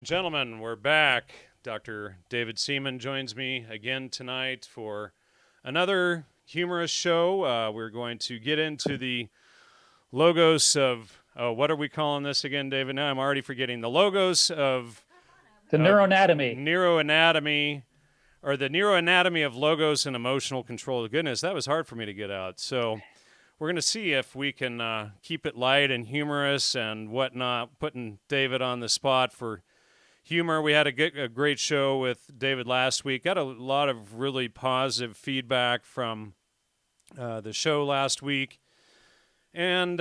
Gentlemen, we're back. Dr. David Seaman joins me again tonight for another humorous show. We're going to get into the logos of, what are we calling this again, David? Now I'm already forgetting. The logos The of neuroanatomy. neuroanatomy, or the neuroanatomy of logos and emotional control. Goodness, that was hard for me to get out. So we're going to see if we can keep it light and humorous and whatnot, putting David on the spot for humor. We had a great show with David last week. Got a lot of really positive feedback from the show last week. And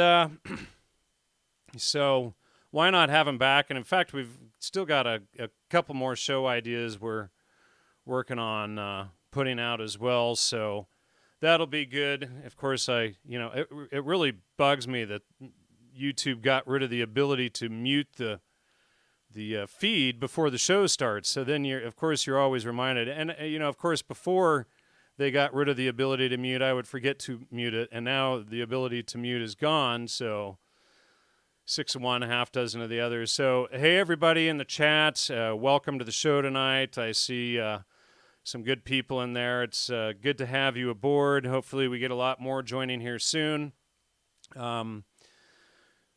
so why not have him back? And in fact, we've still got a couple more show ideas we're working on putting out as well. So that'll be good. Of course, it really bugs me that YouTube got rid of the ability to mute the feed before the show starts. So then you're always reminded. And, of course, before they got rid of the ability to mute, I would forget to mute it. And now the ability to mute is gone. So 6 of one, a half dozen of the others. So, hey, everybody in the chat, welcome to the show tonight. I see some good people in there. It's good to have you aboard. Hopefully we get a lot more joining here soon.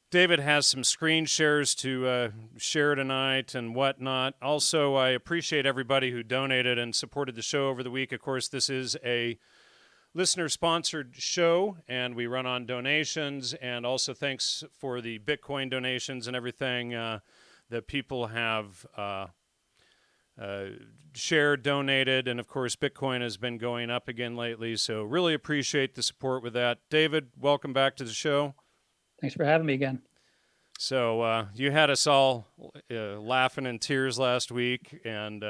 David has some screen shares to share tonight and whatnot. Also, I appreciate everybody who donated and supported the show over the week. Of course, this is a listener-sponsored show, and we run on donations. And also, thanks for the Bitcoin donations and everything that people have shared, donated. And, of course, Bitcoin has been going up again lately. So really appreciate the support with that. David, welcome back to the show. Thanks for having me again. So you had us all laughing in tears last week, and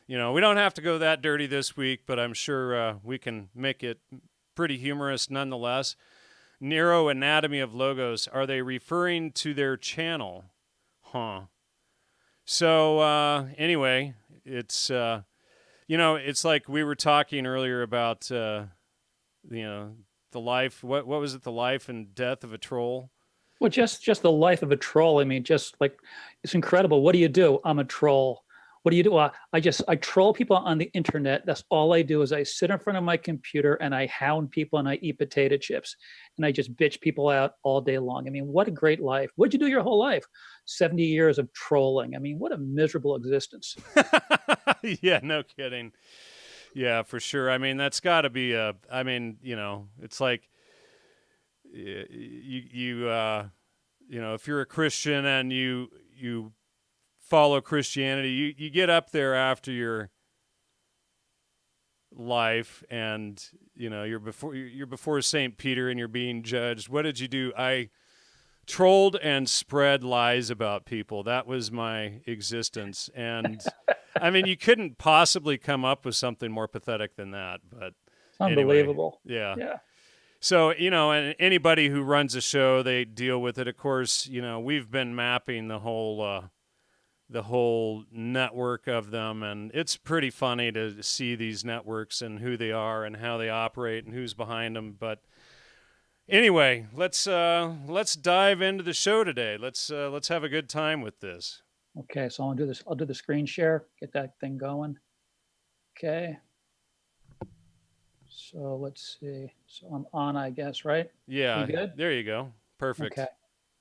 we don't have to go that dirty this week, but I'm sure we can make it pretty humorous nonetheless. Neuroanatomy of logos. Are they referring to their channel? Huh. So anyway, it's it's like we were talking earlier about the life. What was it? The life and death of a troll. Well, just the life of a troll. I mean, just like it's incredible. What do? I'm a troll. What do you do? I troll people on the internet. That's all I do is I sit in front of my computer and I hound people and I eat potato chips and I just bitch people out all day long. I mean, what a great life. What'd you do your whole life? 70 years of trolling. I mean, what a miserable existence. Yeah, no kidding. Yeah, for sure. I mean, that's got to be it's like if you're a Christian and you follow Christianity, you get up there after your life and you're before St. Peter and you're being judged. What did you do? I trolled and spread lies about people. That was my existence. And I mean, you couldn't possibly come up with something more pathetic than that, but it's unbelievable. Anyway, yeah. So, and anybody who runs a show, they deal with it. Of course, we've been mapping the whole network of them, and it's pretty funny to see these networks and who they are and how they operate and who's behind them. But anyway, let's dive into the show today. Let's have a good time with this. Okay, so I'll do this. I'll do the screen share, get that thing going. Okay. So let's see. So I'm on, I guess, right? Yeah. You good? There you go. Perfect. Okay.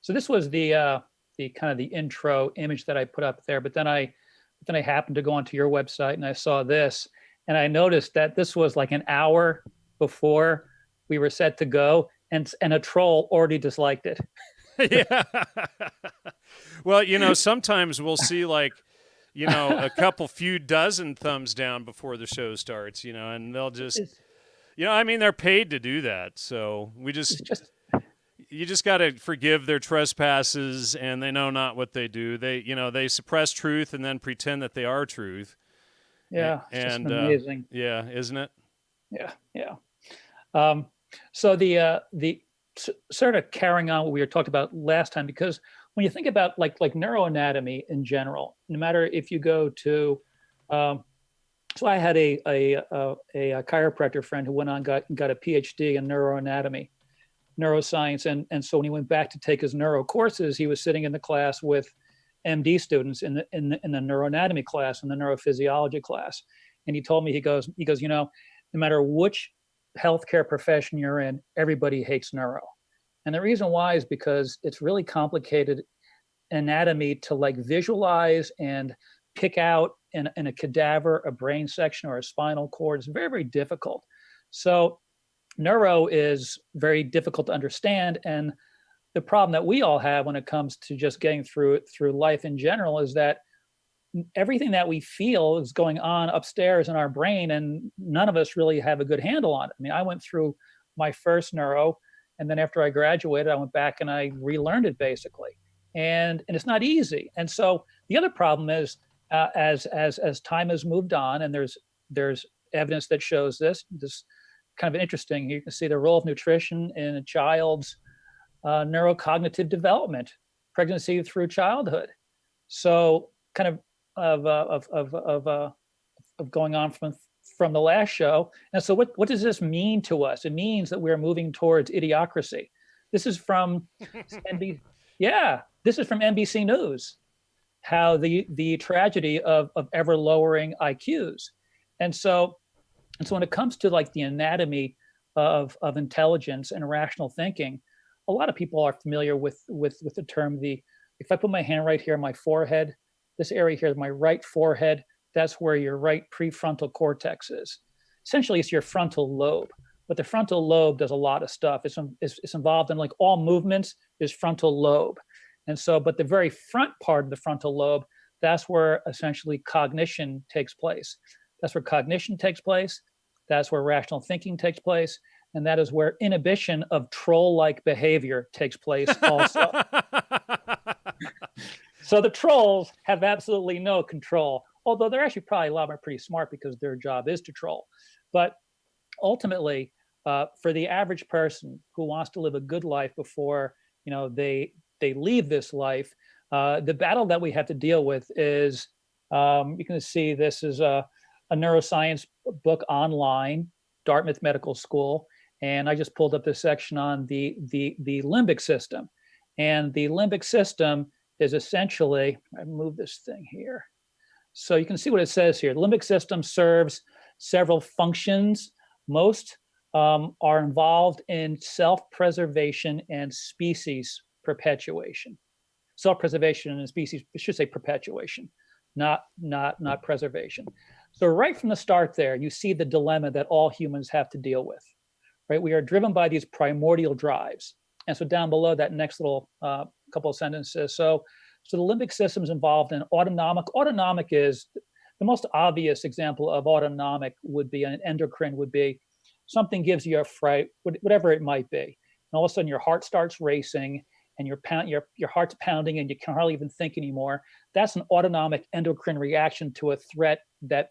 So this was the kind of the intro image that I put up there, but then I happened to go onto your website and I saw this, and I noticed that this was like an hour before we were set to go, and a troll already disliked it. Yeah. Well, sometimes we'll see like, a couple few dozen thumbs down before the show starts, and they'll just, they're paid to do that. So you just got to forgive their trespasses, and they know not what they do. They suppress truth and then pretend that they are truth. Yeah. And just amazing. Yeah. Isn't it? Yeah. Yeah. So the sort of carrying on what we were talking about last time, because when you think about like neuroanatomy in general, no matter if you go to, so I had a chiropractor friend who went on got a PhD in neuroanatomy, neuroscience, and so when he went back to take his neuro courses, he was sitting in the class with MD students in the neuroanatomy class, in the neurophysiology class. And he told me, he goes, no matter which healthcare profession you're in, everybody hates neuro. And the reason why is because it's really complicated anatomy to like visualize and pick out in a cadaver, a brain section, or a spinal cord. It's very, very difficult. So neuro is very difficult to understand. And the problem that we all have when it comes to just getting through life in general is that everything that we feel is going on upstairs in our brain, and none of us really have a good handle on it. I mean, I went through my first neuro, and then after I graduated, I went back and I relearned it basically. And it's not easy. And so the other problem is, as time has moved on, and there's evidence that shows this kind of interesting. You can see the role of nutrition in a child's neurocognitive development, pregnancy through childhood. So kind of going on from the last show. And so what does this mean to us? It means that we're moving towards idiocracy. This is from NBC. Yeah, this is from NBC News, how the tragedy of ever lowering IQs. And so when it comes to like the anatomy of intelligence and rational thinking, a lot of people are familiar with the term, if I put my hand right here on my forehead, this area here, my right forehead, that's where your right prefrontal cortex is. Essentially, it's your frontal lobe. But the frontal lobe does a lot of stuff. It's involved in like all movements is frontal lobe. And so, but the very front part of the frontal lobe, that's where essentially cognition takes place. That's where cognition takes place. That's where rational thinking takes place. And that is where inhibition of troll-like behavior takes place also. So the trolls have absolutely no control, although they're actually probably a lot more pretty smart because their job is to troll. But ultimately, for the average person who wants to live a good life before they leave this life, the battle that we have to deal with is, you can see this is a neuroscience book online, Dartmouth Medical School, and I just pulled up this section on the limbic system. And the limbic system is essentially, I move this thing here, so you can see what it says here. The limbic system serves several functions. Most are involved in self-preservation and species perpetuation. Self-preservation and species, I should say perpetuation, not preservation. So right from the start there, you see the dilemma that all humans have to deal with, right? We are driven by these primordial drives. And so down below that next little couple of sentences, so the limbic system is involved in autonomic. Autonomic is the most obvious example of autonomic would be, an endocrine would be, something gives you a fright, whatever it might be. And all of a sudden your heart starts racing and your heart's pounding and you can hardly even think anymore. That's an autonomic endocrine reaction to a threat that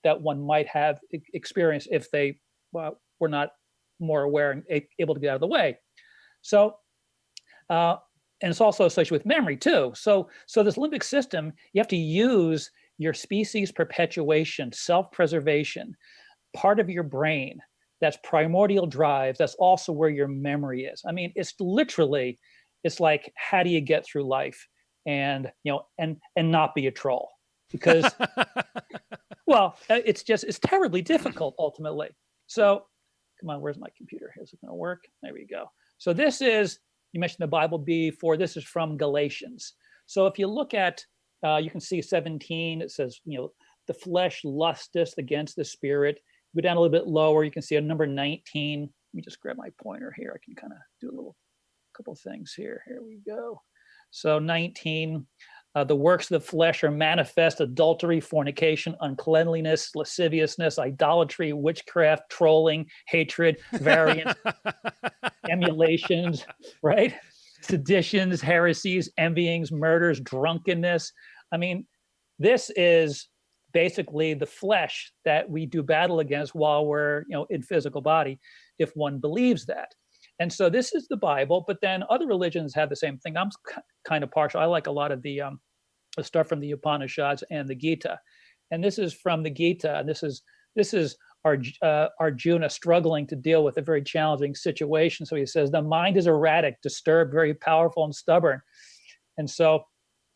one might have experienced if they were not more aware and able to get out of the way. So, and it's also associated with memory too. So this limbic system, you have to use your species perpetuation, self-preservation, part of your brain, that's primordial drives, that's also where your memory is. I mean, it's literally, it's like, how do you get through life and not be a troll? Because, well, it's terribly difficult ultimately. So come on, where's my computer? Is it gonna work? There we go. So this is, you mentioned the Bible before, this is from Galatians. So if you look at, you can see 17, it says, the flesh lusteth against the spirit. Go down a little bit lower, you can see a number 19. Let me just grab my pointer here. I can kind of do a couple things here. Here we go. So 19, the works of the flesh are manifest: adultery, fornication, uncleanliness, lasciviousness, idolatry, witchcraft, trolling, hatred, variance, emulations, right? Seditions, heresies, envyings, murders, drunkenness. I mean, this is basically the flesh that we do battle against while we're, in physical body, if one believes that. And so this is the Bible, but then other religions have the same thing. I'm kind of partial. I like a lot of the stuff from the Upanishads and the Gita. And this is from the Gita. And this is Arjuna struggling to deal with a very challenging situation. So he says, the mind is erratic, disturbed, very powerful and stubborn. And so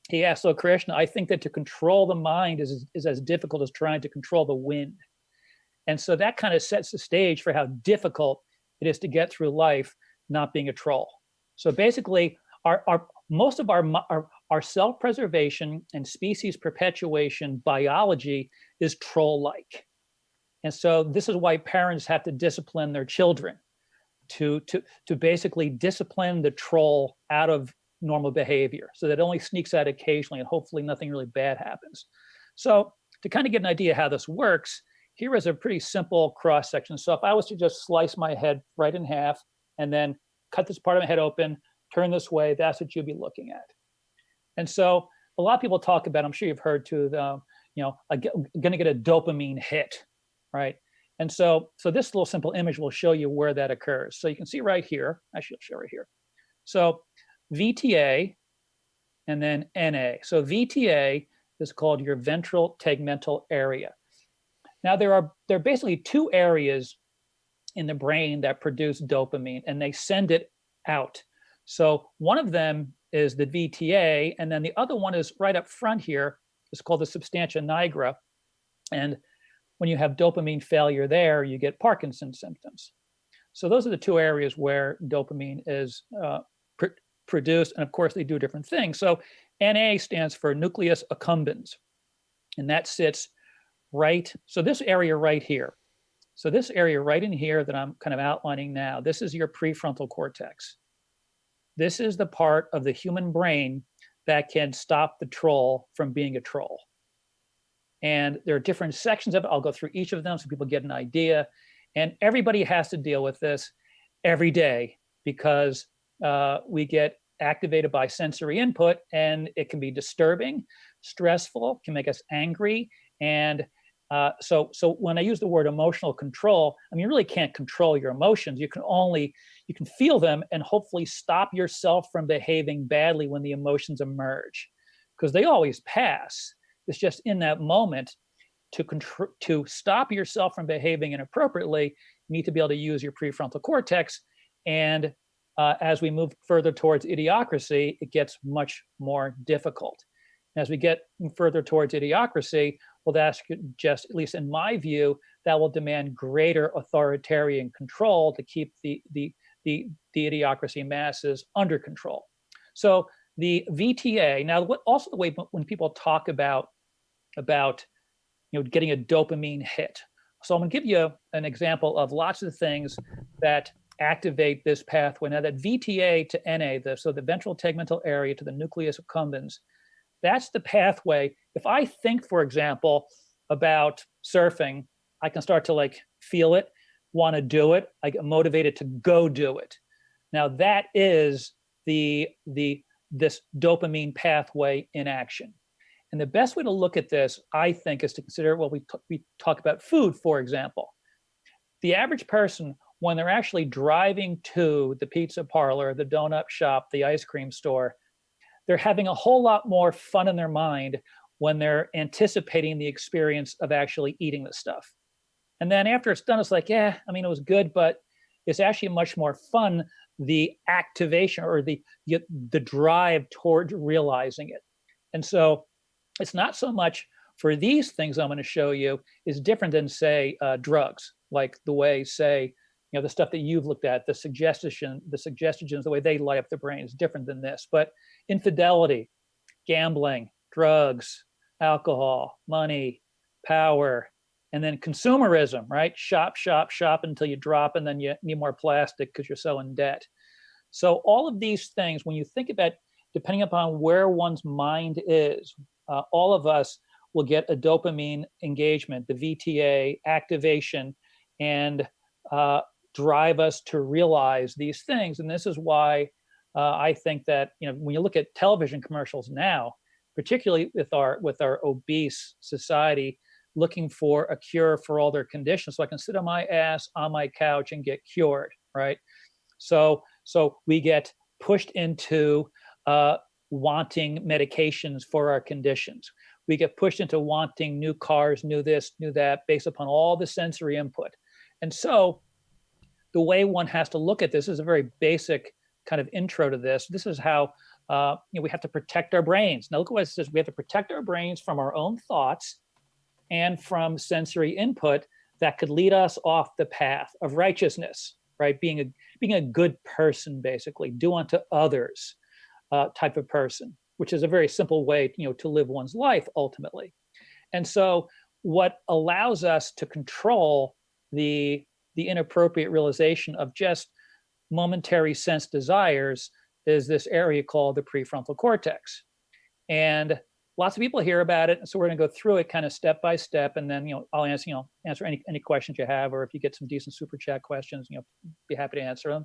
he asked, so Krishna, I think that to control the mind is as difficult as trying to control the wind. And so that kind of sets the stage for how difficult it is to get through life not being a troll. So basically, most of our self-preservation and species perpetuation biology is troll-like. And so this is why parents have to discipline their children to basically discipline the troll out of normal behavior so that it only sneaks out occasionally and hopefully nothing really bad happens. So to kind of get an idea how this works, here is a pretty simple cross section. So if I was to just slice my head right in half and then cut this part of my head open, turn this way, that's what you'd be looking at. And so a lot of people talk about, I'm sure you've heard too, going to get a dopamine hit, right? And so this little simple image will show you where that occurs. So you can see right here, actually I'll show right here. So VTA and then NA. So VTA is called your ventral tegmental area. Now there are basically two areas in the brain that produce dopamine and they send it out. So one of them is the VTA, and then the other one is right up front here. It's called the substantia nigra. And when you have dopamine failure there, you get Parkinson's symptoms. So those are the two areas where dopamine is produced. And of course, they do different things. So NA stands for nucleus accumbens. And that sits right, so this area right here. So this area right in here that I'm kind of outlining now, this is your prefrontal cortex. This is the part of the human brain that can stop the troll from being a troll. And there are different sections of it. I'll go through each of them so people get an idea. And everybody has to deal with this every day because we get activated by sensory input and it can be disturbing, stressful, can make us angry. And so when I use the word emotional control, I mean, you really can't control your emotions. You can feel them and hopefully stop yourself from behaving badly when the emotions emerge, because they always pass. It's just in that moment to stop yourself from behaving inappropriately, you need to be able to use your prefrontal cortex. And as we move further towards idiocracy, it gets much more difficult. As we get further towards idiocracy, well, that's just, at least in my view, that will demand greater authoritarian control to keep the idiocracy masses under control. So the VTA, now also the way when people talk about getting a dopamine hit. So I'm gonna give you an example of lots of things that activate this pathway. Now that VTA to NA, so the ventral tegmental area to the nucleus accumbens, that's the pathway. If I think, for example, about surfing, I can start to feel it, want to do it. I get motivated to go do it. Now that is this dopamine pathway in action. And the best way to look at this, I think, is to consider, well, we talk about food, for example. The average person, when they're actually driving to the pizza parlor, the donut shop, the ice cream store, they're having a whole lot more fun in their mind when they're anticipating the experience of actually eating the stuff. And then after it's done, it's like, yeah, I mean, it was good, but it's actually much more fun, the activation or the drive towards realizing it. And so it's not so much for these things I'm going to show you is different than, say, drugs, like the way, say, the stuff that you've looked at, the suggestions, the way they light up the brain is different than this. But infidelity, gambling, drugs, alcohol, money, power, and then consumerism, right? Shop, shop, shop until you drop, and then you need more plastic because you're so in debt. So all of these things, when you think about, depending upon where one's mind is, all of us will get a dopamine engagement, the VTA activation, and drive us to realize these things. And this is why I think that when you look at television commercials now, particularly with our obese society, looking for a cure for all their conditions, so I can sit on my ass on my couch and get cured, right? So we get pushed into wanting medications for our conditions. We get pushed into wanting new cars, new this, new that, based upon all the sensory input. And so the way one has to look at this is a very basic kind of intro to this. This is how we have to protect our brains. Now look what it says. We have to protect our brains from our own thoughts and from sensory input that could lead us off the path of righteousness, right? Being a good person, basically, do unto others type of person, which is a very simple way, to live one's life ultimately. And so what allows us to control the inappropriate realization of just momentary sense desires is this area called the prefrontal cortex. And lots of people hear about it. So we're going to go through it kind of step by step. And then, I'll answer any questions you have, or if you get some decent super chat questions, be happy to answer them.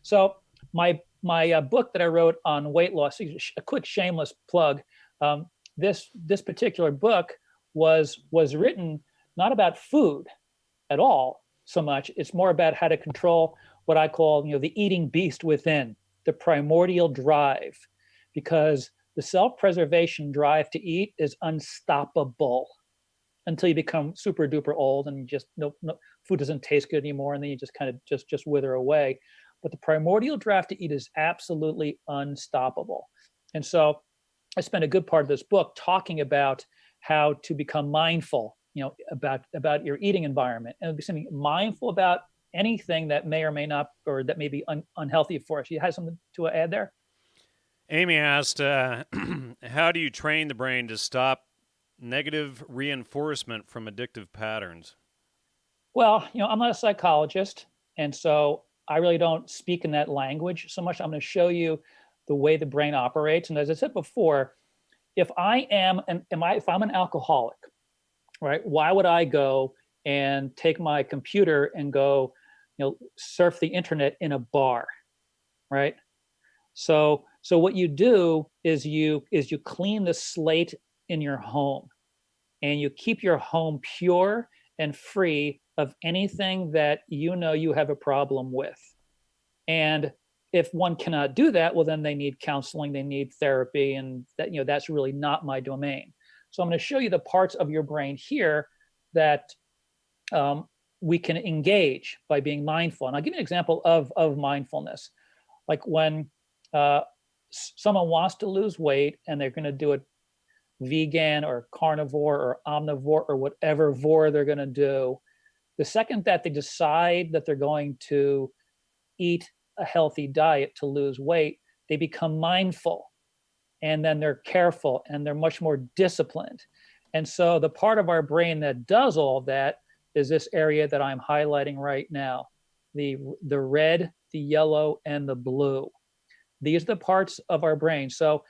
So my book that I wrote on weight loss, a quick shameless plug. This particular book was written not about food at all so much. It's more about how to control what I call, the eating beast within, the primordial drive, because the self-preservation drive to eat is unstoppable until you become super duper old and just no food doesn't taste good anymore, and then you just kind of just wither away. But the primordial drive to eat is absolutely unstoppable. And so I spent a good part of this book talking about how to become mindful, about your eating environment, and becoming mindful about anything that may or may not, or that may be unhealthy for us. You had something to add there? Amy asked, how do you train the brain to stop negative reinforcement from addictive patterns? Well, I'm not a psychologist, and so I really don't speak in that language so much. I'm going to show you the way the brain operates. And as I said before, if I'm an alcoholic, right? Why would I go and take my computer and go, surf the internet in a bar, right? So what you do is you clean the slate in your home, and you keep your home pure and free of anything that you have a problem with. And if one cannot do that, well, then they need counseling, they need therapy, and that's really not my domain. So I'm going to show you the parts of your brain here that we can engage by being mindful. And I'll give you an example of mindfulness. Like when someone wants to lose weight and they're going to do it vegan or carnivore or omnivore or whatever vor they're going to do, the second that they decide that they're going to eat a healthy diet to lose weight, they become mindful, and then they're careful, and they're much more disciplined. And so the part of our brain that does all that is this area that I'm highlighting right now, the red, the yellow, and the blue. These are the parts of our brain. So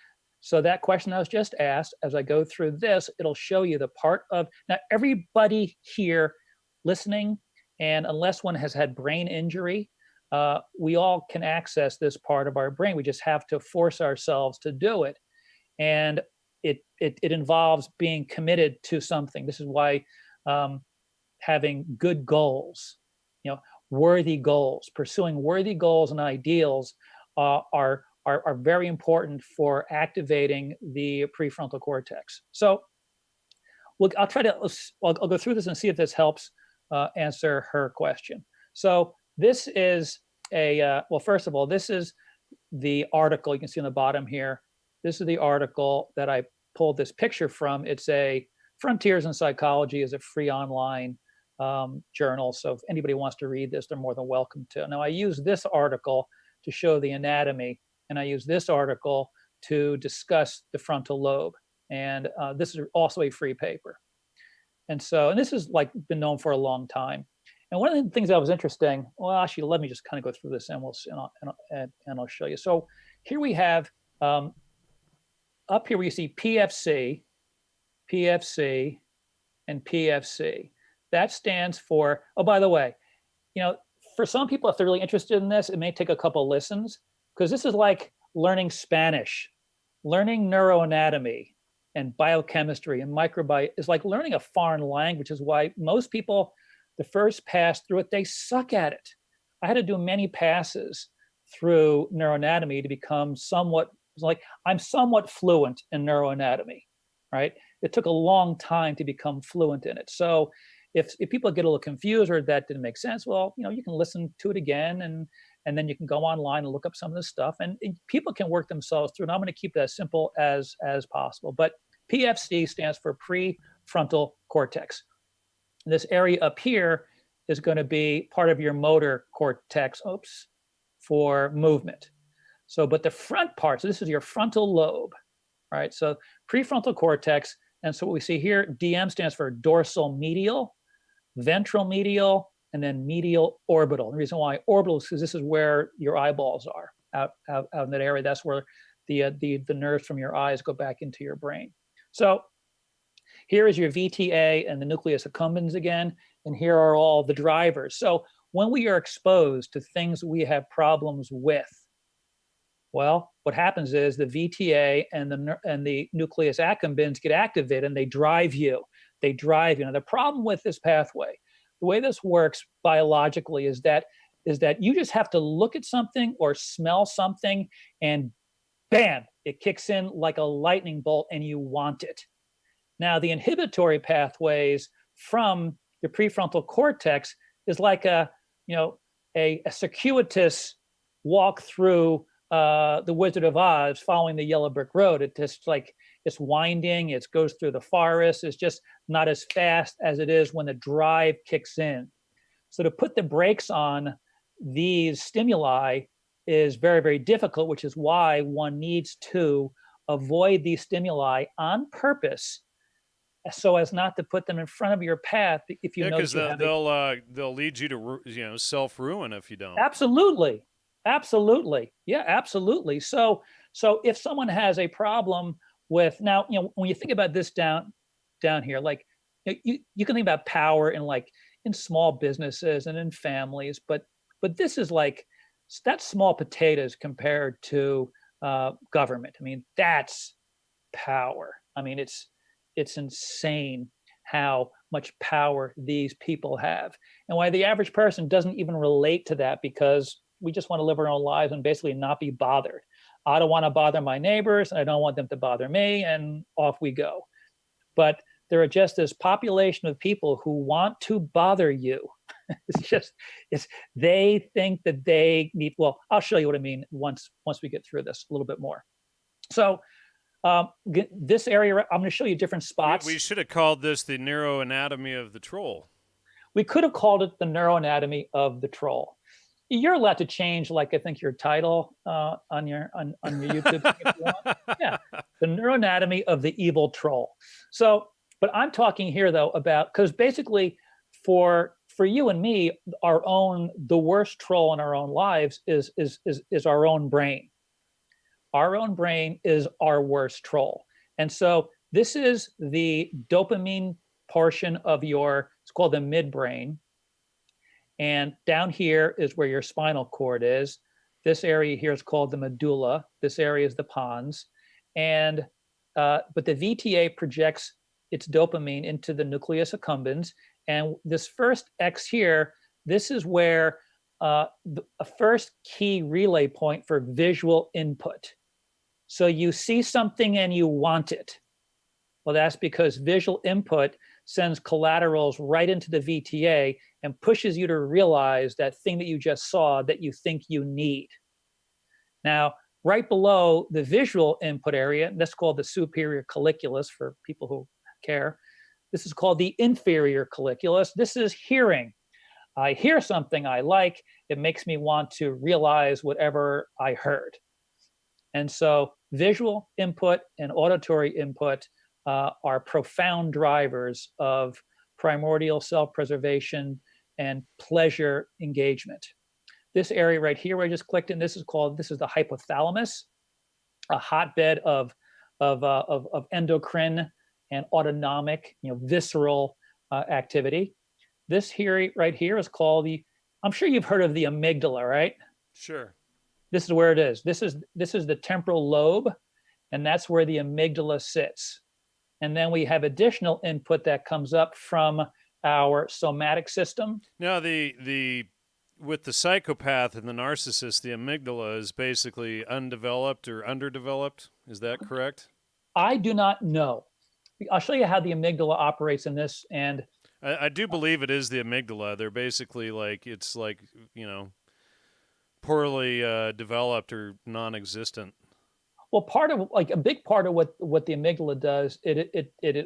that question I was just asked, as I go through this, it'll show you the part of, now everybody here listening, and unless one has had brain injury, we all can access this part of our brain. We just have to force ourselves to do it. And it involves being committed to something. This is why having good goals, worthy goals, pursuing worthy goals and ideals are very important for activating the prefrontal cortex. So I'll go through this and see if this helps answer her question. So this is well, first of all, this is the article you can see on the bottom here. This is the article that I pulled this picture from. It's a Frontiers in Psychology is a free online journal. So if anybody wants to read this, they're more than welcome to. Now I use this article to show the anatomy, and I use this article to discuss the frontal lobe. And this is also a free paper. And this has been known for a long time. And one of the things that was interesting, well, actually, let me just kind of go through this and I'll show you. So here we have, up here where you see PFC, PFC, and PFC. That stands for, oh, by the way, for some people, if they're really interested in this, it may take a couple listens, because this is like learning Spanish, learning neuroanatomy and biochemistry and microbiome is like learning a foreign language, is why most people, the first pass through it, they suck at it. I had to do many passes through neuroanatomy to become I'm somewhat fluent in neuroanatomy, right? It took a long time to become fluent in it. So if people get a little confused or that didn't make sense, well, you can listen to it again and then you can go online and look up some of this stuff, and people can work themselves through. And I'm going to keep it as simple as possible. But PFC stands for prefrontal cortex. This area up here is going to be part of your motor cortex, for movement. So, but the front part, so this is your frontal lobe, all right? So prefrontal cortex, and so what we see here, DM stands for dorsal medial, ventral medial, and then medial orbital. The reason why orbital is because this is where your eyeballs are, out in that area. That's where the nerves from your eyes go back into your brain. So here is your VTA and the nucleus accumbens again, and here are all the drivers. So when we are exposed to things we have problems with, well, what happens is the VTA and the nucleus accumbens get activated, and they drive you. Now, the problem with this pathway, the way this works biologically, is that you just have to look at something or smell something, and bam, it kicks in like a lightning bolt, and you want it. Now, the inhibitory pathways from the prefrontal cortex is like a circuitous walk through the Wizard of Oz, following the yellow brick road. It just it's winding, it goes through the forest. It's just not as fast as it is when the drive kicks in. So to put the brakes on these stimuli is very, very difficult, which is why one needs to avoid these stimuli on purpose, so as not to put them in front of your path. If you know, because they'll lead you to self-ruin if you don't. Absolutely. Yeah, absolutely. So if someone has a problem with, now, when you think about this down here, like you can think about power in small businesses and in families, but this is that's small potatoes compared to government. I mean, that's power. I mean, it's insane how much power these people have, and why the average person doesn't even relate to that, because we just want to live our own lives and basically not be bothered. I don't want to bother my neighbors, and I don't want them to bother me, and off we go. But there are just this population of people who want to bother you. They think that they need, well, I'll show you what I mean once we get through this a little bit more. So this area, I'm going to show you different spots. We should have called this the neuroanatomy of the troll. We could have called it the neuroanatomy of the troll. You're allowed to change, I think, your title on your YouTube if you want. Yeah, the neuroanatomy of the evil troll. So, but I'm talking here though about, because basically for you and me, the worst troll in our own lives is our own brain. Our own brain is our worst troll. And so this is the dopamine portion of it's called the midbrain. And down here is where your spinal cord is. This area here is called the medulla. This area is the pons. And but the VTA projects its dopamine into the nucleus accumbens. And this first X here, this is where a first key relay point for visual input. So you see something and you want it. Well, that's because visual input sends collaterals right into the VTA and pushes you to realize that thing that you just saw that you think you need. Now, right below the visual input area, that's called the superior colliculus for people who care. This is called the inferior colliculus. This is hearing. I hear something I like, it makes me want to realize whatever I heard. And so visual input and auditory input are profound drivers of primordial self-preservation and pleasure engagement. This area right here where I just clicked in, this is the hypothalamus, a hotbed of endocrine and autonomic, visceral activity. This here right here is called I'm sure you've heard of the amygdala, right? Sure. This is where it is. This is the temporal lobe, and that's where the amygdala sits. And then we have additional input that comes up from our somatic system. Now, with the psychopath and the narcissist, the amygdala is basically undeveloped or underdeveloped. Is that correct? I do not know. I'll show you how the amygdala operates in this. And I do believe it is the amygdala. They're basically poorly developed or non-existent. Well, part of like a big part of what the amygdala does,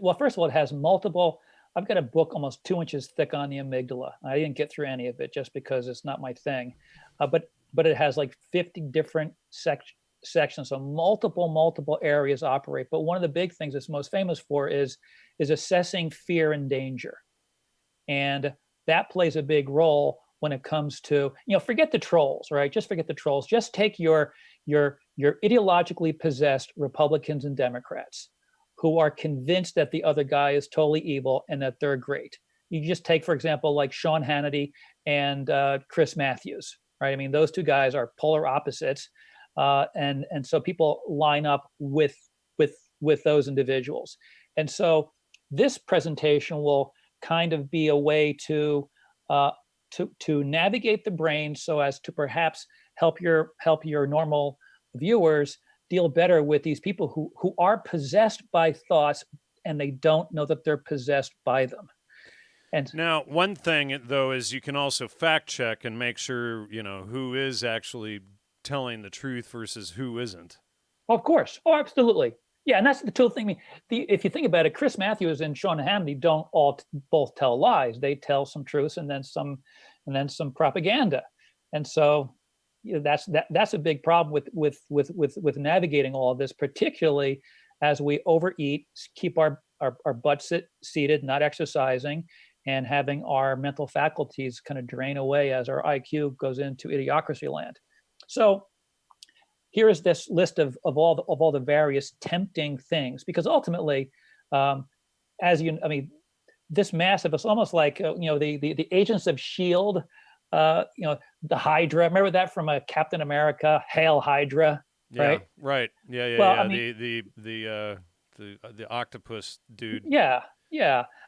well, first of all, it has multiple. I've got a book almost 2 inches thick on the amygdala. I didn't get through any of it just because it's not my thing, but it has like 50 different sections, so multiple areas operate. But one of the big things it's most famous for is assessing fear and danger, and that plays a big role when it comes to, forget the trolls, right? Just forget the trolls. Just take your ideologically possessed Republicans and Democrats who are convinced that the other guy is totally evil and that they're great. You just take, for example, like Sean Hannity and Chris Matthews, right? I mean, those two guys are polar opposites, and so people line up with those individuals. And so this presentation will kind of be a way to navigate the brain so as to perhaps help your normal viewers deal better with these people who are possessed by thoughts and they don't know that they're possessed by them. And now, one thing though is you can also fact check and make sure who is actually telling the truth versus who isn't. Of course, oh, absolutely, yeah, and that's the total thing. If you think about it, Chris Matthews and Sean Hannity don't both tell lies. They tell some truths and then some propaganda, and so that's a big problem with navigating all of this, particularly as we overeat, keep our butts seated, not exercising, and having our mental faculties kind of drain away as our IQ goes into idiocracy land. So here is this list of all the various tempting things, because ultimately, this massive, it's almost like the agents of S.H.I.E.L.D., the Hydra. Remember that from Captain America, Hail Hydra, right? Yeah, right. Yeah. Well, yeah. I mean, the octopus dude. Yeah.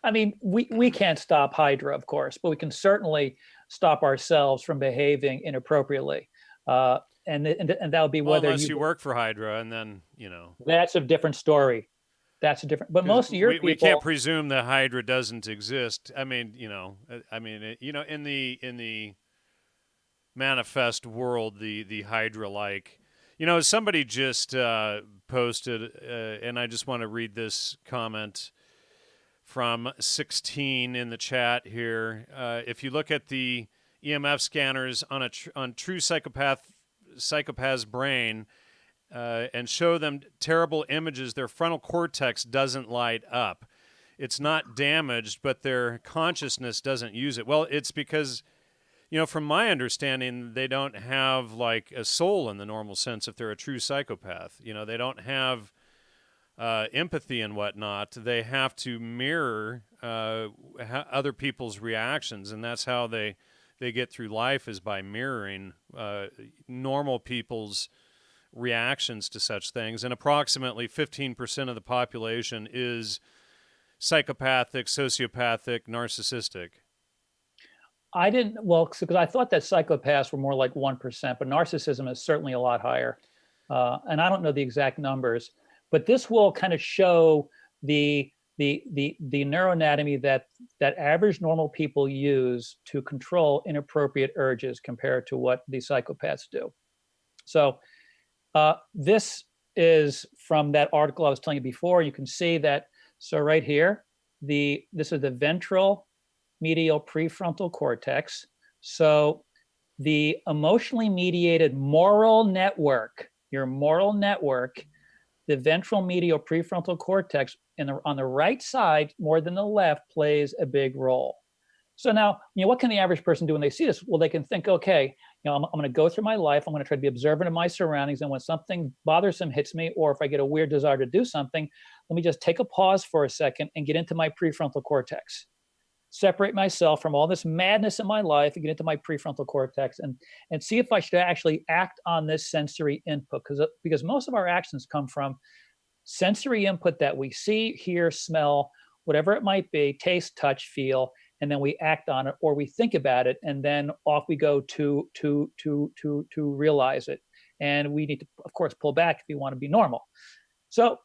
I mean, we can't stop Hydra, of course, but we can certainly stop ourselves from behaving inappropriately. And that would be whether unless you work for Hydra, and then that's a different story. That's a different. But most of your people, we can't presume that Hydra doesn't exist. I mean, in the manifest world, the Hydra-like, somebody just posted, and I just want to read this comment from 16 in the chat here. If you look at the EMF scanners on true psychopath's brain and show them terrible images, their frontal cortex doesn't light up. It's not damaged, but their consciousness doesn't use it. Well, it's because, from my understanding, they don't have like a soul in the normal sense if they're a true psychopath. They don't have empathy and whatnot. They have to mirror other people's reactions, and that's how they get through life, is by mirroring normal people's reactions to such things. And approximately 15% of the population is psychopathic, sociopathic, narcissistic. Because I thought that psychopaths were more like 1%, but narcissism is certainly a lot higher. And I don't know the exact numbers, but this will kind of show the neuroanatomy that average normal people use to control inappropriate urges compared to what the psychopaths do. So this is from that article I was telling you before. You can see that. So right here, this is the ventral medial prefrontal cortex. So the emotionally mediated moral network, your moral network, the ventral medial prefrontal cortex on the right side more than the left plays a big role. So now, what can the average person do when they see this? Well, they can think, okay, I'm going to go through my life. I'm going to try to be observant of my surroundings. And when something bothersome hits me, or if I get a weird desire to do something, let me just take a pause for a second and get into my prefrontal cortex. Separate myself from all this madness in my life and get into my prefrontal cortex and see if I should actually act on this sensory input. Because most of our actions come from sensory input that we see, hear, smell, whatever it might be, taste, touch, feel, and then we act on it, or we think about it, and then off we go to realize it. And we need to, of course, pull back if we want to be normal. So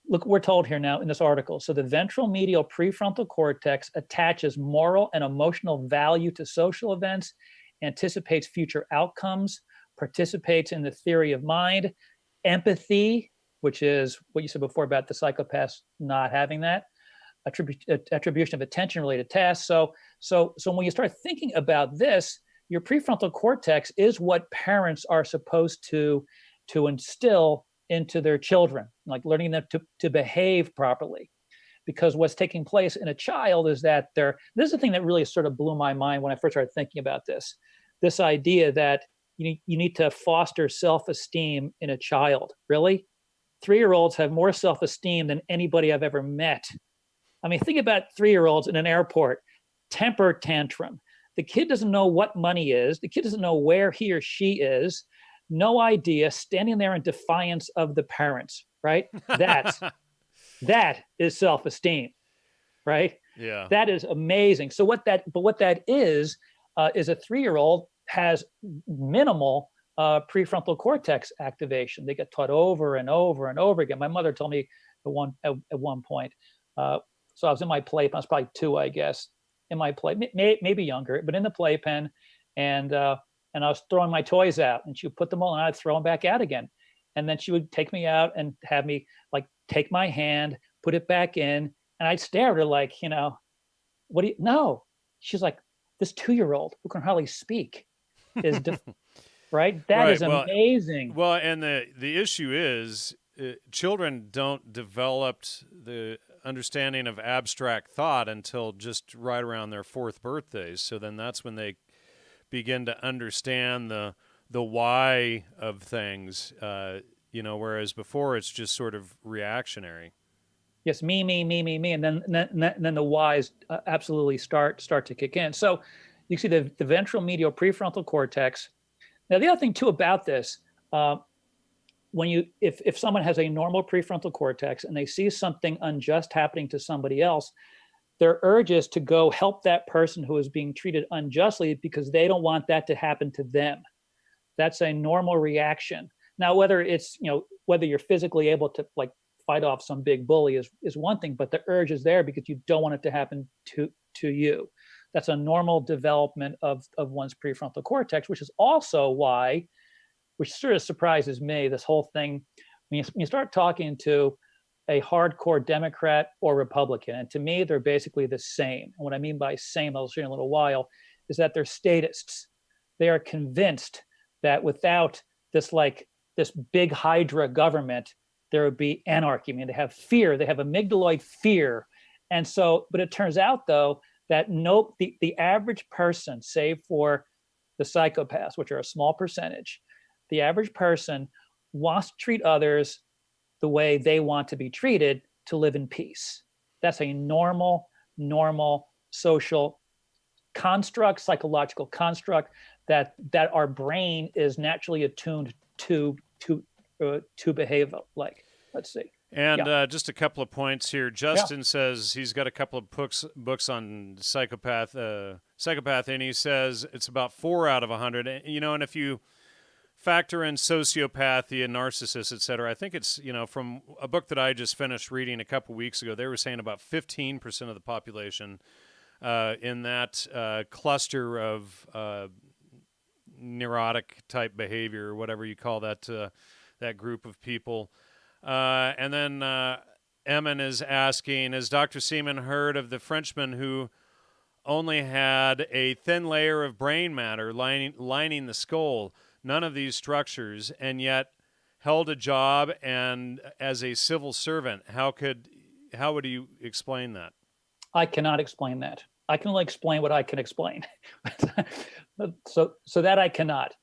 look, we're told here now in this article. So the ventral medial prefrontal cortex attaches moral and emotional value to social events, anticipates future outcomes, participates in the theory of mind, empathy, which is what you said before about the psychopaths not having that, attribution of attention-related tasks. So when you start thinking about this, your prefrontal cortex is what parents are supposed to instill into their children, like learning them to behave properly. Because what's taking place in a child is that this is the thing that really sort of blew my mind when I first started thinking about this idea that you need to foster self-esteem in a child. Really? 3-year-olds have more self-esteem than anybody I've ever met. I mean, think about 3-year-olds in an airport, temper tantrum. The kid doesn't know what money is. The kid doesn't know where he or she is. No idea, standing there in defiance of the parents, right? That is self-esteem, right? Yeah. That is amazing. So what that is a 3-year-old has minimal prefrontal cortex activation. They get taught over and over and over again. My mother told me at one point, so I was in my playpen, I was probably 2, I guess, in my play, maybe younger, but in the playpen, and I was throwing my toys out, and she would put them all, and I'd throw them back out again. And then she would take me out and have me like take my hand, put it back in, and I'd stare at her like, what do you, no. She's like, this 2-year-old who can hardly speak is, right? That is amazing. Well, and the issue is children don't develop the understanding of abstract thought until just right around their 4th birthday. So then that's when they begin to understand the why of things, whereas before it's just sort of reactionary. Yes, me, and then the whys absolutely start to kick in. So you see the ventral medial prefrontal cortex. Now the other thing too about this, if someone has a normal prefrontal cortex and they see something unjust happening to somebody else, their urge is to go help that person who is being treated unjustly because they don't want that to happen to them. That's a normal reaction. Now, whether you're physically able to like fight off some big bully is one thing, but the urge is there because you don't want it to happen to you. That's a normal development of one's prefrontal cortex, which is also why, which sort of surprises me, this whole thing, when you start talking to a hardcore Democrat or Republican, and to me, they're basically the same. And what I mean by same, I'll show you in a little while, is that they're statists. They are convinced that without this big Hydra government, there would be anarchy. I mean, they have fear, they have amygdaloid fear. And so, but it turns out though, that the average person, save for the psychopaths, which are a small percentage, the average person wants to treat others the way they want to be treated to live in peace. That's a normal social construct, psychological construct that our brain is naturally attuned to behave like. Let's see. And just a couple of points here. Justin says he's got a couple of books on psychopath, and he says it's about 4 out of 100. And if you factor in sociopathy and narcissists, et cetera, I think it's, from a book that I just finished reading a couple weeks ago, they were saying about 15% of the population in that cluster of neurotic type behavior, or whatever you call that group of people. And then Emin is asking, has Dr. Seaman heard of the Frenchman who only had a thin layer of brain matter lining the skull, none of these structures, and yet held a job and as a civil servant? How would you explain that? I cannot explain that. I can only explain what I can explain. So that I cannot.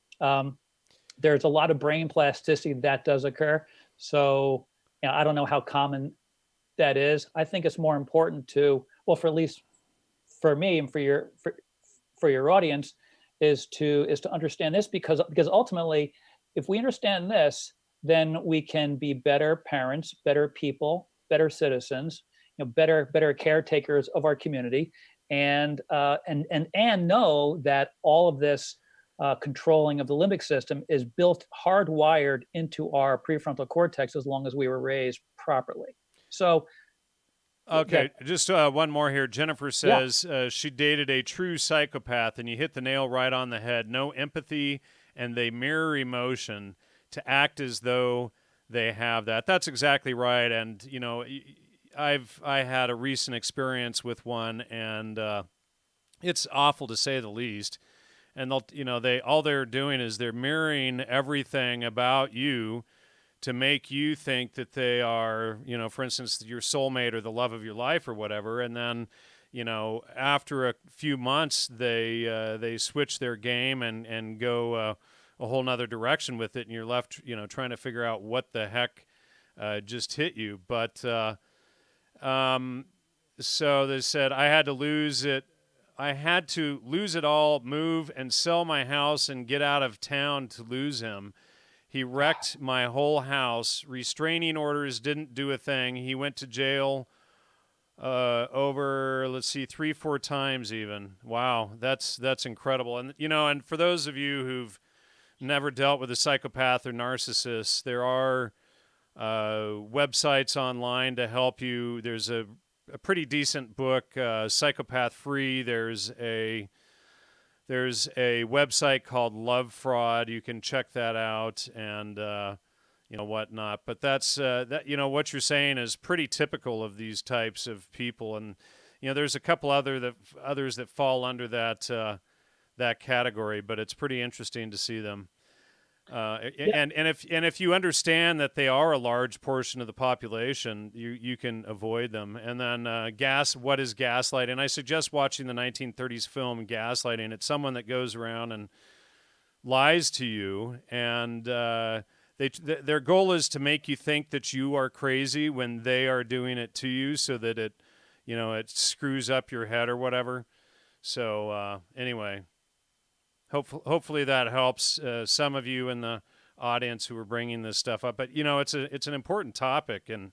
There's a lot of brain plasticity that does occur. So I don't know how common that is. I think it's more important to, well, for at least for me and for your audience, is to understand this because ultimately, if we understand this, then we can be better parents, better people, better citizens, better caretakers of our community, and know that all of this controlling of the limbic system is built hardwired into our prefrontal cortex as long as we were raised properly. So, okay, just one more here. Jennifer says she dated a true psychopath, and you hit the nail right on the head. No empathy and they mirror emotion to act as though they have that. That's exactly right. And I had a recent experience with one, and it's awful to say the least. And all they're doing is they're mirroring everything about you to make you think that they are, for instance, your soulmate or the love of your life or whatever. And then, after a few months, they switch their game and go a whole nother direction with it, and you're left, trying to figure out what the heck just hit you. But so they said I had to lose it. I had to lose it all, move, and sell my house and get out of town to lose him. He wrecked my whole house. Restraining orders didn't do a thing. He went to jail over, 3-4 times even. Wow, that's incredible. And and for those of you who've never dealt with a psychopath or narcissist, there are websites online to help you. There's a pretty decent book, Psychopath Free. There's a website called Love Fraud. You can check that out and whatnot. But that's that. What you're saying is pretty typical of these types of people. And there's a couple others that fall under that category. But it's pretty interesting to see them. And if you understand that they are a large portion of the population, you can avoid them. And then what is gaslighting? I suggest watching the 1930s film Gaslighting. It's someone that goes around and lies to you, and their goal is to make you think that you are crazy when they are doing it to you, so that it screws up your head or whatever. So anyway. Hopefully that helps some of you in the audience who are bringing this stuff up. But it's an important topic, and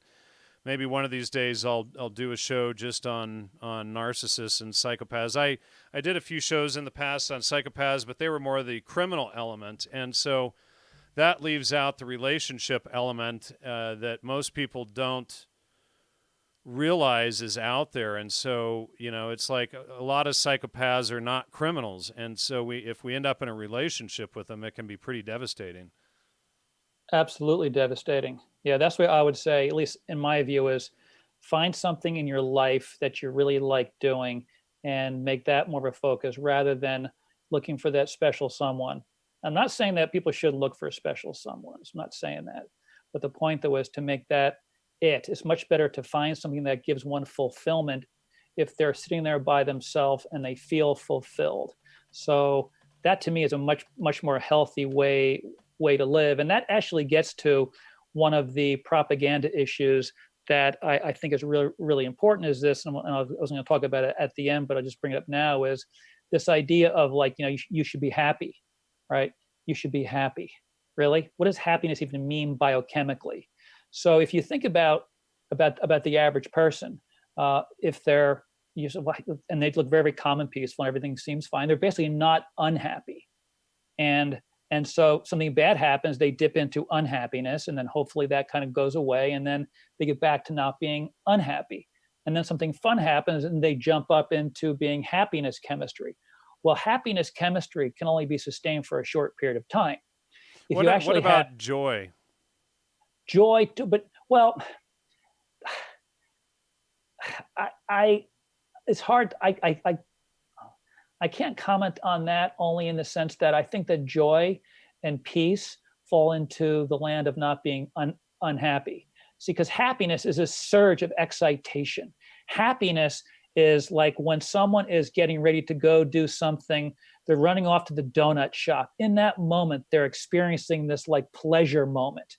maybe one of these days I'll do a show just on narcissists and psychopaths. I did a few shows in the past on psychopaths, but they were more the criminal element, and so that leaves out the relationship element that most people don't realize is out there. And so it's like a lot of psychopaths are not criminals, and so if we end up in a relationship with them, it can be pretty devastating. Absolutely devastating. Yeah, that's what I would say, at least in my view, is find something in your life that you really like doing and make that more of a focus rather than looking for that special someone. I'm not saying that people should look for a special someone. I'm not saying that. But the point, though, is to make that it's much better to find something that gives one fulfillment if they're sitting there by themselves and they feel fulfilled. So that to me is a much more healthy way to live. And that actually gets to one of the propaganda issues that I think is really, really important is this, and I was going to talk about it at the end, but I'll just bring it up now, is this idea of you should be happy, right? You should be happy. Really? What does happiness even mean biochemically? So if you think about the average person, if they're and they look very calm and peaceful and everything seems fine, they're basically not unhappy. And so something bad happens, they dip into unhappiness, and then hopefully that kind of goes away, and then they get back to not being unhappy. And then something fun happens and they jump up into being happiness chemistry. Well, happiness chemistry can only be sustained for a short period of time. What about joy? Joy too, but it's hard. I can't comment on that, only in the sense that I think that joy and peace fall into the land of not being unhappy. See, because happiness is a surge of excitation. Happiness is like when someone is getting ready to go do something, they're running off to the donut shop. In that moment, they're experiencing this like pleasure moment.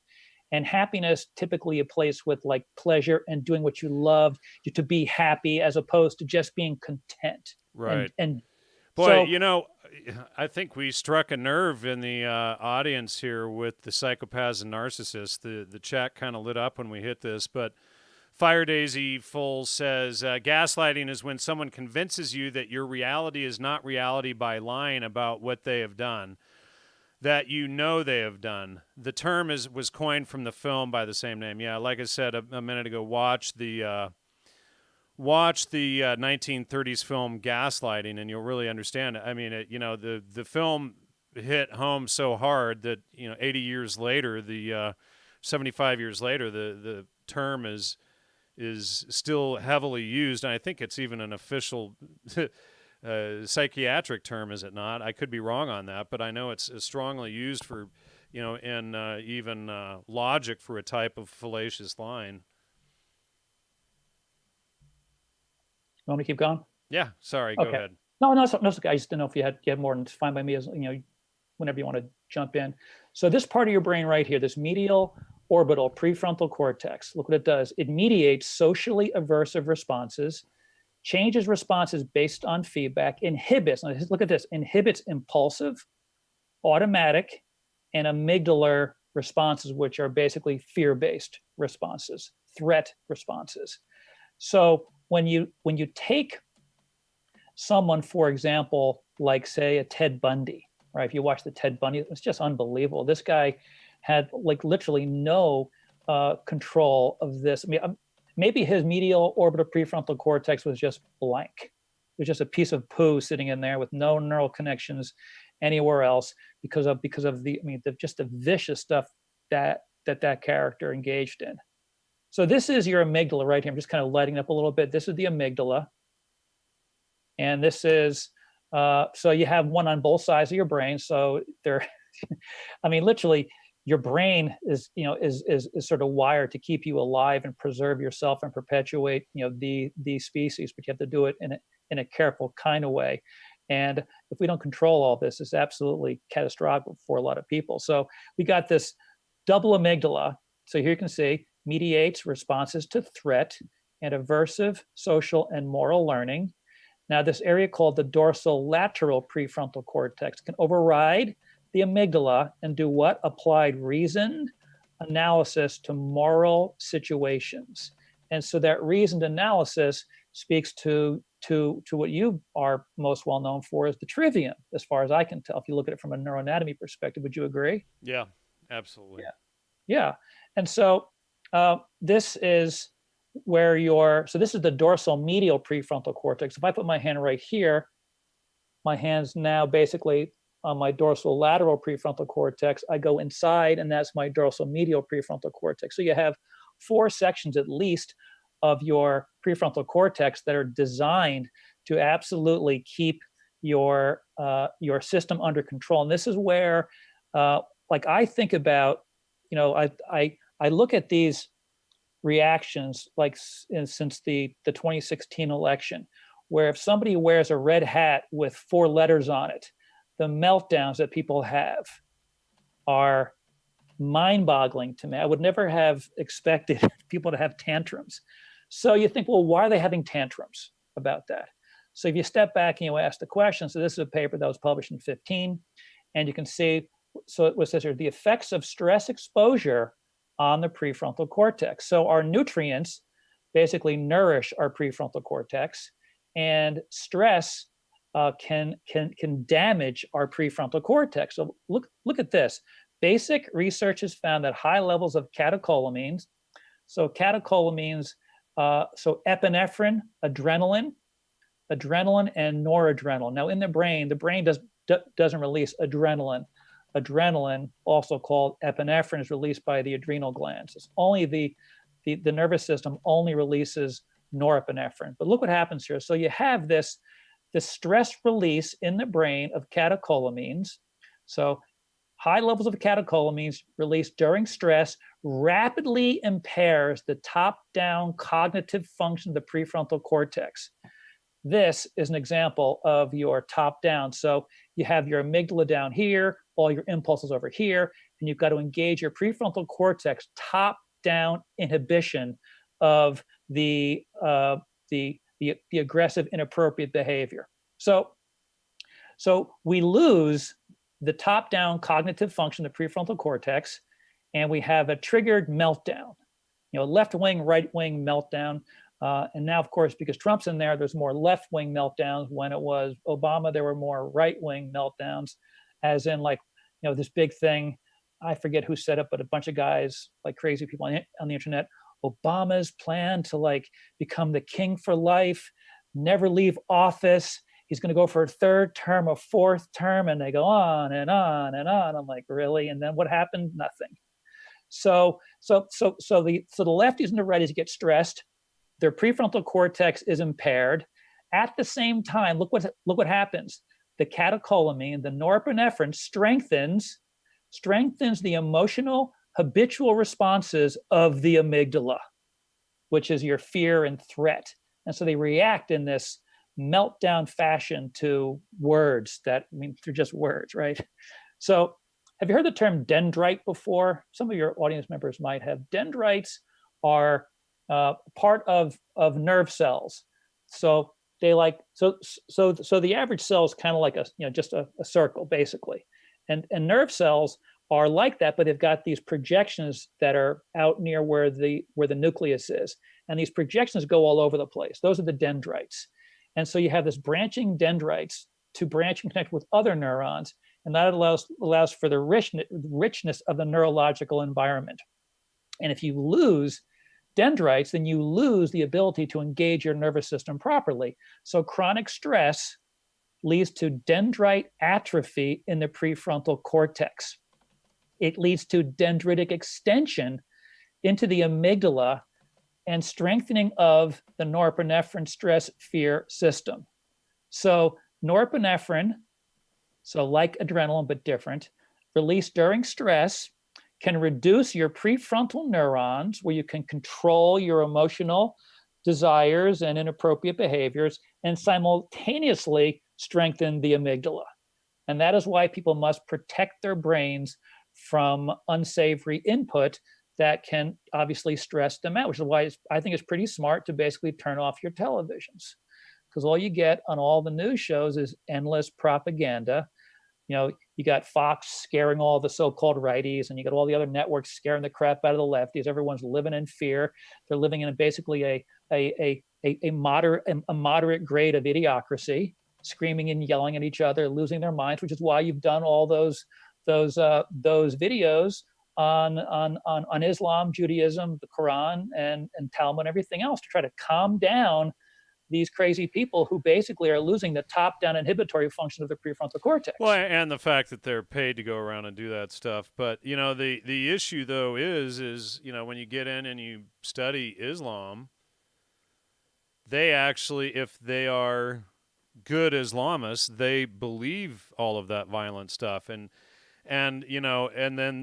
And happiness typically a place with like pleasure and doing what you love, to be happy, as opposed to just being content. Right. And boy, I think we struck a nerve in the audience here with the psychopaths and narcissists. The chat kind of lit up when we hit this, but Fire Daisy Full says, gaslighting is when someone convinces you that your reality is not reality by lying about what they have done, that they have done. The term was coined from the film by the same name. Yeah, like I said a minute ago, watch the 1930s film Gaslighting, and you'll really understand it. I mean, the film hit home so hard that 80 years later, the 75 years later, the term is still heavily used, and I think it's even an official psychiatric term, is it not? I could be wrong on that, but I know it's strongly used for, and even logic for a type of fallacious line. You want me to keep going? Yeah, sorry, go ahead. No, it's okay. I just didn't know if you had more, and it's fine by me, as whenever you want to jump in. So this part of your brain right here, this medial orbital prefrontal cortex, look what it does. It mediates socially aversive responses, changes responses based on feedback, inhibits, look at this, inhibits impulsive, automatic, and amygdala responses, which are basically fear-based responses, threat responses. So when you take someone, for example, like say a Ted Bundy, right? If you watch the Ted Bundy, it's just unbelievable. This guy had like literally no control of this. I mean, maybe his medial orbital prefrontal cortex was just blank. It was just a piece of poo sitting in there with no neural connections anywhere else because of just the vicious stuff that character engaged in. So this is your amygdala right here. I'm just kind of lighting up a little bit. This is the amygdala. And this is, so you have one on both sides of your brain. So they're, I mean, literally your brain is sort of wired to keep you alive and preserve yourself and perpetuate, the species, but you have to do it in a careful kind of way. And if we don't control all this, it's absolutely catastrophic for a lot of people. So we got this double amygdala. So here you can see mediates responses to threat and aversive social and moral learning. Now, this area called the dorsolateral prefrontal cortex can override the amygdala and do what? Applied reasoned analysis to moral situations. And so that reasoned analysis speaks to what you are most well known for, is the trivium, as far as I can tell, if you look at it from a neuroanatomy perspective. Would you agree? Yeah, absolutely. Yeah. And so this is where so this is the dorsal medial prefrontal cortex. If I put my hand right here, my hand's now basically on my dorsal lateral prefrontal cortex. I go inside, and that's my dorsal medial prefrontal cortex. So you have 4 sections at least of your prefrontal cortex that are designed to absolutely keep your system under control. And this is where, like, I think about, I look at these reactions like since the 2016 election, where if somebody wears a red hat with 4 letters on it, the meltdowns that people have are mind-boggling to me. I would never have expected people to have tantrums. So you think, well, why are they having tantrums about that? So if you step back and you ask the question, so this is a paper that was published in 2015, and you can see, so it was here, the effects of stress exposure on the prefrontal cortex. So our nutrients basically nourish our prefrontal cortex, and stress can damage our prefrontal cortex. So look at this. Basic research has found that high levels of catecholamines, so catecholamines, so epinephrine, adrenaline, and noradrenaline. Now in the brain doesn't release adrenaline. Adrenaline, also called epinephrine, is released by the adrenal glands. It's only the nervous system only releases norepinephrine. But look what happens here. So you have this stress release in the brain of catecholamines. So high levels of catecholamines released during stress rapidly impairs the top-down cognitive function of the prefrontal cortex. This is an example of your top-down. So you have your amygdala down here, all your impulses over here, and you've got to engage your prefrontal cortex top-down inhibition of the aggressive, inappropriate behavior. So we lose the top-down cognitive function, the prefrontal cortex, and we have a triggered meltdown, left-wing, right-wing meltdown. And now, of course, because Trump's in there, there's more left-wing meltdowns. When it was Obama, there were more right-wing meltdowns, as in this big thing. I forget who said it, but a bunch of guys, like crazy people on the internet, Obama's plan to become the king for life, never leave office, he's going to go for a third term, a fourth term, and they go on and on and on. I'm like, really? And then what happened? Nothing. So the lefties and the righties get stressed. Their prefrontal cortex is impaired. At the same time, look what happens. The catecholamine, the norepinephrine, strengthens the emotional habitual responses of the amygdala, which is your fear and threat. And so they react in this meltdown fashion to words that, I mean, they're just words, right? So have you heard the term dendrite before? Some of your audience members might have. Dendrites are part of nerve cells. So they so the average cell is kind of like just a circle basically, and nerve cells are like that, but they've got these projections that are out near where the nucleus is, and these projections go all over the place. Those are the dendrites, and so you have this branching dendrites to branch and connect with other neurons, and that allows for the richness of the neurological environment. And if you lose dendrites, then you lose the ability to engage your nervous system properly. So chronic stress leads to dendrite atrophy in the prefrontal cortex. It leads to dendritic extension into the amygdala and strengthening of the norepinephrine stress fear system. So norepinephrine, so like adrenaline but different, released during stress can reduce your prefrontal neurons, where you can control your emotional desires and inappropriate behaviors, and simultaneously strengthen the amygdala. And that is why people must protect their brains from unsavory input that can obviously stress them out, which is why I think it's pretty smart to basically turn off your televisions, because all you get on all the news shows is endless propaganda. You got Fox scaring all the so-called righties, and you got all the other networks scaring the crap out of the lefties. Everyone's living in fear. They're living in basically a moderate grade of idiocracy, screaming and yelling at each other, losing their minds, which is why you've done all those videos on Islam, Judaism, the Quran, and Talmud, and everything else, to try to calm down these crazy people who basically are losing the top-down inhibitory function of the prefrontal cortex. Well, and the fact that they're paid to go around and do that stuff. But, the issue, though, is when you get in and you study Islam, they actually, if they are good Islamists, they believe all of that violent stuff. And then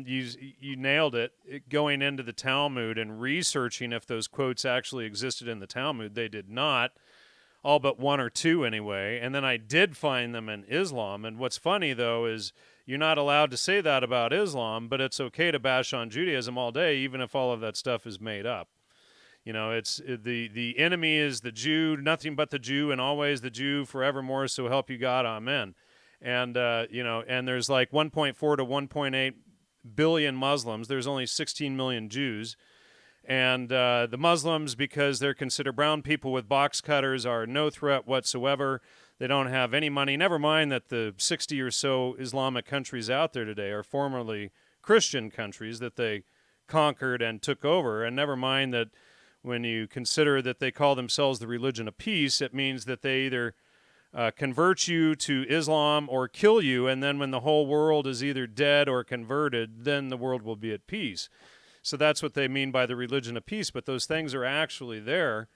you nailed it, going into the Talmud and researching if those quotes actually existed in the Talmud. They did not. All but one or two anyway, and then I did find them in Islam. And what's funny, though, is you're not allowed to say that about Islam, but it's okay to bash on Judaism all day, even if all of that stuff is made up. It's the enemy is the Jew, nothing but the Jew, and always the Jew, forevermore, so help you God, amen. And, and there's like 1.4 to 1.8 billion Muslims. There's only 16 million Jews. And the Muslims, because they're considered brown people with box cutters, are no threat whatsoever. They don't have any money. Never mind that the 60 or so Islamic countries out there today are formerly Christian countries that they conquered and took over. And never mind that when you consider that they call themselves the religion of peace, it means that they either convert you to Islam or kill you. And then when the whole world is either dead or converted, then the world will be at peace. So that's what they mean by the religion of peace, but those things are actually there.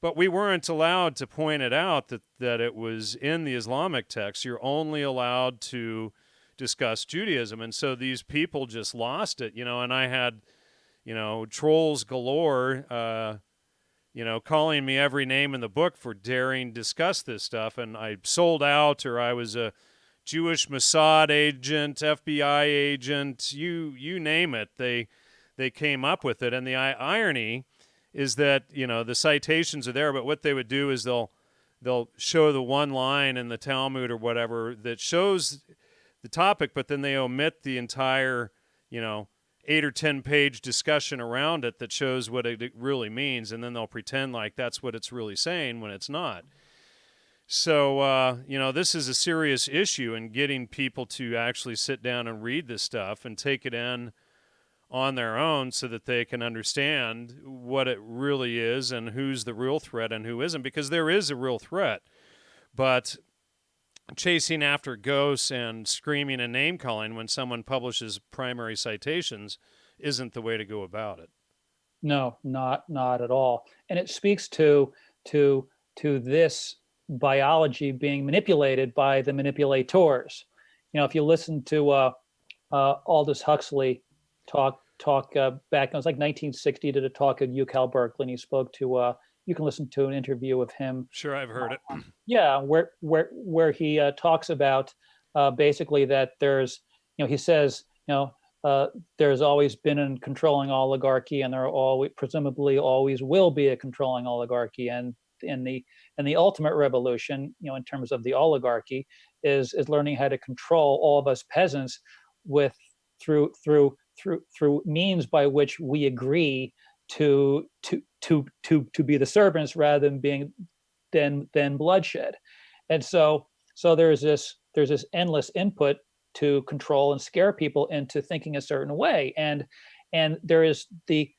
But we weren't allowed to point it out that it was in the Islamic text. You're only allowed to discuss Judaism. And so these people just lost it, and I had, trolls galore, calling me every name in the book for daring discuss this stuff. And I sold out, or I was a Jewish Mossad agent, FBI agent, you name it. They came up with it, and the irony is that the citations are there, but what they would do is they'll show the one line in the Talmud or whatever that shows the topic, but then they omit the entire 8 or 10 page discussion around it that shows what it really means, and then they'll pretend like that's what it's really saying when it's not. So this is a serious issue, and getting people to actually sit down and read this stuff and take it in on their own so that they can understand what it really is and who's the real threat and who isn't, because there is a real threat. But chasing after ghosts and screaming and name calling when someone publishes primary citations isn't the way to go about it. No, not at all. And it speaks to this biology being manipulated by the manipulators. If you listen to Aldous Huxley talk back, it was like 1960, did a talk at UCal Berkeley, and he spoke to. You can listen to an interview of him. Sure, I've heard it. Yeah, where he talks about basically that there's, he says, there's always been a controlling oligarchy, and there always, presumably always will be a controlling oligarchy, and the ultimate revolution, in terms of the oligarchy, is learning how to control all of us peasants with through means by which we agree to be the servants rather than being than bloodshed. And so there's this endless input to control and scare people into thinking a certain way, and there is the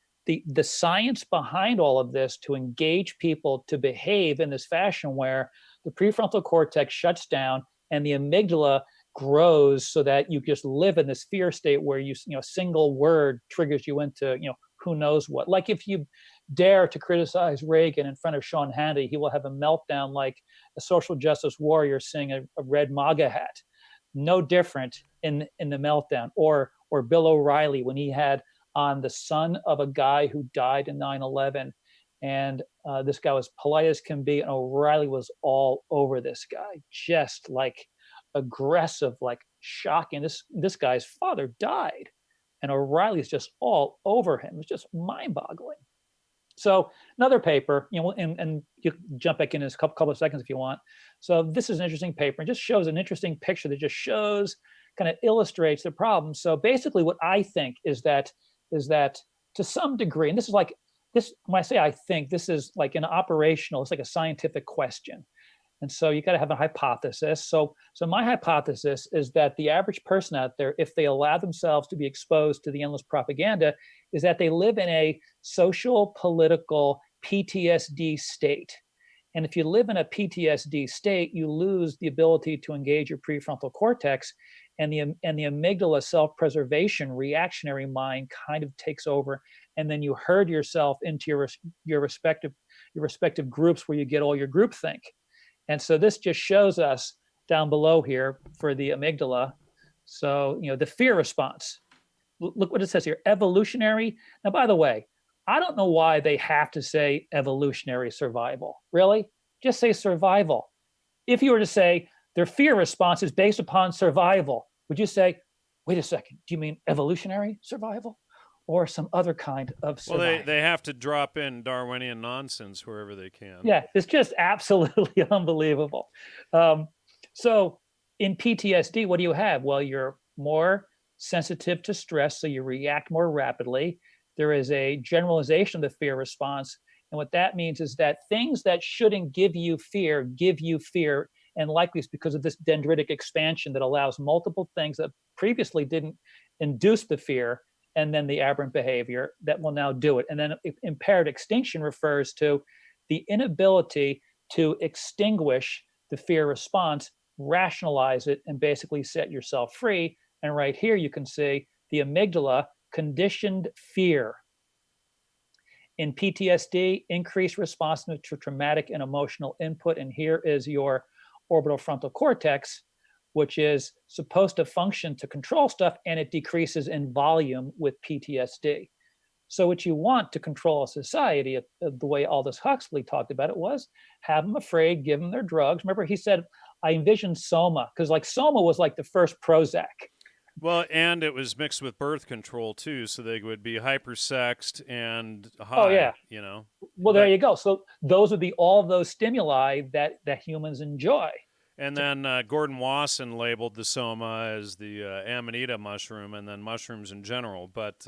science behind all of this to engage people to behave in this fashion where the prefrontal cortex shuts down and the amygdala grows so that you just live in this fear state where a single word triggers you into who knows what. Like if you dare to criticize Reagan in front of Sean Hannity, he will have a meltdown like a social justice warrior seeing a red MAGA hat. No different in the meltdown. Or Bill O'Reilly when he had on the son of a guy who died in 9/11, and this guy was polite as can be, and O'Reilly was all over this guy, just like aggressive, like shocking. This guy's father died, and O'Reilly's just all over him. It's just mind-boggling. So another paper, and you can jump back in a couple of seconds if you want. So this is an interesting paper. It just shows an interesting picture that just shows, kind of illustrates the problem. So basically what I think is that to some degree, and this is like this, when I say I think, this is like an operational, it's like a scientific question. And so you got to have a hypothesis. So my hypothesis is that the average person out there, if they allow themselves to be exposed to the endless propaganda, is that they live in a social, political PTSD state. And if you live in a PTSD state, you lose the ability to engage your prefrontal cortex, and the amygdala self-preservation reactionary mind kind of takes over, and then you herd yourself into your respective groups where you get all your groupthink. And so this just shows us down below here for the amygdala. So, the fear response. Look what it says here, evolutionary. Now, by the way, I don't know why they have to say evolutionary survival. Really? Just say survival. If you were to say their fear response is based upon survival, would you say, wait a second, do you mean evolutionary survival? Or some other kind of survival? Well, they have to drop in Darwinian nonsense wherever they can. Yeah, it's just absolutely unbelievable. So in PTSD, what do you have? Well, you're more sensitive to stress, so you react more rapidly. There is a generalization of the fear response. And what that means is that things that shouldn't give you fear, and likely it's because of this dendritic expansion that allows multiple things that previously didn't induce the fear, and then the aberrant behavior that will now do it. And then impaired extinction refers to the inability to extinguish the fear response, rationalize it, and basically set yourself free. And right here you can see the amygdala, conditioned fear. In PTSD, increased response to traumatic and emotional input. And here is your orbital frontal cortex, which is supposed to function to control stuff, and it decreases in volume with PTSD. So what you want to control a society, the way Aldous Huxley talked about it, was have them afraid, give them their drugs. Remember, he said, I envisioned Soma, because like Soma was like the first Prozac. Well, and it was mixed with birth control too, so they would be hypersexed and high. Oh yeah, Well, there you go. So those would be all of those stimuli that humans enjoy. And then Gordon Wasson labeled the soma as the amanita mushroom, and then mushrooms in general. But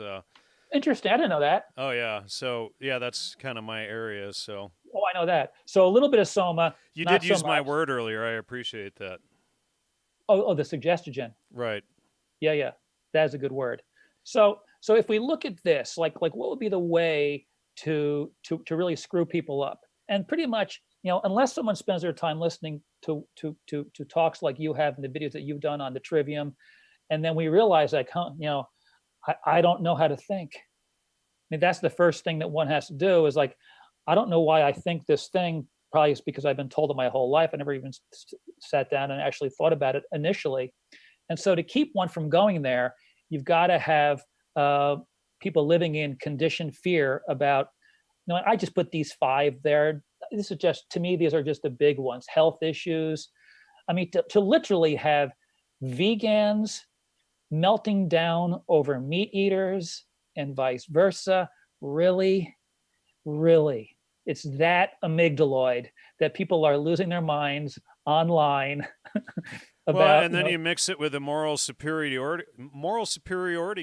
interesting, I didn't know that. Oh yeah, so yeah, that's kind of my area. So I know that. So a little bit of soma. You did use my word earlier. I appreciate that. Oh, the suggestogen. Right. Yeah, that is a good word. So if we look at this, like what would be the way to really screw people up? And pretty much unless someone spends their time listening to talks like you have and the videos that you've done on the Trivium, and then we realize like, I don't know how to think. I mean, that's the first thing that one has to do is like, I don't know why I think this thing. Probably it's because I've been told it my whole life. I never even sat down and actually thought about it initially. And so to keep one from going there, you've got to have people living in conditioned fear about, I just put these 5 there. This is just, to me, these are just the big ones. Health issues. I mean, to literally have vegans melting down over meat eaters and vice versa. Really? It's that amygdaloid that people are losing their minds online about. Well, and then you mix it with a moral superiority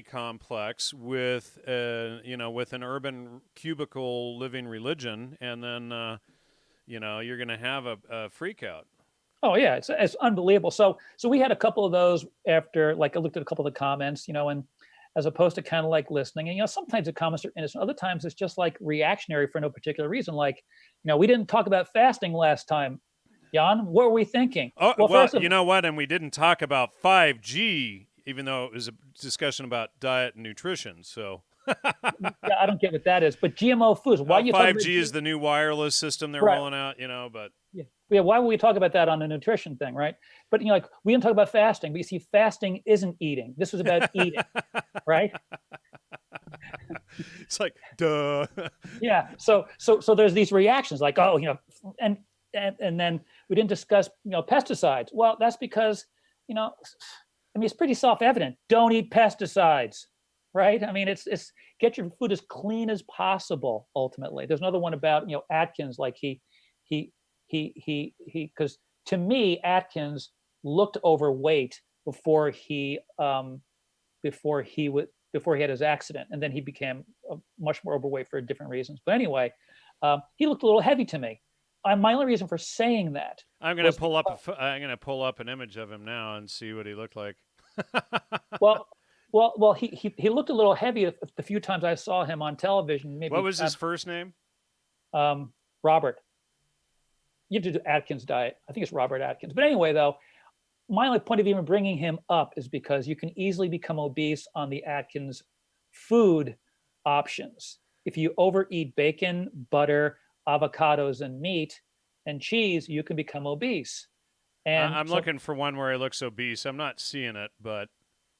complex with with an urban cubicle living religion, and then you're going to have a freak out. Oh yeah, it's unbelievable. So we had a couple of those after, like, I looked at a couple of the comments, and as opposed to kind of like listening. And, sometimes the comments are innocent. Other times it's just like reactionary for no particular reason. Like, we didn't talk about fasting last time. Jan, what were we thinking? Oh, well, you know what? And we didn't talk about 5G, even though it was a discussion about diet and nutrition. So yeah, I don't get what that is. But GMO foods, why you 5G is the new wireless system they're rolling out, but yeah, why would we talk about that on the nutrition thing, right? But like, we didn't talk about fasting, but you see, fasting isn't eating. This was about eating, right? It's like, duh. Yeah. So there's these reactions like, oh, and then we didn't discuss, pesticides. Well, that's because, it's pretty self-evident. Don't eat pesticides, right? I mean, it's get your food as clean as possible. Ultimately, there's another one about, Atkins, like he because to me, Atkins looked overweight before he had his accident, and then he became much more overweight for different reasons. But anyway, he looked a little heavy to me. My only reason for saying that, I'm going to pull up an image of him now and see what he looked like. well, he looked a little heavy the few times I saw him on television. Maybe what was his first name? Robert. You have to do Atkins diet. I think it's Robert Atkins. But anyway, though, my only point of even bringing him up is because you can easily become obese on the Atkins food options. If you overeat bacon, butter, avocados, and meat and cheese, you can become obese. And I'm looking for one where he looks obese. I'm not seeing it, but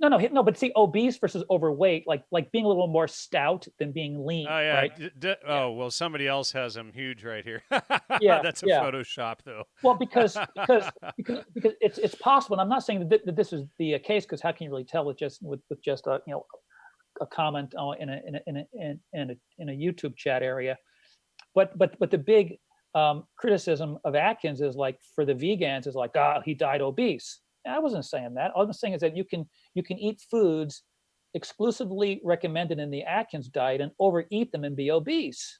no. But see, obese versus overweight, like being a little more stout than being lean. Oh yeah. Right? Well, somebody else has him huge right here. Yeah, that's a Photoshop though. Well, because it's possible. And I'm not saying that this is the case, because how can you really tell with just a comment in a YouTube chat area? But the big criticism of Atkins is like, for the vegans, is like, he died obese. And I wasn't saying that. All I'm saying is that you can eat foods exclusively recommended in the Atkins diet and overeat them and be obese.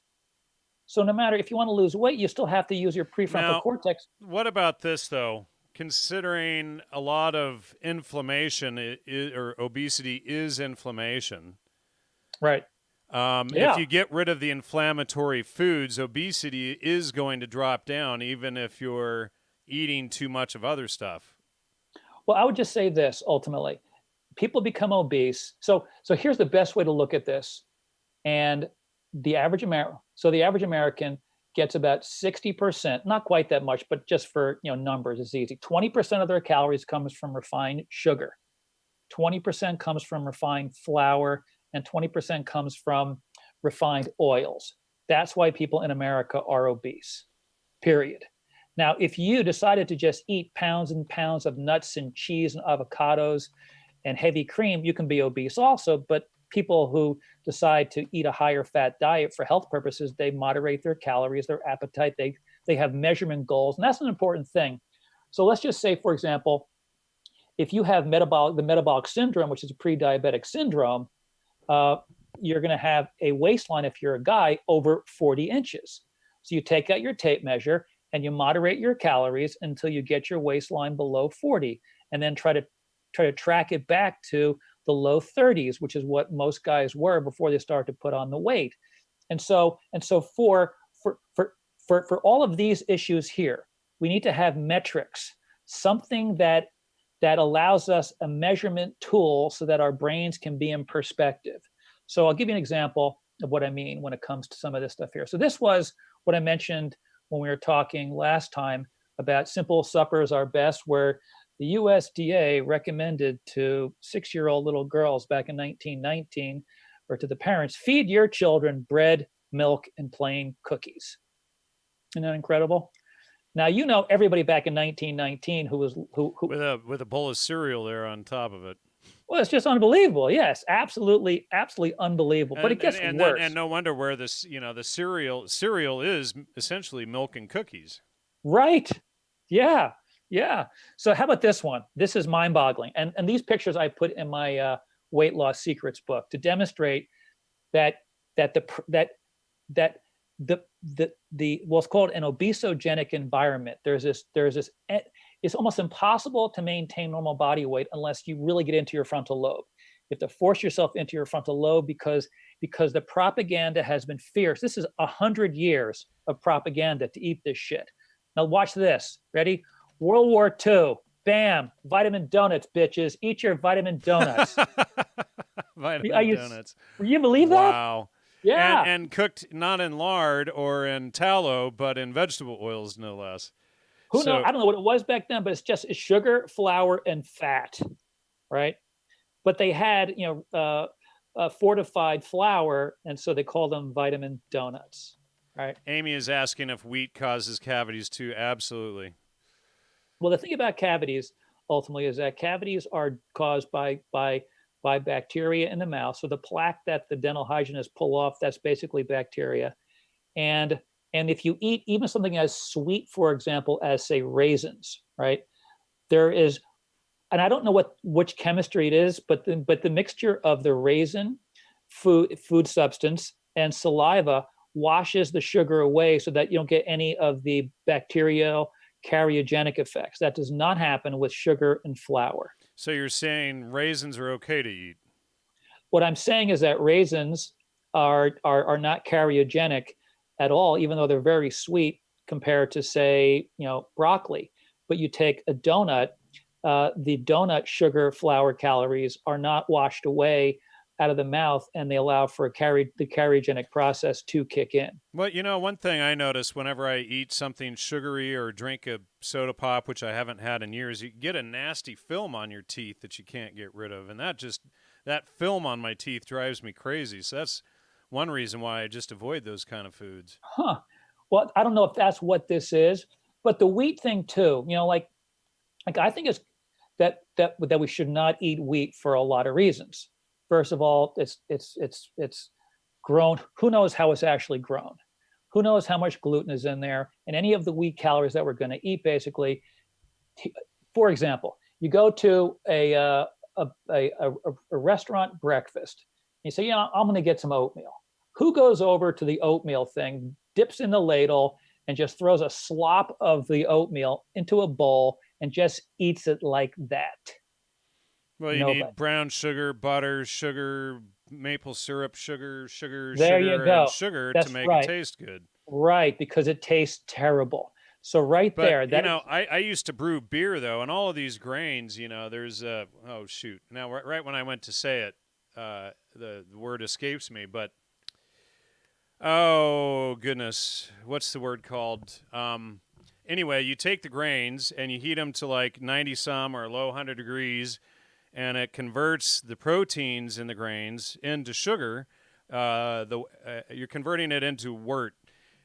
So no matter if you want to lose weight, you still have to use your prefrontal cortex. What about this though? Considering a lot of inflammation or obesity is inflammation, right? If you get rid of the inflammatory foods, obesity is going to drop down, even if you're eating too much of other stuff. Well, I would just say this, ultimately. People become obese. So here's the best way to look at this. And the average American gets about 60%, not quite that much, but just for numbers, it's easy. 20% of their calories comes from refined sugar. 20% comes from refined flour, and 20% comes from refined oils. That's why people in America are obese, period. Now, if you decided to just eat pounds and pounds of nuts and cheese and avocados and heavy cream, you can be obese also. But people who decide to eat a higher fat diet for health purposes, they moderate their calories, their appetite, they have measurement goals, and that's an important thing. So let's just say, for example, if you have the metabolic syndrome, which is a pre-diabetic syndrome, you're going to have a waistline, if you're a guy, over 40 inches. So you take out your tape measure and you moderate your calories until you get your waistline below 40, and then try to track it back to the low 30s, which is what most guys were before they started to put on the weight. And so for all of these issues here, we need to have metrics, something that allows us a measurement tool so that our brains can be in perspective. So I'll give you an example of what I mean when it comes to some of this stuff here. So this was what I mentioned when we were talking last time about simple suppers are best, where the USDA recommended to 6-year-old little girls back in 1919, or to the parents, feed your children bread, milk, and plain cookies. Isn't that incredible? Now, you know, everybody back in 1919 who with a bowl of cereal there on top of it. Well, it's just unbelievable. Yes, absolutely unbelievable. But it gets worse. And no wonder where this, the cereal is essentially milk and cookies. Right. Yeah. Yeah. So how about this one? This is mind-boggling. And these pictures I put in my weight loss secrets book to demonstrate that what's called an obesogenic environment. There's this. It's almost impossible to maintain normal body weight unless you really get into your frontal lobe. You have to force yourself into your frontal lobe because the propaganda has been fierce. This is 100 years of propaganda to eat this shit. Now watch this. Ready? World War II. Bam. Vitamin donuts, bitches. Eat your vitamin donuts. Donuts. You believe that? Wow. Yeah. And cooked not in lard or in tallow, but in vegetable oils, no less. Who knows? I don't know what it was back then, but it's sugar, flour, and fat, right? But they had, fortified flour, and so they call them vitamin donuts, right? Amy is asking if wheat causes cavities too. Absolutely. Well, the thing about cavities ultimately is that cavities are caused by bacteria in the mouth. So the plaque that the dental hygienists pull off, that's basically bacteria. And if you eat even something as sweet, for example, as say raisins, right? There is, and I don't know which chemistry it is, but the mixture of the raisin, food substance, and saliva washes the sugar away so that you don't get any of the bacterial cariogenic effects. That does not happen with sugar and flour. So you're saying raisins are okay to eat? What I'm saying is that raisins are not cariogenic at all, even though they're very sweet compared to, say, broccoli. But you take a donut, the donut sugar, flour, calories are not washed away out of the mouth, and they allow for the cariogenic process to kick in. Well, one thing I notice whenever I eat something sugary or drink a soda pop, which I haven't had in years, you get a nasty film on your teeth that you can't get rid of. And that film on my teeth drives me crazy. So that's one reason why I just avoid those kind of foods. Huh. Well, I don't know if that's what this is, but the wheat thing too, like I think it's that we should not eat wheat for a lot of reasons. First of all, it's grown. Who knows how it's actually grown? Who knows how much gluten is in there? And any of the wheat calories that we're going to eat, basically. For example, you go to a restaurant breakfast. You say, I'm going to get some oatmeal. Who goes over to the oatmeal thing, dips in the ladle, and just throws a slop of the oatmeal into a bowl and just eats it like that? Well, you need brown sugar, butter, sugar, maple syrup, sugar, there you go. And sugar to make it taste good. Right, because it tastes terrible. So there. I used to brew beer, though, and all of these grains, there's oh, shoot. Now, right when I went to say it, the word escapes me, but oh, goodness, what's the word called? Anyway, you take the grains and you heat them to like 90-some or low 100 degrees, and it converts the proteins in the grains into sugar. You're converting it into wort,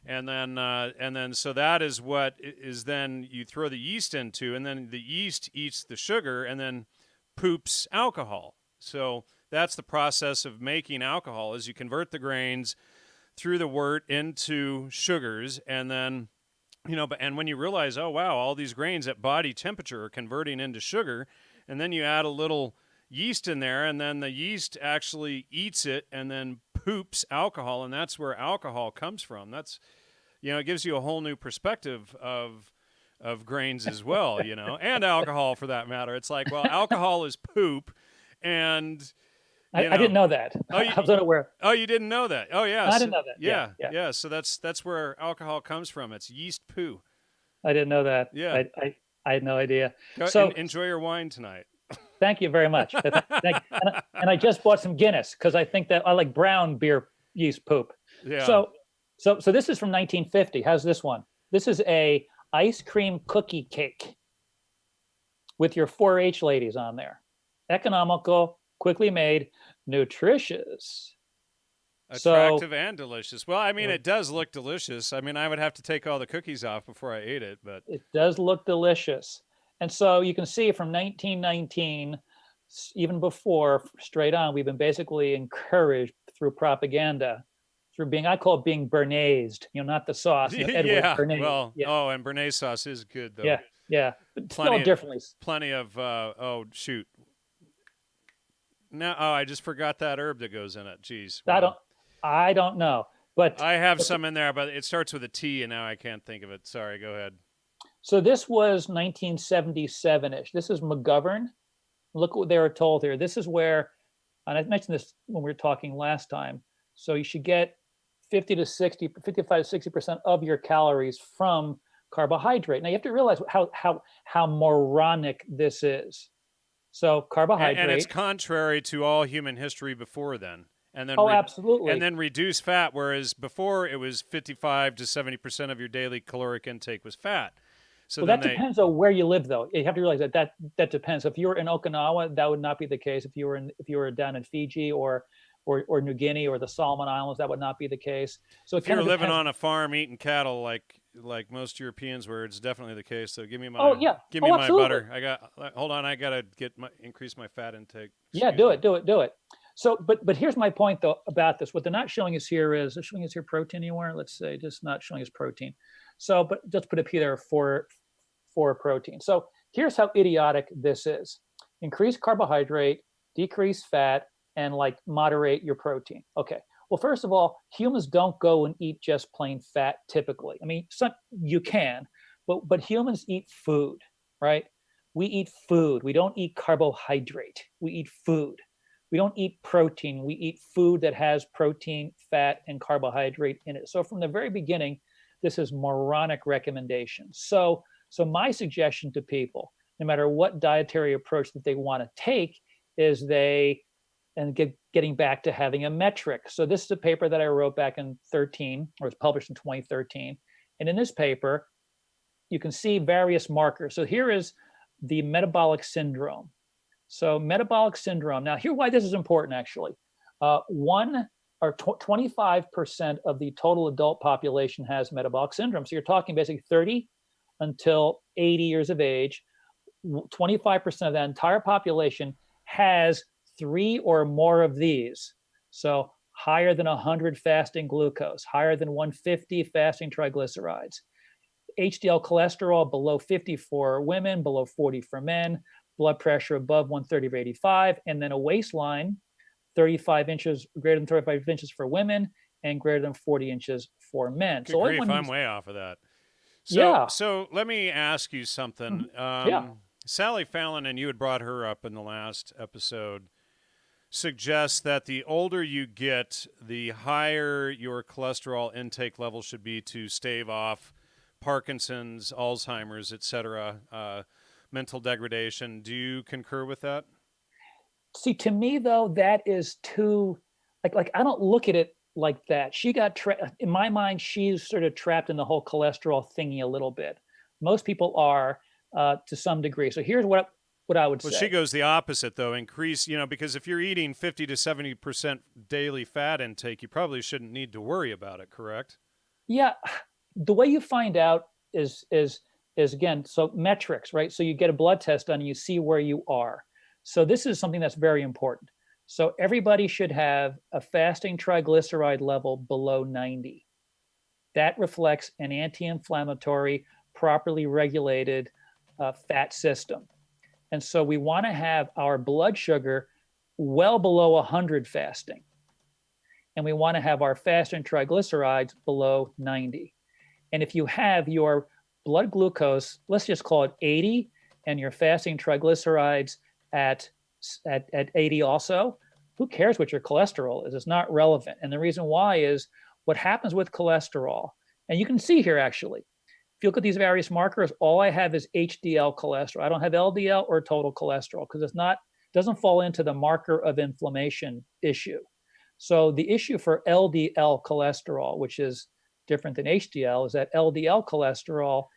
and then so that is what is then you throw the yeast into, and then the yeast eats the sugar and then poops alcohol. So that's the process of making alcohol: is you convert the grains through the wort into sugars, and then and when you realize, oh wow, all these grains at body temperature are converting into sugar. And then you add a little yeast in there, and then the yeast actually eats it and then poops alcohol, and that's where alcohol comes from. That's, it gives you a whole new perspective of grains as well, and alcohol for that matter. It's like, well, alcohol is poop, and I, You I didn't know. know that. Oh, I was unaware. oh, you didn't know that? Oh, yeah. I didn't know that. Yeah, Yeah, yeah. yeah. So that's where alcohol comes from. It's yeast poo. I didn't know that. Yeah. I had no idea. Go So enjoy your wine tonight. thank you very much. And I just bought some Guinness because I think that I like brown beer yeast poop. Yeah. So this is from 1950. How's this one? This is a ice cream cookie cake with your 4-H ladies on there. Economical, quickly made, nutritious. Attractive and delicious. Well, I mean, it does look delicious. I mean, I would have to take all the cookies off before I ate it, but it does look delicious. And so you can see from 1919, even before, straight on, we've been basically encouraged through propaganda, through being, I call it being Bernaised, not the sauce. Edward yeah. Bernays. Well, Yeah. oh, and Bernaise sauce is good though. Yeah, yeah. But spelled differently. Plenty of oh shoot. Now, oh, I just forgot that herb that goes in it. Jeez. Wow. I don't know, but I have some in there, but it starts with a T, and now I can't think of it. Sorry, go ahead. So this was 1977-ish. This is McGovern. Look what they were told here. This is where, and I mentioned this when we were talking last time. So you should get 55 to 60% of your calories from carbohydrate. Now you have to realize how moronic this is. So carbohydrate, and it's contrary to all human history before then. And then absolutely. And then reduce fat, whereas before it was 55 to 70% of your daily caloric intake was fat. So that depends on where you live, though. You have to realize that depends. If you were in Okinawa, that would not be the case. If you were down in Fiji or New Guinea or the Solomon Islands, that would not be the case. So if you're living on a farm eating cattle like most Europeans were, it's definitely the case. So give me my my butter. Hold on, I gotta increase my fat intake. Yeah, do it. So, but here's my point though about this. What they're not showing us here is they're showing us here protein anywhere. Let's say just not showing us protein. So, but just put a P there for protein. So here's how idiotic this is: increase carbohydrate, decrease fat, and moderate your protein. Okay. Well, first of all, humans don't go and eat just plain fat typically. I mean, you can, but humans eat food, right? We eat food. We don't eat carbohydrate. We eat food. We don't eat protein. We eat food that has protein, fat, and carbohydrate in it. So from the very beginning, this is moronic recommendation. So my suggestion to people, no matter what dietary approach that they want to take, is getting back to having a metric. So this is a paper that I wrote back in 2013, or was published in 2013. And in this paper, you can see various markers. So here is the metabolic syndrome. So metabolic syndrome. Now, here's why this is important, actually. 25% of the total adult population has metabolic syndrome. So you're talking basically 30 until 80 years of age. 25% of that entire population has 3 or more of these. So higher than 100 fasting glucose, higher than 150 fasting triglycerides, HDL cholesterol below 50 for women, below 40 for men, blood pressure above 130/85, and then a waistline 35 inches, greater than 35 inches for women, and greater than 40 inches for men. Good grief, I'm way off of that. So let me ask you something. Sally Fallon, and you had brought her up in the last episode, suggests that the older you get, the higher your cholesterol intake level should be to stave off Parkinson's, Alzheimer's, etc., mental degradation. Do you concur with that? See, to me, though, that is too, I don't look at it like that. She got, in my mind, she's sort of trapped in the whole cholesterol thingy a little bit. Most people are to some degree. So here's what I would say. Well, she goes the opposite, though. Increase, because if you're eating 50 to 70% daily fat intake, you probably shouldn't need to worry about it, correct? Yeah. The way you find out is again, so metrics, right? So you get a blood test done and you see where you are. So this is something that's very important. So everybody should have a fasting triglyceride level below 90. That reflects an anti-inflammatory, properly regulated fat system. And so we want to have our blood sugar well below 100 fasting. And we want to have our fasting triglycerides below 90. And if you have your blood glucose, let's just call it 80, and your fasting triglycerides at 80 also, who cares what your cholesterol is? It's not relevant. And the reason why is what happens with cholesterol, and you can see here actually, if you look at these various markers, all I have is HDL cholesterol. I don't have LDL or total cholesterol because doesn't fall into the marker of inflammation issue. So the issue for LDL cholesterol, which is different than HDL, is that LDL cholesterol,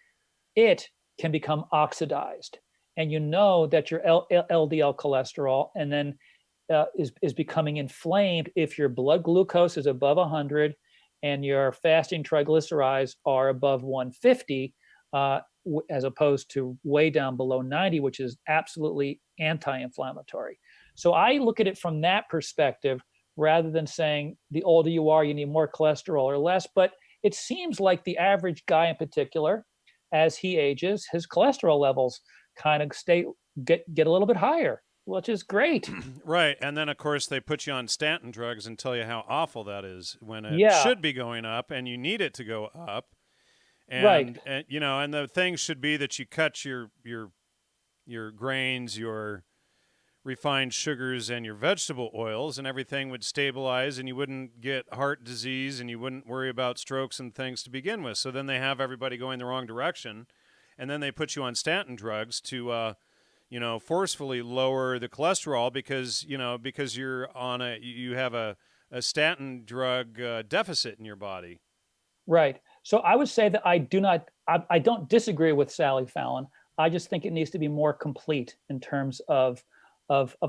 it can become oxidized. And you know that your LDL cholesterol and then is becoming inflamed if your blood glucose is above 100 and your fasting triglycerides are above 150, as opposed to way down below 90, which is absolutely anti-inflammatory. So I look at it from that perspective rather than saying the older you are, you need more cholesterol or less. But it seems like the average guy in particular, as he ages, his cholesterol levels kind of get a little bit higher, which is great. Right. And then, of course, they put you on statin drugs and tell you how awful that is when it Yeah. should be going up and you need it to go up. And, Right. and you know, and the thing should be that you cut your grains, your refined sugars, and your vegetable oils, and everything would stabilize, and you wouldn't get heart disease, and you wouldn't worry about strokes and things to begin with. So then they have everybody going the wrong direction, and then they put you on statin drugs to, forcefully lower the cholesterol because you have a statin drug deficit in your body. Right. So I would say that I don't disagree with Sally Fallon. I just think it needs to be more complete in terms of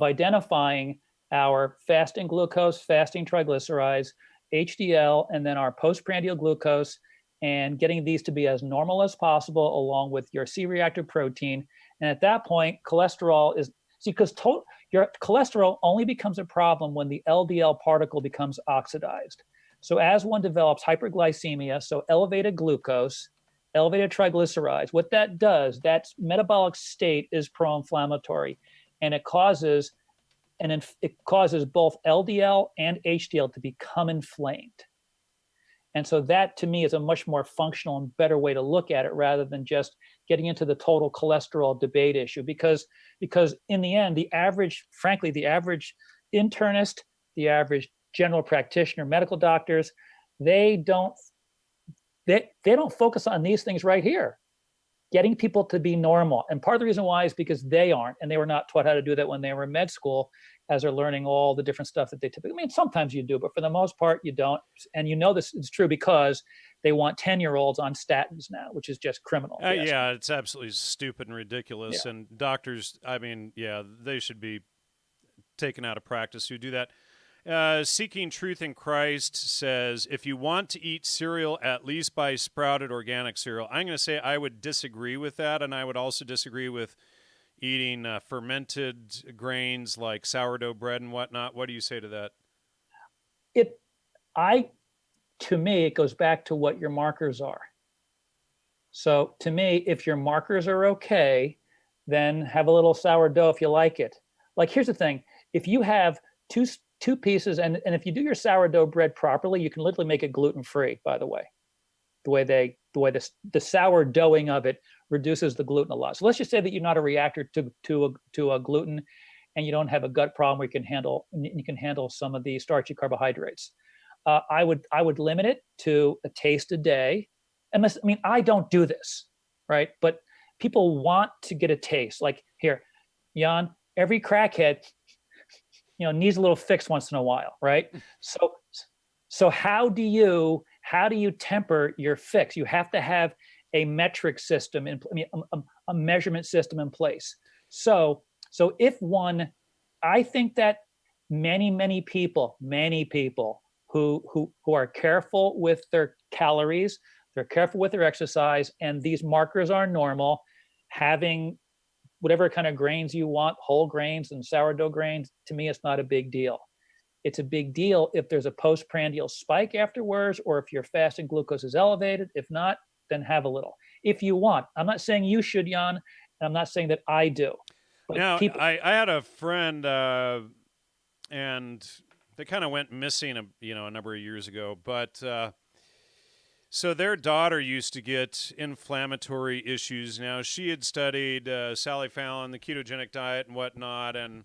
identifying our fasting glucose, fasting triglycerides, HDL, and then our postprandial glucose, and getting these to be as normal as possible along with your C-reactive protein. And at that point, cholesterol is, because your cholesterol only becomes a problem when the LDL particle becomes oxidized. So as one develops hyperglycemia, so elevated glucose, elevated triglycerides, what that does, that metabolic state is pro-inflammatory, and it causes both LDL and HDL to become inflamed. And so that, to me, is a much more functional and better way to look at it rather than just getting into the total cholesterol debate issue. Because in the end, the average internist, the average general practitioner, medical doctors, they don't focus on these things right here, getting people to be normal. And part of the reason why is because they aren't, and they were not taught how to do that when they were in med school, as they're learning all the different stuff that they typically, I mean, sometimes you do, but for the most part, you don't. And you know this is true because they want 10-year-olds on statins now, which is just criminal. Yeah, it's absolutely stupid and ridiculous. Yeah. And doctors, I mean, yeah, they should be taken out of practice who do that. Seeking Truth in Christ says, if you want to eat cereal, at least buy sprouted organic cereal. I'm going to say I would disagree with that, and I would also disagree with eating fermented grains like sourdough bread and whatnot. What do you say to that? To me, it goes back to what your markers are. So to me, if your markers are okay, then have a little sourdough if you like it. Like, here's the thing. If you have two pieces, and if you do your sourdough bread properly, you can literally make it gluten-free, by the way. The way the sourdoughing of it reduces the gluten a lot. So let's just say that you're not a reactor to a gluten, and you don't have a gut problem where you can handle some of the starchy carbohydrates. I would limit it to a taste a day. Unless, I mean, I don't do this, right? But people want to get a taste. Like, here, Jan, every crackhead, needs a little fix once in a while, right? So how do you temper your fix? You have to have a metric system, a measurement system in place. So I think that many people who are careful with their calories, they're careful with their exercise, and these markers are normal, having whatever kind of grains you want, whole grains and sourdough grains, to me, it's not a big deal. It's a big deal if there's a postprandial spike afterwards, or if your fasting glucose is elevated. If not, then have a little. If you want. I'm not saying you should, Jan, and I'm not saying that I do. But now, I had a friend, and they kind of went missing, a number of years ago, but so their daughter used to get inflammatory issues. Now, she had studied Sally Fallon, the ketogenic diet and whatnot, and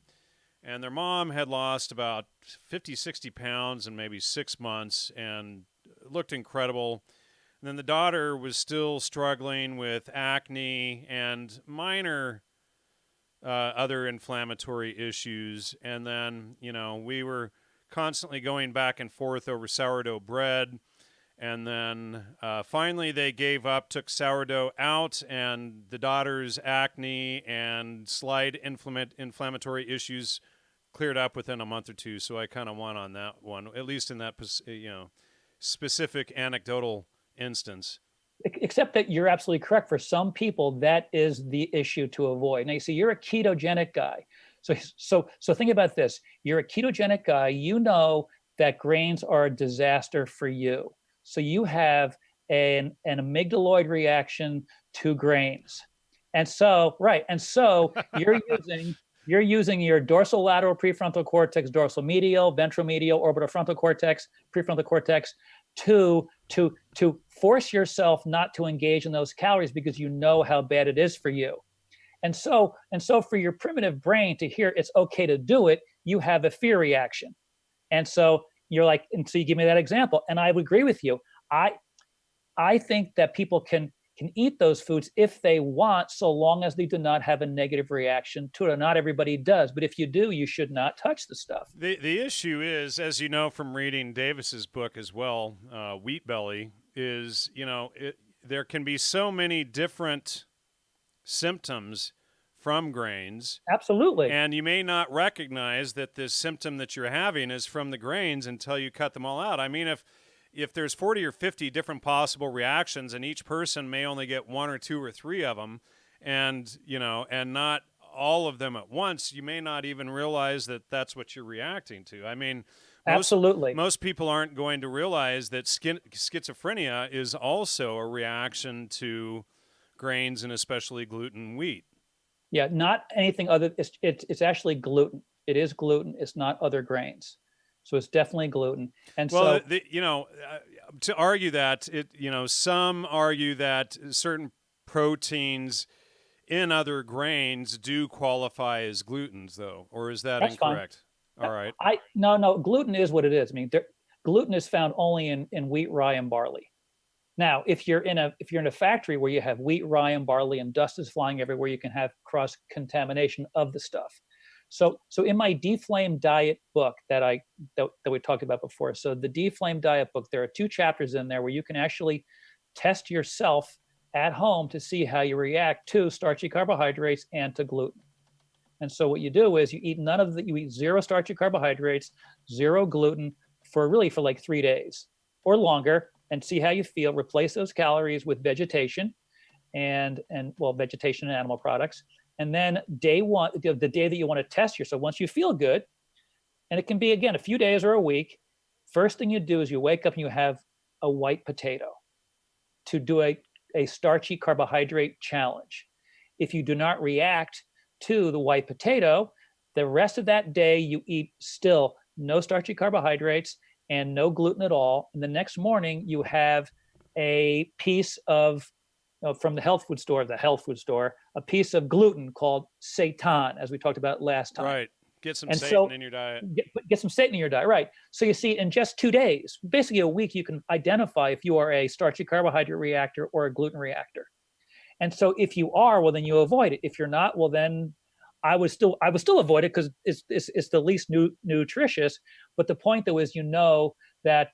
and their mom had lost about 50, 60 pounds in maybe 6 months and looked incredible. And then the daughter was still struggling with acne and minor other inflammatory issues. And then, we were constantly going back and forth over sourdough bread. And then finally they gave up, took sourdough out, and the daughter's acne and slight inflammatory issues cleared up within a month or two. So I kind of won on that one, at least in that specific anecdotal instance. Except that you're absolutely correct. For some people, that is the issue to avoid. Now, you see, you're a ketogenic guy. So think about this. You're a ketogenic guy. You know that grains are a disaster for you. So you have an amygdaloid reaction to grains. And so you're using your dorsolateral prefrontal cortex, dorsal medial, ventral medial, orbital frontal cortex, prefrontal cortex to force yourself not to engage in those calories because you know how bad it is for you. And so for your primitive brain to hear it's okay to do it, you have a fear reaction. And so you're like, and so you give me that example, and I would agree with you. I think that people can eat those foods if they want, so long as they do not have a negative reaction to it. Not everybody does, but if you do, you should not touch the stuff. The issue is, as you know from reading Davis's book as well, Wheat Belly, is there can be so many different symptoms from grains. Absolutely. And you may not recognize that this symptom that you're having is from the grains until you cut them all out. I mean, if there's 40 or 50 different possible reactions and each person may only get one or two or three of them, and not all of them at once, you may not even realize that that's what you're reacting to. I mean, absolutely. Most people aren't going to realize that schizophrenia is also a reaction to grains and especially gluten, wheat. Yeah, not anything other. It's actually gluten. It is gluten. It's not other grains. So it's definitely gluten. And well, to argue that some argue that certain proteins in other grains do qualify as glutens, though, or is that incorrect? Fine. All right. No, gluten is what it is. I mean, gluten is found only in wheat, rye, and barley. Now, if you're in a factory where you have wheat, rye, and barley, and dust is flying everywhere, you can have cross contamination of the stuff. So in my DeFlame diet book that we talked about before, so the DeFlame diet book, there are 2 chapters in there where you can actually test yourself at home to see how you react to starchy carbohydrates and to gluten. And so what you do is you eat 0 starchy carbohydrates, 0 gluten for like 3 days or longer, and see how you feel. Replace those calories with vegetation and vegetation and animal products. And then day one, the day that you want to test yourself, once you feel good, and it can be, again, a few days or a week, first thing you do is you wake up and you have a white potato to do a starchy carbohydrate challenge. If you do not react to the white potato, the rest of that day you eat still no starchy carbohydrates and no gluten at all. And the next morning you have a piece of, from the health food store, a piece of gluten called seitan, as we talked about last time. Right. Get some seitan in your diet. Get some seitan in your diet, right. So you see, in just 2 days, basically a week, you can identify if you are a starchy carbohydrate reactor or a gluten reactor. And so if you are, well, then you avoid it. If you're not, well, then I would still avoid it because it's the least nutritious. But the point, though, is that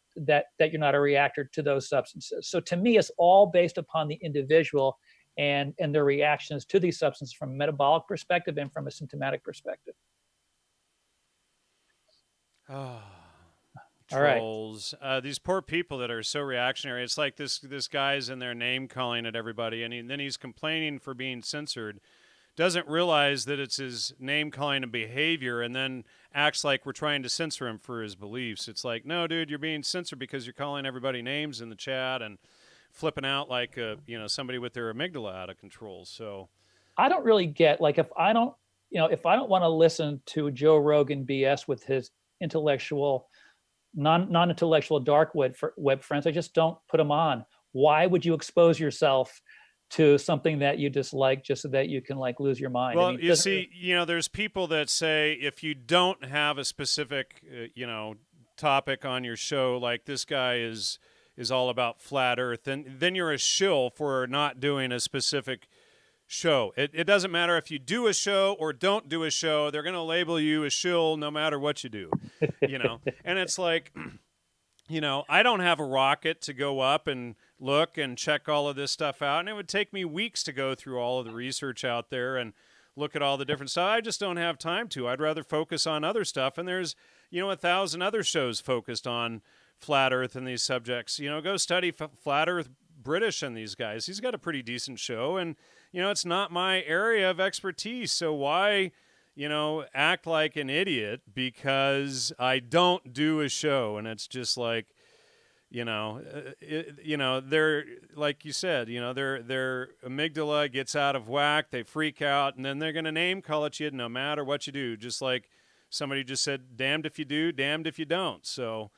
you're not a reactor to those substances. So to me, it's all based upon the individual and their reactions to these substances from a metabolic perspective and from a symptomatic perspective. Oh, trolls. All right. These poor people that are so reactionary. It's like this guy's in there name calling at everybody, and then he's complaining for being censored. Doesn't realize that it's his name calling and behavior, and then acts like we're trying to censor him for his beliefs. It's like, no, dude, you're being censored because you're calling everybody names in the chat and flipping out like somebody with their amygdala out of control. So I don't really get, like, if I don't want to listen to Joe Rogan BS with his intellectual, non-intellectual dark web friends, I just don't put them on. Why would you expose yourself to something that you dislike just so that you can like lose your mind. Well, I mean, you see, there's people that say if you don't have a specific, topic on your show, like this guy is all about flat Earth, then you're a shill for not doing a specific show. It doesn't matter if you do a show or don't do a show; they're going to label you a shill no matter what you do, And it's like, I don't have a rocket to go up and look and check all of this stuff out, and it would take me weeks to go through all of the research out there and look at all the different stuff. I just don't have time to. I'd rather focus on other stuff, and there's 1,000 other shows focused on flat Earth and these subjects. Go study flat Earth British and these guys. He's got a pretty decent show, and it's not my area of expertise, so why act like an idiot because I don't do a show? And it's just like, they're, like you said, their amygdala gets out of whack, they freak out, and then they're going to name call it you no matter what you do. Just like somebody just said, damned if you do, damned if you don't. So,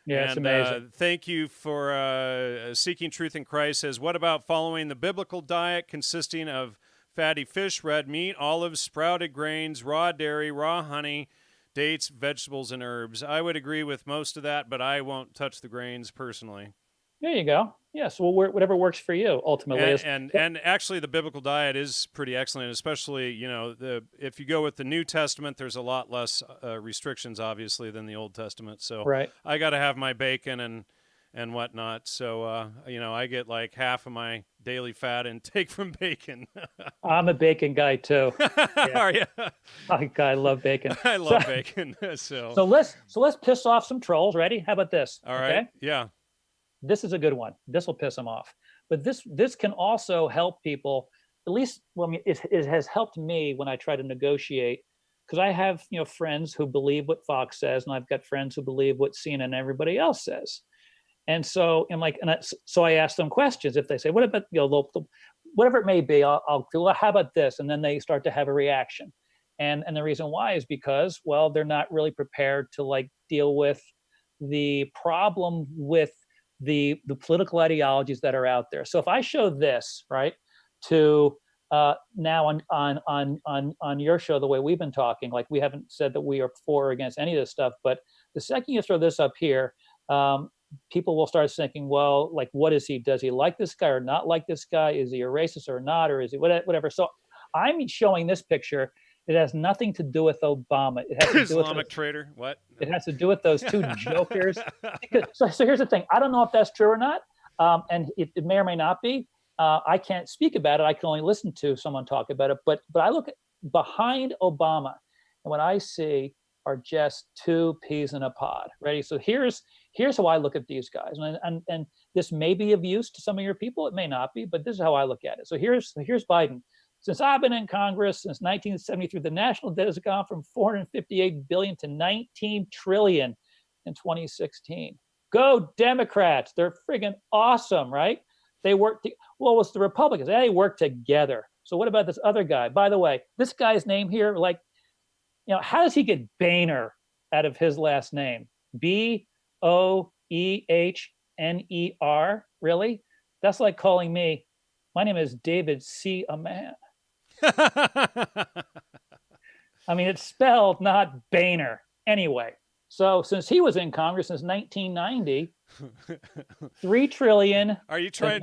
yeah, it's amazing. Thank you for Seeking Truth in Christ says, what about following the biblical diet consisting of fatty fish, red meat, olives, sprouted grains, raw dairy, raw honey, dates, vegetables, and herbs? I would agree with most of that, but I won't touch the grains personally. There you go. Yes, well, whatever works for you ultimately. And actually, the biblical diet is pretty excellent, especially if you go with the New Testament, there's a lot less restrictions, obviously, than the Old Testament. So right. I got to have my bacon and whatnot. So I get like half of my daily fat intake from bacon. I'm a bacon guy too. Yeah. Are you? I love bacon. I love bacon. So let's piss off some trolls. Ready? How about this? All right. Okay? Yeah. This is a good one. This will piss them off. But this can also help people. At least, it has helped me when I try to negotiate, because I have friends who believe what Fox says, and I've got friends who believe what CNN and everybody else says. And so so I ask them questions. If they say, "What about whatever it may be?" I'll feel, well, how about this? And then they start to have a reaction. And the reason why is because, well, they're not really prepared to deal with the problem with the political ideologies that are out there. So if I show this right to now on your show, the way we've been talking, we haven't said that we are for or against any of this stuff, but the second you throw this up here, people will start thinking, well, what is he? Does he like this guy or not like this guy? Is he a racist or not? Or is he whatever? So I'm showing this picture. It has nothing to do with Obama. It has to do Islamic traitor. What? It has to do with those two jokers. So here's the thing. I don't know if that's true or not. And it may or may not be. I can't speak about it. I can only listen to someone talk about it. But I look at behind Obama, and what I see are just two peas in a pod. Ready? So here's how I look at these guys. And this may be of use to some of your people. It may not be, but this is how I look at it. So here's Biden. Since I've been in Congress since 1973, the national debt has gone from $458 billion to $19 trillion in 2016. Go Democrats! They're friggin' awesome, right? They work. It's the Republicans. They work together. So what about this other guy? By the way, this guy's name here, how does he get Boehner out of his last name? Boehner? Really? That's like calling me. My name is David Seaman. I mean, it's spelled not Boehner. Anyway, so since he was in Congress since 1990, $3 trillion. Are you trying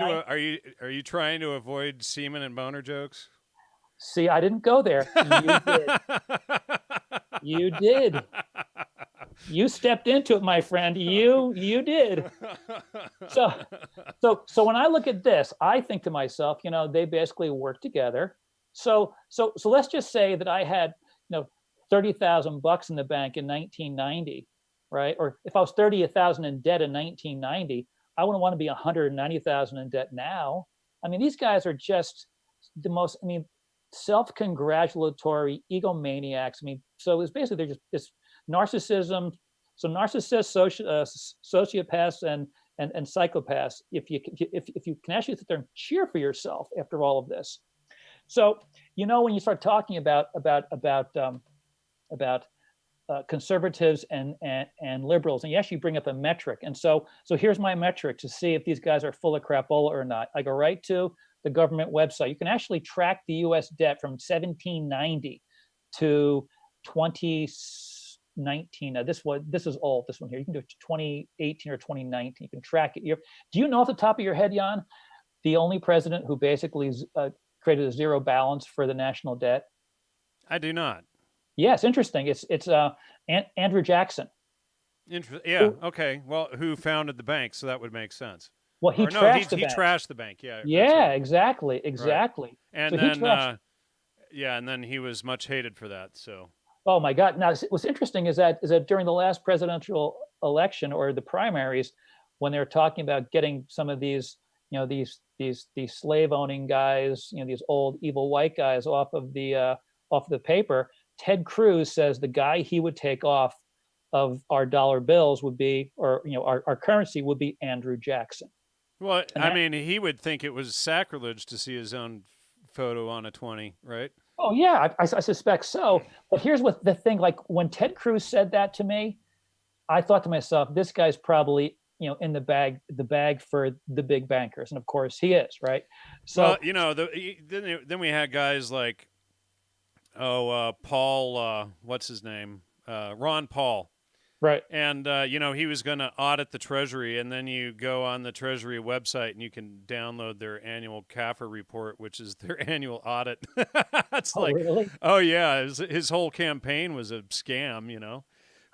to avoid Seaman and boner jokes? See, I didn't go there. You did. You did. You stepped into it, my friend. You did. So when I look at this, I think to myself, they basically work together. So let's just say that I had, $30,000 in the bank in 1990, right? Or if I was 30,000 in debt in 1990, I wouldn't want to be 190,000 in debt now. I mean, these guys are just the most, self-congratulatory egomaniacs. So it's basically they're just this narcissism. So narcissists, sociopaths, and psychopaths. If you can actually sit there and cheer for yourself after all of this. So when you start talking about conservatives and liberals, and you actually bring up a metric. And so here's my metric to see if these guys are full of crapola or not. I go right to the government website, you can actually track the U.S. debt from 1790 to 2019. Now, this is old. This one here, you can do it to 2018 or 2019. You can track it. Do you know off the top of your head, Jan, the only president who basically created a zero balance for the national debt? I do not. Yes, interesting. It's Andrew Jackson. Yeah. Okay. Well, who founded the bank? So that would make sense. Well, he trashed the bank. He trashed the bank. Yeah. Yeah. Exactly. Right. And so then, and then he was much hated for that. So. Oh my God! Now, what's interesting is that during the last presidential election or the primaries, when they were talking about getting some of these, these slave owning guys, these old evil white guys off of the paper, Ted Cruz says the guy he would take off of our dollar bills would be, or our currency would be, Andrew Jackson. Well, I mean, he would think it was sacrilege to see his own photo on a 20, right? Oh yeah, I suspect so. But here's what the thing: like when Ted Cruz said that to me, I thought to myself, this guy's probably in the bag for the big bankers, and of course he is, right? So then we had guys like Paul, what's his name, Ron Paul. Right. And, he was going to audit the Treasury, and then you go on the Treasury website and you can download their annual CAFR report, which is their annual audit. It's really? Oh, yeah. His whole campaign was a scam,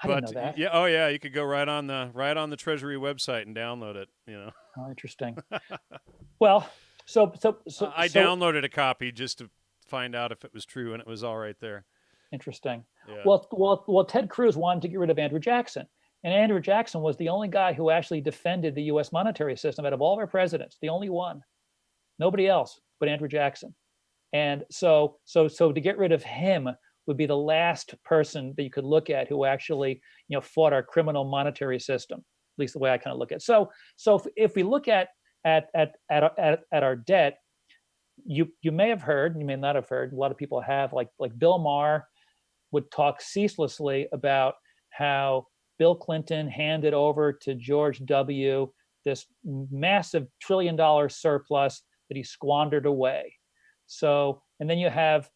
I didn't know that. Yeah, oh, yeah. You could go right on the Treasury website and download it, Oh, interesting. Well, so I downloaded a copy just to find out if it was true, and it was all right there. Interesting. Yeah. Well, Ted Cruz wanted to get rid of Andrew Jackson, and Andrew Jackson was the only guy who actually defended the U.S. monetary system out of all of our presidents. The only one, nobody else but Andrew Jackson. And so to get rid of him would be the last person that you could look at who actually fought our criminal monetary system. At least the way I kind of look at it. So if we look at our debt, you may have heard, you may not have heard. A lot of people have, like Bill Maher would talk ceaselessly about how Bill Clinton handed over to George W. this massive $1 trillion surplus that he squandered away. So, and then you have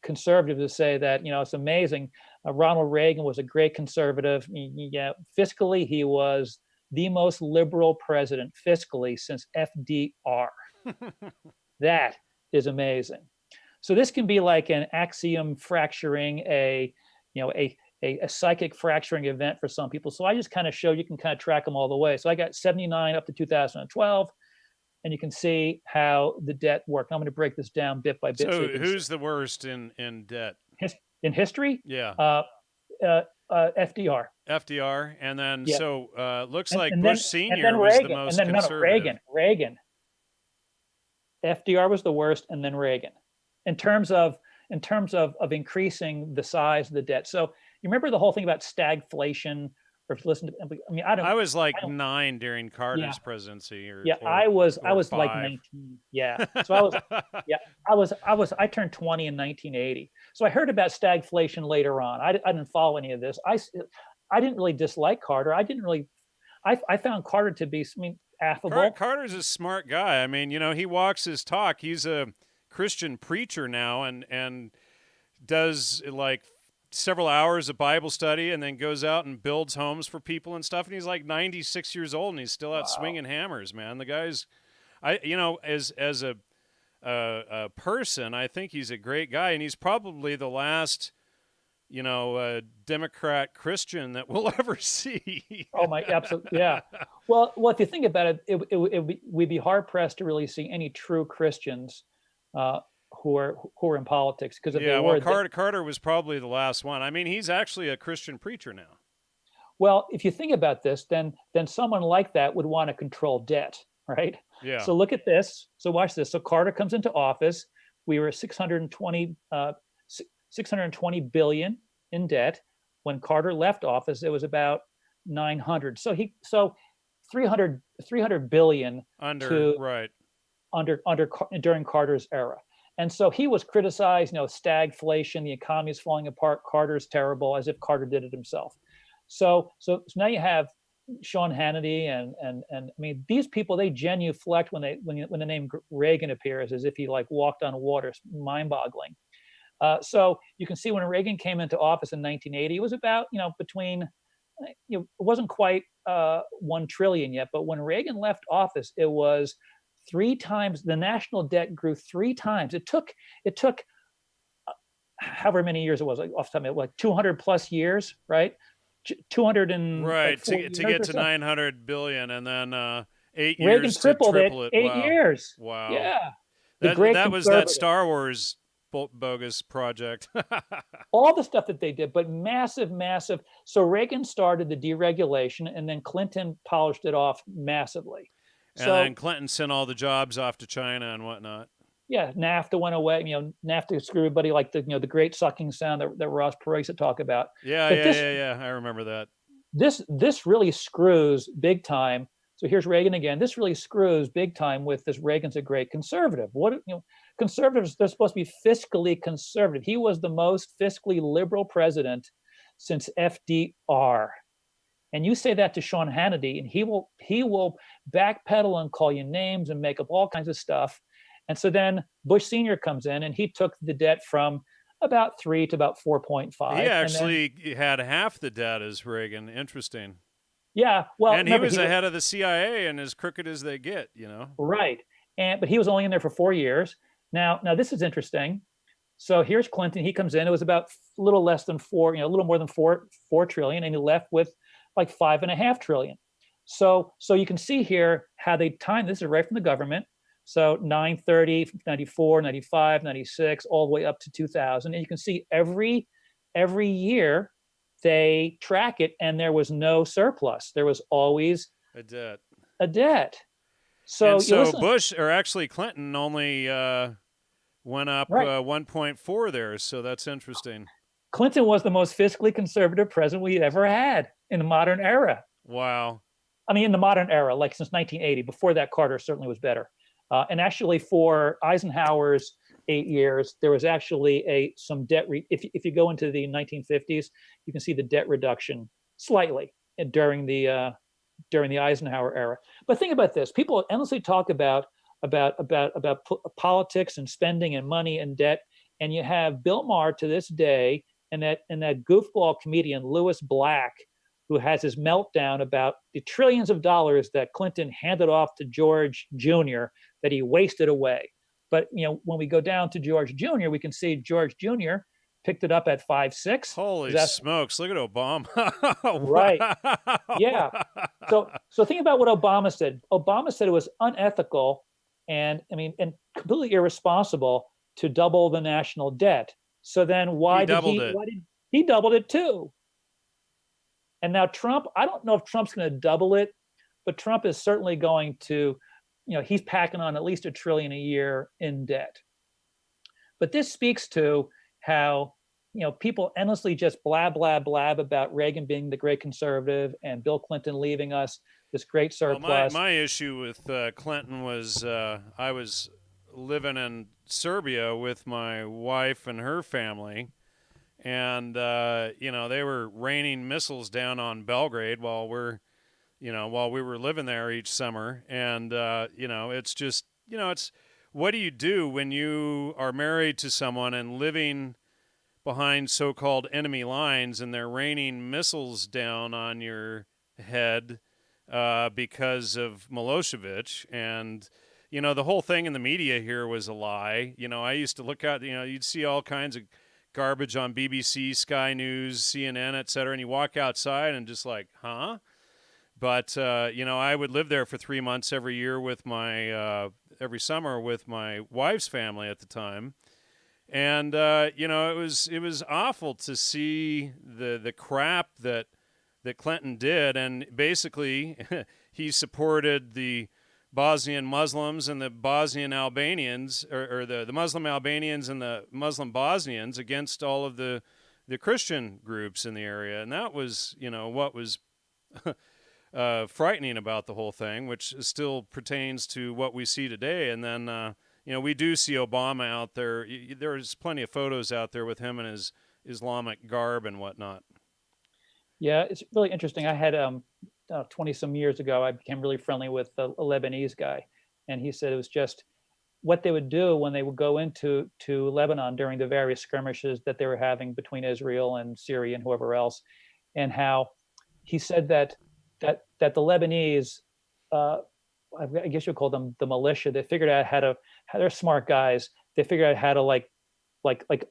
conservatives who say that it's amazing. Ronald Reagan was a great conservative. Yeah, fiscally he was the most liberal president fiscally since FDR. That is amazing. So this can be like an axiom fracturing, a psychic fracturing event for some people. So I just kind of show you can kind of track them all the way. So I got 79 up to 2012, and you can see how the debt worked. I'm going to break this down bit by bit. So who's the worst in debt? In history? Yeah. FDR. FDR, and then yeah. Looks like Bush Senior was the most conservative. Reagan. FDR was the worst, and then Reagan. In terms of increasing the size of the debt. So you remember the whole thing about stagflation, or if you listen to, I was like 9 during Carter's presidency, I was 5. like 19. Yeah. So I turned 20 in 1980. So I heard about stagflation later on. I didn't follow any of this. I didn't really dislike Carter. I found Carter to be, affable. Carter's a smart guy. I mean, he walks his talk. He's a Christian preacher now, and does like several hours of Bible study, and then goes out and builds homes for people and stuff. And he's like 96 years old, and he's still out swinging hammers, man. The guy's, as a person, I think he's a great guy, and he's probably the last, Democrat Christian that we'll ever see. Oh my, absolutely, yeah. Well, if you think about it, we'd be hard pressed to really see any true Christians who are in politics, because Carter was probably the last one. I mean, he's actually a Christian preacher now. Well, if you think about this, then someone like that would want to control debt, right? Yeah. So look at this. So watch this. So Carter comes into office. We were 620 billion in debt. When Carter left office, it was about 900. So 300 billion during Carter's era. And so he was criticized, stagflation, the economy is falling apart, Carter's terrible, as if Carter did it himself. So now you have Sean Hannity and I mean these people, they genuflect when when the name Reagan appears, as if he like walked on water. It's mind-boggling. So you can see when Reagan came into office in 1980, it was about between it wasn't quite 1 trillion yet, but when Reagan left office, it was 3 times. The national debt grew 3 times. It took however many years it was, like off the top of my head, like 200 plus years, right? 200 and like Right, 4 to years get or to so. 900 billion, and then 8 years Reagan to tripled it triple it. 8 Wow, years. wow. Yeah, the That great that was that conservative. Star Wars bogus project. All the stuff that they did, but massive, massive. So Reagan started the deregulation, and then Clinton polished it off massively. And then So Clinton sent all the jobs off to China and whatnot. yeah, NAFTA went away. NAFTA screwed everybody, like the great sucking sound that Ross Perot used to talk about. Yeah, But yeah, yeah, yeah. I remember that. this really screws big time. So here's Reagan again. This really screws big time with this Reagan's a great conservative. Conservatives, they're supposed to be fiscally conservative. He was the most fiscally liberal president since FDR. And you say that to Sean Hannity, and he will backpedal and call you names and make up all kinds of stuff. And so then Bush Sr. comes in, and he took the debt from about 3 to about He 4.5. And then, actually had half the debt as Reagan. Interesting. yeah, well, And he remember, was he the was head of the CIA and as crooked as they get, right. But he was only in there for 4 years. Now this is interesting. So here's Clinton. He comes in. It was about a little less than a little more than 4 trillion, and he left with like 5.5 trillion. So you can see here how they timed this is right from the government. So 930, 94, 95, 96, all the way up to 2000. And you can see every year they track it, and there was no surplus. There was always A debt. a debt. So And you so listen, Bush, or actually Clinton, only went up right? 1.4 there. So that's interesting. Clinton was the most fiscally conservative president we ever had in the modern era. Wow. I mean, in the modern era, like since 1980. Before that, Carter certainly was better. And actually, for Eisenhower's 8 years, there was actually some debt. If you go into the 1950s, you can see the debt reduction slightly during the Eisenhower era. But think about this: people endlessly talk about politics and spending and money and debt, and you have Bill Maher to this day, and that goofball comedian Lewis Black, who has his meltdown about the trillions of dollars that Clinton handed off to George Jr. that he wasted away. But when we go down to George Jr., we can see George Jr. picked it up at 5.6. Holy smokes! Look at Obama. Right? Yeah. Wow. So think about what Obama said. Obama said it was unethical and completely irresponsible to double the national debt. So then He doubled it. why did he doubled it too? And now Trump, I don't know if Trump's going to double it, but Trump is certainly going to, he's packing on at least 1 trillion a year in debt. But this speaks to how, people endlessly just blab, blab, blab about Reagan being the great conservative and Bill Clinton leaving us this great surplus. Well, my issue with Clinton was I was living in Serbia with my wife and her family, and they were raining missiles down on Belgrade while we were living there each summer. And it's just it's what do you do when you are married to someone and living behind so-called enemy lines, and they're raining missiles down on your head because of Milosevic? And the whole thing in the media here was a lie. I used to look at, you'd see all kinds of garbage on BBC, Sky News, CNN, etc., and you walk outside and just like, huh? But I would live there for 3 months every year with every summer with my wife's family at the time, and it was awful to see the crap that Clinton did, and basically he supported the Bosnian Muslims and the Bosnian Albanians, or the Muslim Albanians and the Muslim Bosnians against all of the Christian groups in the area. And that was, what was frightening about the whole thing, which still pertains to what we see today. And then, we do see Obama out there. There's plenty of photos out there with him in his Islamic garb and whatnot. Yeah, it's really interesting. I had 20 some years ago, I became really friendly with a Lebanese guy. And he said it was just what they would do when they would go into Lebanon during the various skirmishes that they were having between Israel and Syria and whoever else, and how he said that the Lebanese, I guess you'd call them the militia, they figured out how they're smart guys. They figured out how to like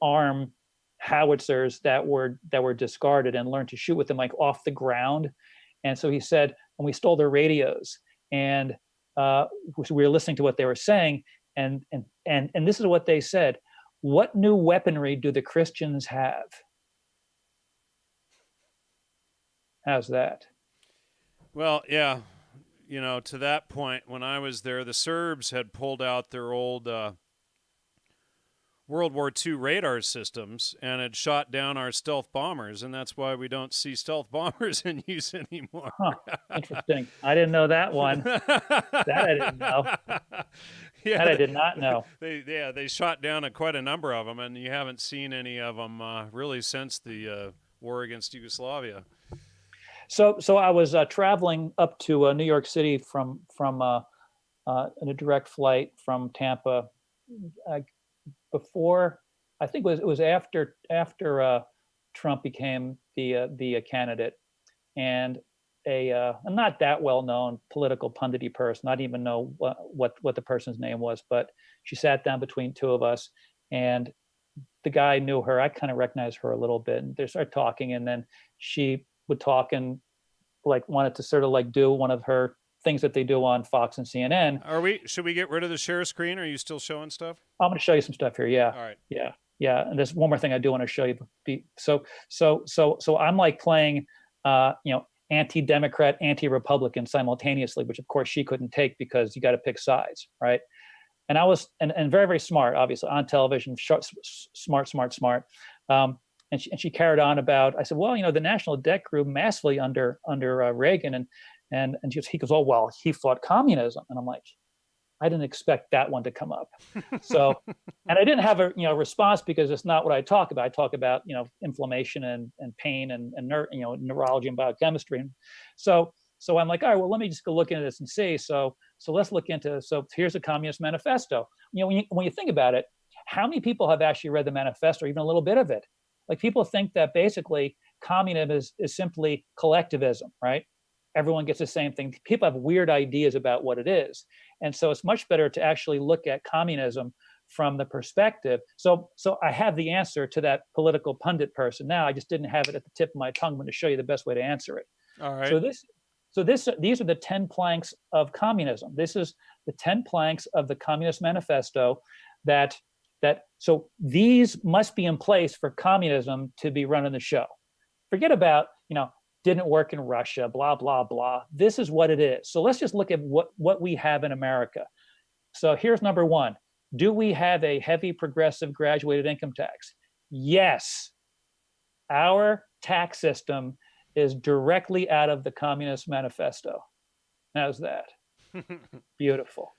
arm howitzers that were discarded and learn to shoot with them like off the ground. And so he said, and we stole their radios, and we were listening to what they were saying, and this is what they said: "What new weaponry do the Christians have?" How's that? Well, yeah, to that point, when I was there, the Serbs had pulled out their old World War II radar systems and had shot down our stealth bombers, and that's why we don't see stealth bombers in use anymore. Huh. Interesting. I didn't know that one. That I didn't know. Yeah, that I did not know. They shot down quite a number of them, and you haven't seen any of them really since the war against Yugoslavia. So I was traveling up to New York City from in a direct flight from Tampa. Before, I think it was after Trump became the candidate, and a not that well known political pundity person. I didn't even know what the person's name was, but she sat down between two of us, and the guy knew her. I kind of recognized her a little bit, and they started talking, and then she would talk and like wanted to sort of like do one of her things that they do on Fox and CNN. Should we get rid of the share screen? Are you still showing stuff? I'm going to show you some stuff here. Yeah. All right. Yeah. And there's one more thing I do want to show you. So I'm like playing, anti-Democrat, anti-Republican simultaneously, which of course she couldn't take because you got to pick sides, right? And I was, and very, very smart, obviously on television, smart. And she carried on about, I said, well, the national debt grew massively under Reagan. And he goes, oh, well, he fought communism. And I'm like, I didn't expect that one to come up. So, and I didn't have a response because it's not what I talk about. I talk about inflammation and pain and neurology and biochemistry. And so I'm like, all right, well, let me just go look into this and see. So let's look into. So here's a Communist Manifesto. When you think about it, how many people have actually read the manifesto, or even a little bit of it? Like people think that basically communism is simply collectivism, right? Everyone gets the same thing. People have weird ideas about what it is. And so it's much better to actually look at communism from the perspective. So I have the answer to that political pundit person now. I just didn't have it at the tip of my tongue. I'm going to show you the best way to answer it. All right. These are the 10 planks of communism. This is the 10 planks of the Communist Manifesto so these must be in place for communism to be running the show. Forget about, didn't work in Russia, blah, blah, blah. This is what it is. So let's just look at what we have in America. So here's number one. Do we have a heavy progressive graduated income tax? Yes. Our tax system is directly out of the Communist Manifesto. How's that? Beautiful.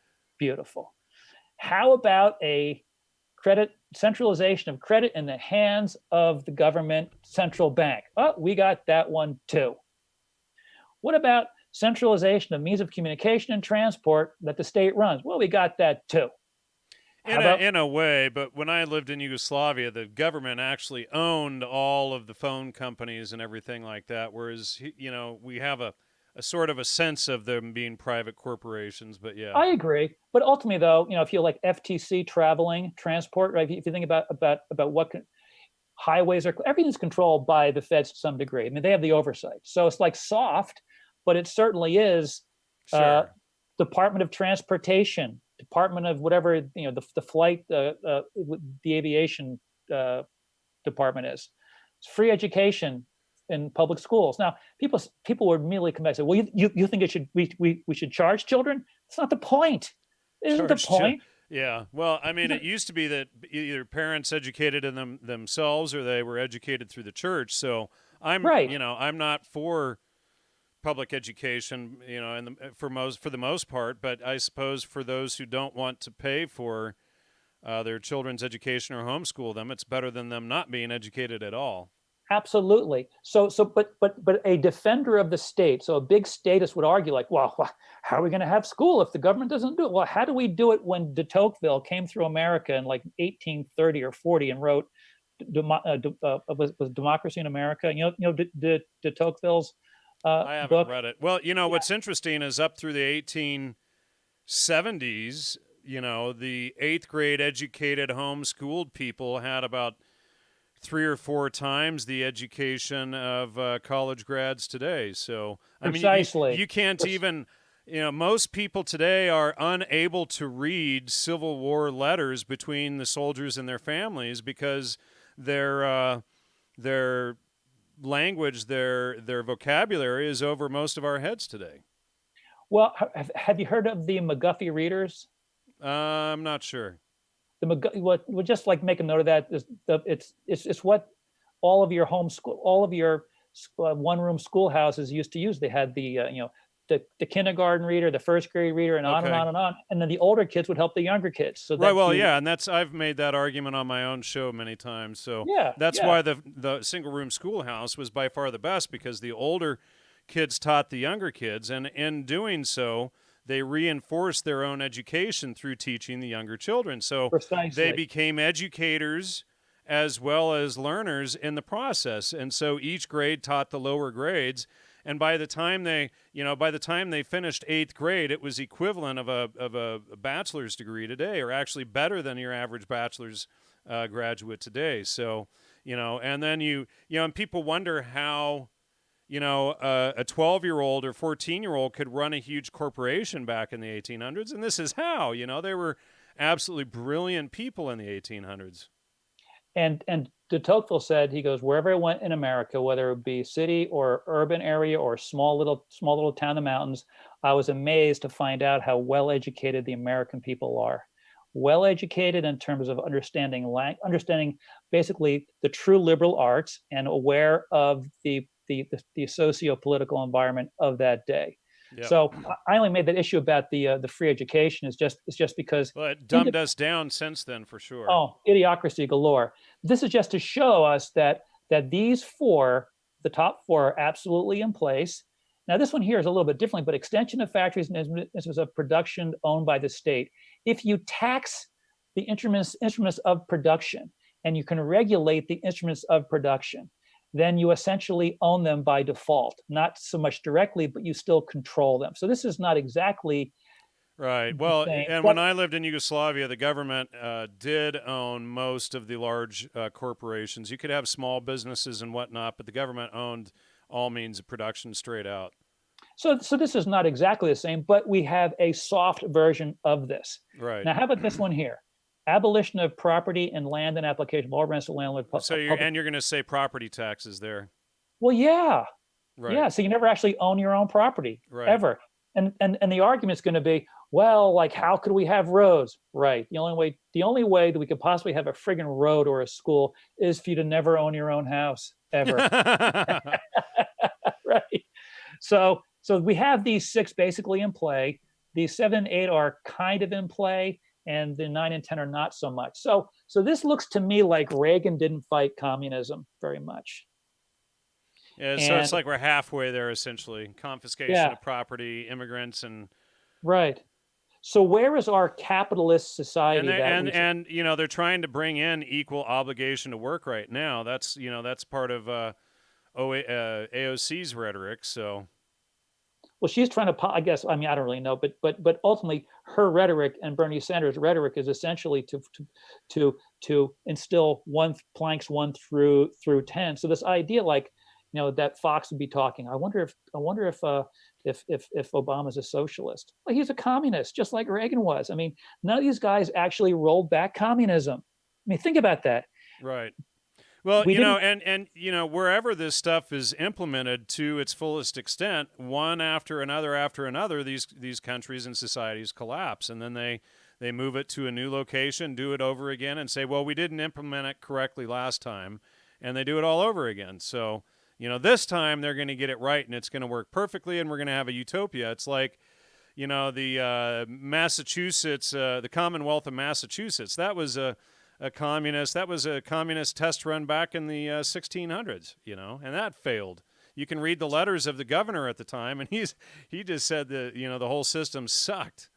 How about a centralization of credit in the hands of the government central bank? Oh, we got that one too. What about centralization of means of communication and transport that the state runs? Well, we got that too. In a way, but when I lived in Yugoslavia, the government actually owned all of the phone companies and everything like that, whereas, we have a sort of a sense of them being private corporations, but yeah. I agree. But ultimately, though, if you like FTC transport, right? If you think about what highways are, everything's controlled by the feds to some degree. I mean, they have the oversight. So it's like soft, but it certainly is. Sure. Department of Transportation, Department of whatever, the flight, the aviation department is. It's free education in public schools. Now, people would immediately come back and say, well, you think we should charge children? That's not the point. Isn't the point? Yeah. Well, I mean, it used to be that either parents educated in themselves or they were educated through the church. So I'm not for public education, for the most part, but I suppose for those who don't want to pay for their children's education or homeschool them, it's better than them not being educated at all. Absolutely. But a defender of the state, so a big statist would argue like, well, how are we going to have school if the government doesn't do it? Well, how do we do it when de Tocqueville came through America in like 1830 or 40 and wrote was Democracy in America? De Tocqueville's I haven't book. read it. Well, what's interesting is up through the 1870s, the eighth grade educated homeschooled people had about 3 or 4 times the education of college grads today. So, I mean, Precisely. you can't even, most people today are unable to read Civil War letters between the soldiers and their families because their language, their vocabulary is over most of our heads today. Well, have you heard of the McGuffey readers? I'm not sure. We'll just like make a note of that. It's what all of your homeschool, all of your one-room schoolhouses used to use. They had the kindergarten reader, the first grade reader, and on and on and on. And then the older kids would help the younger kids. So right. Well, yeah, and I've made that argument on my own show many times. So that's why the single-room schoolhouse was by far the best, because the older kids taught the younger kids, and in doing so, they reinforced their own education through teaching the younger children. So they became educators as well as learners in the process. And so each grade taught the lower grades. And by the time they finished eighth grade, it was equivalent of a bachelor's degree today, or actually better than your average bachelor's graduate today. So, and then and people wonder how, a 12-year-old or 14-year-old could run a huge corporation back in the 1800s. And this is how, they were absolutely brilliant people in the 1800s. And de Tocqueville said, he goes, wherever I went in America, whether it be city or urban area or small little town in the mountains, I was amazed to find out how well educated the American people are. Well educated in terms of understanding basically the true liberal arts, and aware of the socio-political environment of that day. Yep. So I only made that issue about the free education is just because it dumbed us down since then, for sure. Oh, idiocracy galore. This is just to show us that these the top four, are absolutely in place. Now, this one here is a little bit differently, but extension of factories and instruments of production owned by the state. If you tax the instruments of production, and you can regulate the instruments of production, then you essentially own them by default, not so much directly, but you still control them. So this is not exactly right. Well, and when I lived in Yugoslavia, the government did own most of the large corporations. You could have small businesses and whatnot, but the government owned all means of production straight out. So this is not exactly the same, but we have a soft version of this. Right. Now, how about this one here? Abolition of property and land and application of all rents to landlord. So you're going to say property taxes there. Well, yeah. Right. Yeah. So you never actually own your own property, right, ever. And the argument is going to be, well, like, how could we have roads? Right. The only way that we could possibly have a friggin' road or a school is for you to never own your own house, ever. Right. So we have these 6 basically in play. These 7 and 8 are kind of in play, and the 9 and 10 are not so much. So this looks to me like Reagan didn't fight communism very much. Yeah, so it's like we're halfway there, essentially. Confiscation of property, immigrants, and right. So where is our capitalist society? And they're trying to bring in equal obligation to work right now. That's part of AOC's rhetoric. So. Well, she's trying to, I guess, I mean, I don't really know, but ultimately her rhetoric and Bernie Sanders' rhetoric is essentially to instill planks 1 through 10. So this idea, like, that Fox would be talking. I wonder if Obama's a socialist. Well, he's a communist, just like Reagan was. I mean, none of these guys actually rolled back communism. I mean, think about that. Right. Well, and wherever this stuff is implemented to its fullest extent, one after another, these countries and societies collapse, and then they move it to a new location, do it over again, and say, well, we didn't implement it correctly last time, and they do it all over again. So, this time they're going to get it right, and it's going to work perfectly, and we're going to have a utopia. It's like, the Massachusetts, the Commonwealth of Massachusetts. That was a a communist. That was a communist test run back in the 1600s, and that failed. You can read the letters of the governor at the time, and he just said that the whole system sucked.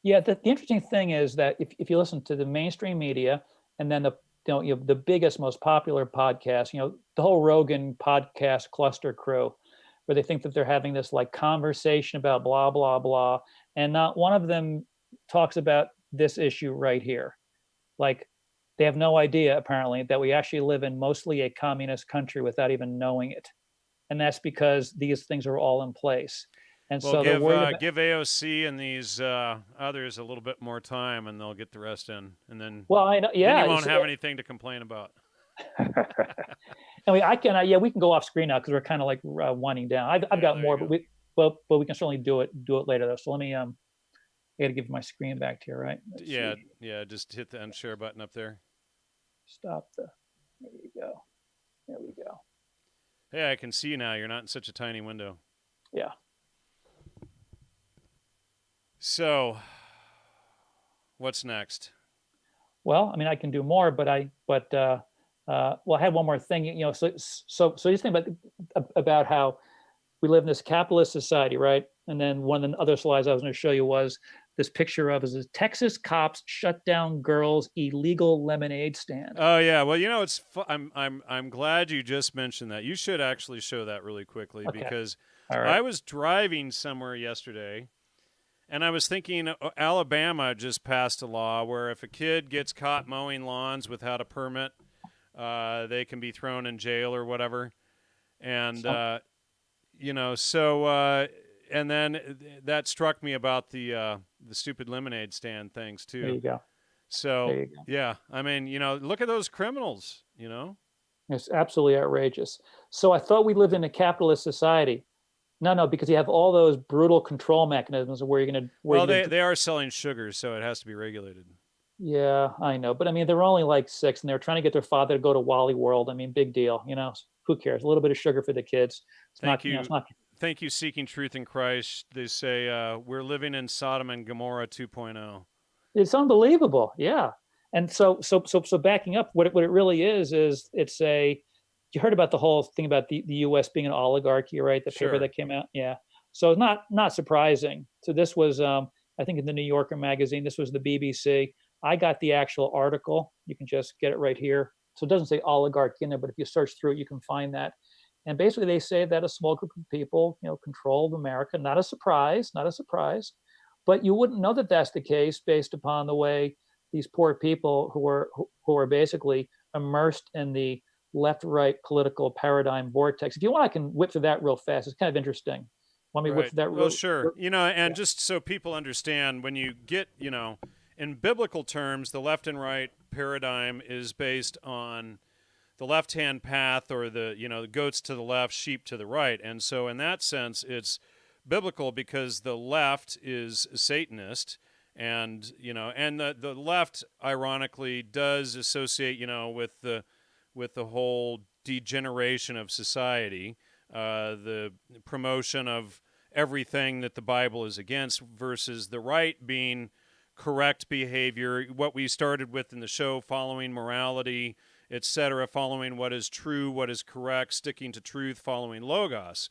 Yeah, the interesting thing is that if you listen to the mainstream media and then the biggest, most popular podcast, the whole Rogan podcast cluster crew, where they think that they're having this like conversation about blah, blah, blah. And not one of them talks about this issue right here. Like they have no idea, apparently, that we actually live in mostly a communist country without even knowing it. And that's because these things are all in place. And well, so they're worried about, give AOC and these others a little bit more time, and they'll get the rest in, and then I know, yeah, then you won't have anything to complain about. I mean, we can go off screen now because we're kind of like winding down. I've got more, but we can certainly do it later though. So let me I got to give my screen back to you, right? Let's yeah, see. yeah. Just hit the unshare button up there. There you go. There we go. Hey, I can see you now. You're not in such a tiny window. Yeah. So, what's next? Well, I mean, I can do more, but I had one more thing. So you think about how we live in this capitalist society, right? And then one of the other slides I was going to show you was this picture of is Texas cops shut down girls' illegal lemonade stand. Oh yeah, well it's I'm glad you just mentioned that. You should actually show that really quickly because I was driving somewhere yesterday, and I was thinking Alabama just passed a law where if a kid gets caught mowing lawns without a permit, they can be thrown in jail or whatever, and and then that struck me about the stupid lemonade stand things too. There you go. So yeah, I mean, look at those criminals. It's absolutely outrageous. So I thought we lived in a capitalist society. No, because you have all those brutal control mechanisms where you're going to. They are selling sugar, so it has to be regulated. Yeah, I know, but I mean, they're only like 6, and they're trying to get their father to go to Wally World. I mean, big deal. Who cares? A little bit of sugar for the kids. Thank you, Seeking Truth in Christ. They say we're living in Sodom and Gomorrah 2.0. It's unbelievable. Yeah. And so backing up, what it really is it's you heard about the whole thing about the U.S. being an oligarchy, right? The paper that came out. Yeah. So not surprising. So this was, I think in the New Yorker magazine, this was the BBC. I got the actual article. You can just get it right here. So it doesn't say oligarchy in there, but if you search through it, you can find that. And basically they say that a small group of people, controlled America. Not a surprise, but you wouldn't know that that's the case based upon the way these poor people who are basically immersed in the left-right political paradigm vortex. If you want, I can whip through that real fast. It's kind of interesting. Want me to whip through that real? Well, sure. Just so people understand, when you get, in biblical terms, the left and right paradigm is based on the left-hand path, or the goats to the left, sheep to the right. And so in that sense, it's biblical because the left is Satanist, and the left ironically does associate with the whole degeneration of society, the promotion of everything that the Bible is against, versus the right being correct behavior, what we started with in the show, following morality, etc., following what is true, what is correct, sticking to truth, following logos,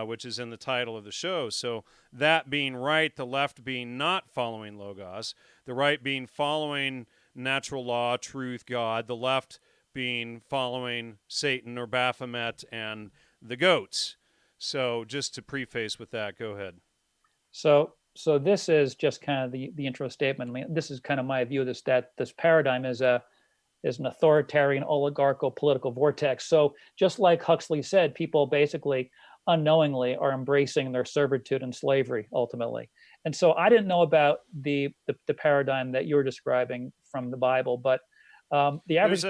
which is in the title of the show. So that being right, the left being not following logos, the right being following natural law, truth, God, the left being following Satan or Baphomet and the goats. So just to preface with that, go ahead. So this is just kind of the intro statement. I mean, this is kind of my view of this, that this paradigm is an authoritarian oligarchical political vortex. So just like Huxley said, people basically unknowingly are embracing their servitude and slavery ultimately. And so I didn't know about the paradigm that you're describing from the Bible, but the average.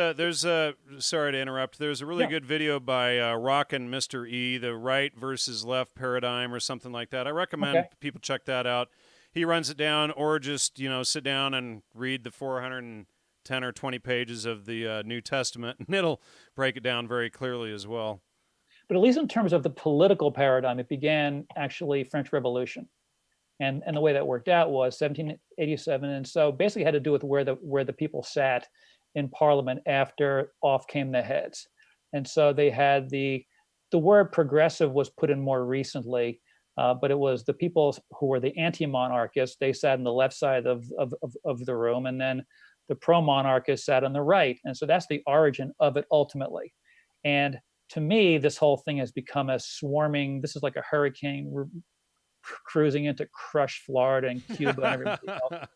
Sorry to interrupt. There's a really good video by Rockin' Mr. E, the right versus left paradigm or something like that. I recommend people check that out. He runs it down, or just sit down and read the 410 or 20 pages of the New Testament, and it'll break it down very clearly as well. But at least in terms of the political paradigm, it began actually French Revolution. And the way that worked out was 1787. And so basically had to do with where the people sat. in Parliament after off came the heads. And so they had the word progressive was put in more recently, but it was the people who were the anti-monarchists. They sat on the left side of the room, and then the pro-monarchists sat on the right. And so that's the origin of it ultimately. And to me, this whole thing has become a swarming, this is like a hurricane cruising into crush Florida and Cuba and everybody else,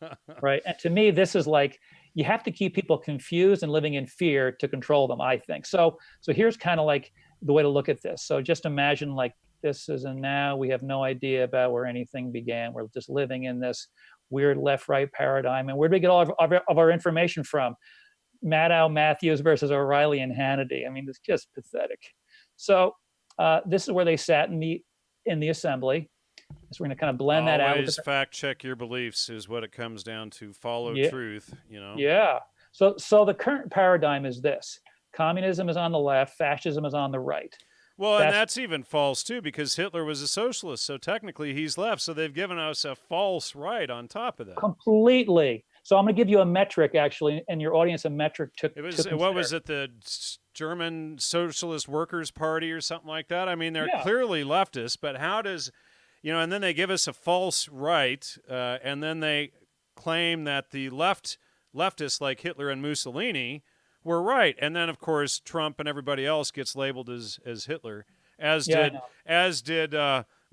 right? And to me, this is like, you have to keep people confused and living in fear to control them, I think. So here's kind of like the way to look at this. So just imagine like this is, and now we have no idea about where anything began. We're just living in this weird left-right paradigm. And where do we get all of our information from? Maddow, Matthews versus O'Reilly and Hannity. I mean, it's just pathetic. So this is where they sat in the assembly. So we're going to kind of blend that out. Always fact check your beliefs is what it comes down to. Follow truth, you know. Yeah. So the current paradigm is this: communism is on the left, fascism is on the right. Well, and that's even false too, because Hitler was a socialist, so technically he's left. So they've given us a false right on top of that. Completely. So I'm going to give you a metric, actually, and your audience a metric to consider. What was it, the German Socialist Workers' Party or something like that? I mean, they're clearly leftists, but how does, you know, and then they give us a false right, and then they claim that the leftists like Hitler and Mussolini were right. And then, of course, Trump and everybody else gets labeled as Hitler, as did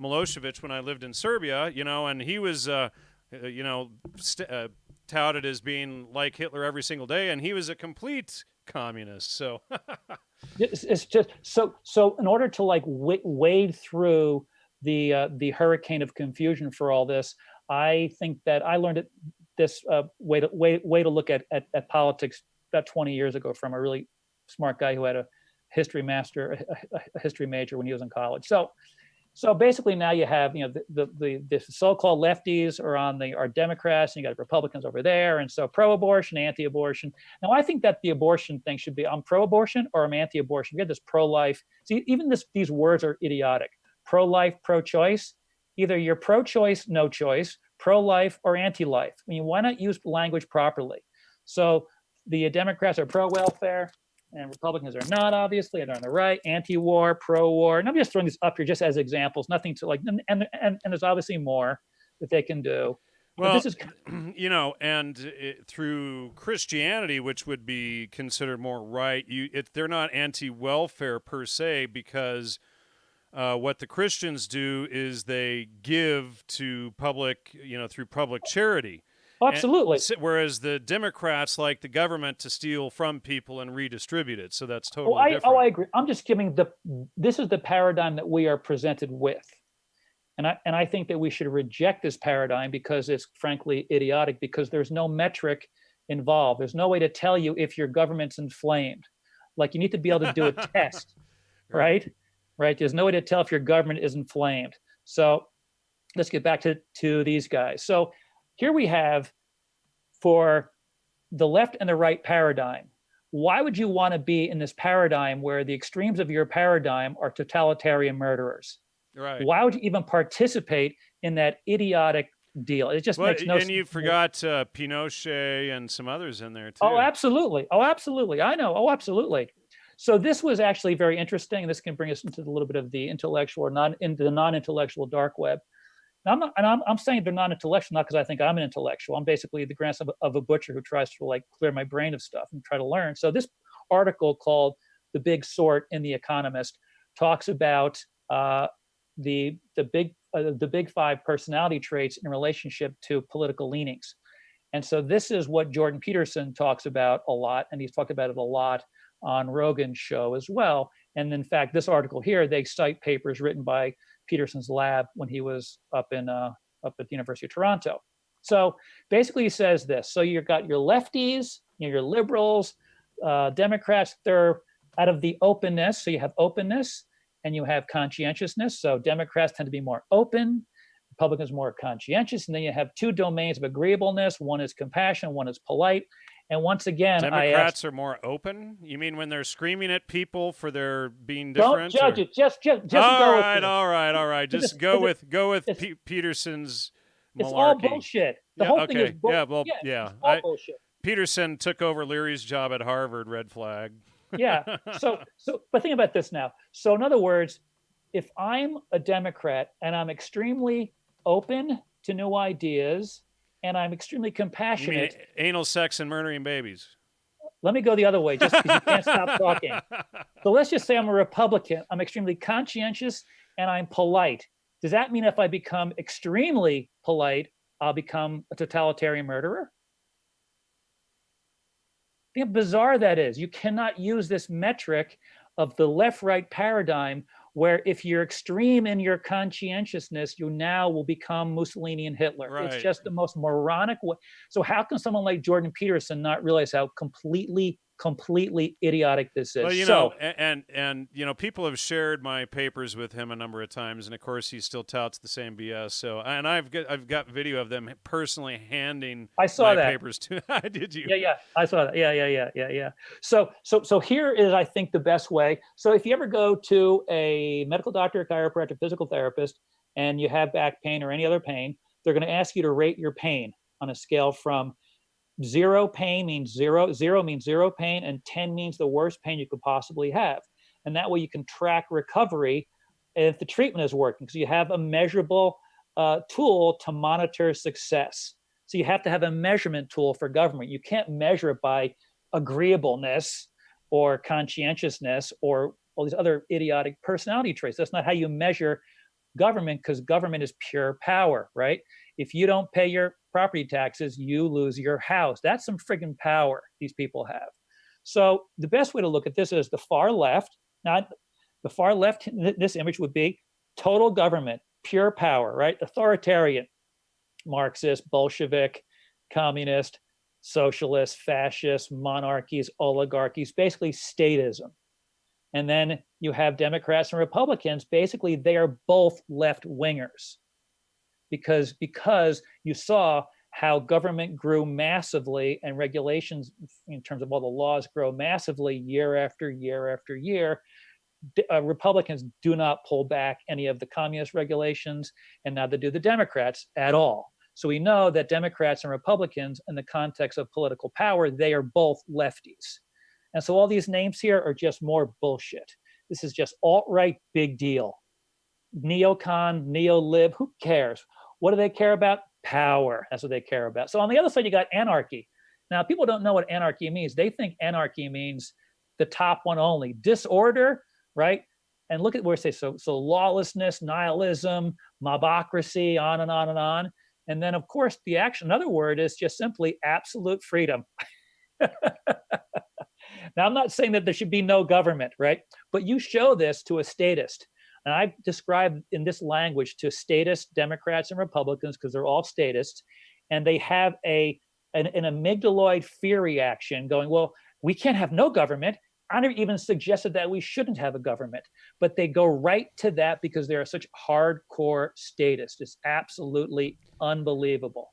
Milosevic when I lived in Serbia, you know, and he was, touted as being like Hitler every single day, and he was a complete communist. So it's just so in order to like wade through the hurricane of confusion for all this, I think that I learned this way to look at politics about 20 years ago from a really smart guy who had a history major when he was in college. So basically now you have, you know, the so-called lefties are Democrats, and you got Republicans over there, and so pro-abortion, anti-abortion. Now I think that the abortion thing should be I'm pro-abortion or I'm anti-abortion. We have this pro-life. See, even these words are idiotic. Pro-life, pro-choice. Either you're pro-choice, no choice, pro-life, or anti-life. I mean, why not use language properly? So the Democrats are pro-welfare, and Republicans are not, obviously, and they're on the right, anti-war, pro-war. And I'm just throwing these up here just as examples, nothing to like, and there's obviously more that they can do. Well, this is, you know, and through Christianity, which would be considered more right, they're not anti-welfare per se, because what the Christians do is they give to public, you know, through public charity. Oh, absolutely. Whereas the Democrats like the government to steal from people and redistribute it. So that's totally different. I agree. I'm just giving this is the paradigm that we are presented with. And I think that we should reject this paradigm because it's frankly idiotic, because there's no metric involved. There's no way to tell you if your government's inflamed. Like, you need to be able to do a test, right? Right. There's no way to tell if your government is inflamed. So let's get back to these guys. So here we have, for the left and the right paradigm, why would you want to be in this paradigm where the extremes of your paradigm are totalitarian murderers? Right. Why would you even participate in that idiotic deal? It just makes no sense. And you forgot Pinochet and some others in there too. Oh, absolutely. I know. Oh, absolutely. So this was actually very interesting. This can bring us into a little bit of the intellectual or into the non-intellectual dark web. I'm saying they're non-intellectual, not because I think I'm an intellectual. I'm basically the grandson of a butcher who tries to like clear my brain of stuff and try to learn. So this article called "The Big Sort" in The Economist talks about the big five personality traits in relationship to political leanings. And so this is what Jordan Peterson talks about a lot, and he's talked about it a lot on Rogan's show as well. And in fact, this article here, they cite papers written by Peterson's lab when he was up at the University of Toronto. So basically he says this: so you've got your lefties, your liberals, Democrats, they're out of the openness. So you have openness and you have conscientiousness. So Democrats tend to be more open, Republicans more conscientious. And then you have two domains of agreeableness. One is compassion, one is polite. And once again, Democrats are more open? You mean when they're screaming at people for their being different? Don't judge it. Just all go right, with it. all right. Just go with Peterson's malarkey. It's all bullshit. The whole thing is bullshit. Yeah. It's all bullshit. Peterson took over Leary's job at Harvard. Red flag. Yeah. But think about this now. So in other words, if I'm a Democrat and I'm extremely open to new ideas and I'm extremely You mean compassionate, anal sex and murdering babies? let me go the other way just because you can't stop talking. So let's just say I'm a Republican. I'm extremely conscientious and I'm polite. Does that mean if I become extremely polite, I'll become a totalitarian murderer? Think how bizarre that is. You cannot use this metric of the left-right paradigm where if you're extreme in your conscientiousness, you now will become Mussolini and Hitler. Right. It's just the most moronic way. So how can someone like Jordan Peterson not realize how completely idiotic this is? Well, you so, know, and you know, people have shared my papers with him a number of times, and of course, he still touts the same BS. So, and I've got video of them personally handing I saw my that. papers to. Did you? Yeah, I saw that. Yeah. So here is, I think, the best way. So if you ever go to a medical doctor, a chiropractor, physical therapist, and you have back pain or any other pain, they're going to ask you to rate your pain on a scale from 0 pain means zero means zero pain, and 10 means the worst pain you could possibly have. And that way you can track recovery if the treatment is working, because you have a measurable tool to monitor success. So you have to have a measurement tool for government. You can't measure it by agreeableness or conscientiousness or all these other idiotic personality traits. That's not how you measure government, because government is pure power, right? If you don't pay your property taxes, you lose your house. That's some friggin' power these people have. So the best way to look at this is the far left. Now, the far left, this image would be total government, pure power, right? Authoritarian, Marxist, Bolshevik, communist, socialist, fascist, monarchies, oligarchies, basically statism. And then you have Democrats and Republicans. Basically, they are both left wingers because you saw how government grew massively and regulations in terms of all the laws grow massively year after year after year. Republicans do not pull back any of the communist regulations, and neither do the Democrats at all. So we know that Democrats and Republicans, in the context of political power, they are both lefties. And so all these names here are just more bullshit. This is just alt-right big deal. Neocon, neo-lib, who cares? What do they care about? Power. That's what they care about. So on the other side, you got anarchy. Now, people don't know what anarchy means. They think anarchy means the top one only. Disorder, right? And look at where it says, so lawlessness, nihilism, mobocracy, on and on and on. And then, of course, the action, another word is just simply absolute freedom. Now, I'm not saying that there should be no government, right? But you show this to a statist. And I describe in this language to statist Democrats and Republicans, because they're all statists, and they have an amygdaloid fear reaction going, well, we can't have no government. I never even suggested that we shouldn't have a government. But they go right to that because they are such hardcore statists. It's absolutely unbelievable.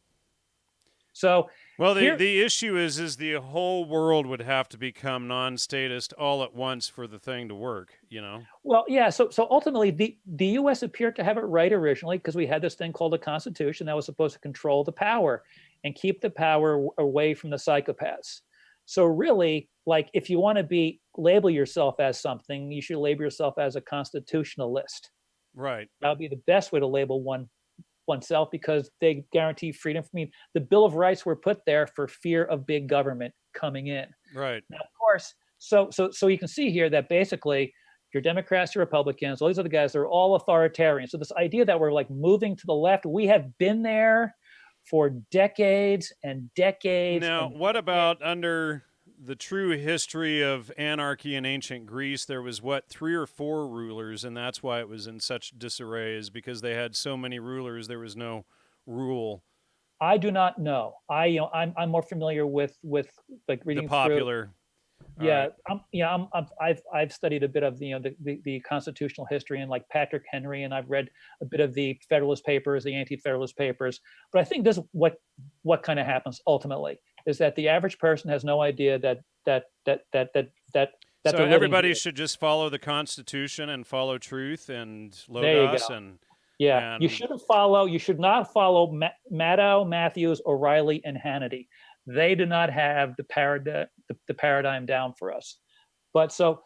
So, well, the issue is the whole world would have to become non-statist all at once for the thing to work, you know? Well, yeah. So ultimately, the U.S. appeared to have it right originally because we had this thing called the Constitution that was supposed to control the power and keep the power away from the psychopaths. So really, like, if you want to label yourself as something, you should label yourself as a constitutionalist. Right. That would be the best way to label oneself, because they guarantee freedom. I mean, the Bill of Rights were put there for fear of big government coming in. Right. Now, of course, so you can see here that basically your Democrats, your Republicans, all these other guys, they're all authoritarian. So this idea that we're like moving to the left, we have been there for decades and decades. Now, what about under the true history of anarchy in ancient Greece? There was 3 or 4 rulers, and that's why it was in such disarray, is because they had so many rulers, there was no rule. I do not know. I'm more familiar with like reading the popular. Through, yeah, I've studied a bit of the constitutional history and like Patrick Henry, and I've read a bit of the Federalist Papers, the Anti-Federalist Papers. But I think this is what kind of happens ultimately, is that the average person has no idea that so everybody should just follow the Constitution and follow truth and Logos and. Yeah, you should not follow Maddow, Matthews, O'Reilly, and Hannity. They do not have the paradigm down for us. But so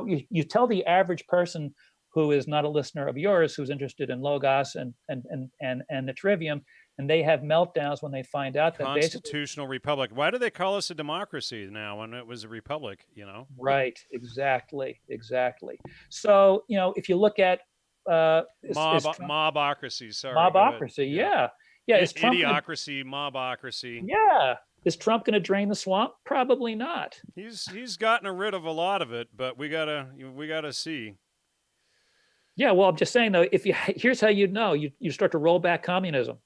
you tell the average person who is not a listener of yours, who's interested in Logos and the Trivium, and they have meltdowns when they find out that basically Constitutional republic. Why do they call us a democracy now when it was a republic, right, exactly. So, if you look at Mobocracy, sorry. Go ahead. mobocracy, yeah. Yeah, is Trump Idiocracy, mobocracy. yeah. Is Trump going to drain the swamp? Probably not. He's gotten rid of a lot of it, but we gotta see. Yeah, well, I'm just saying though, here's how you know you start to roll back communism.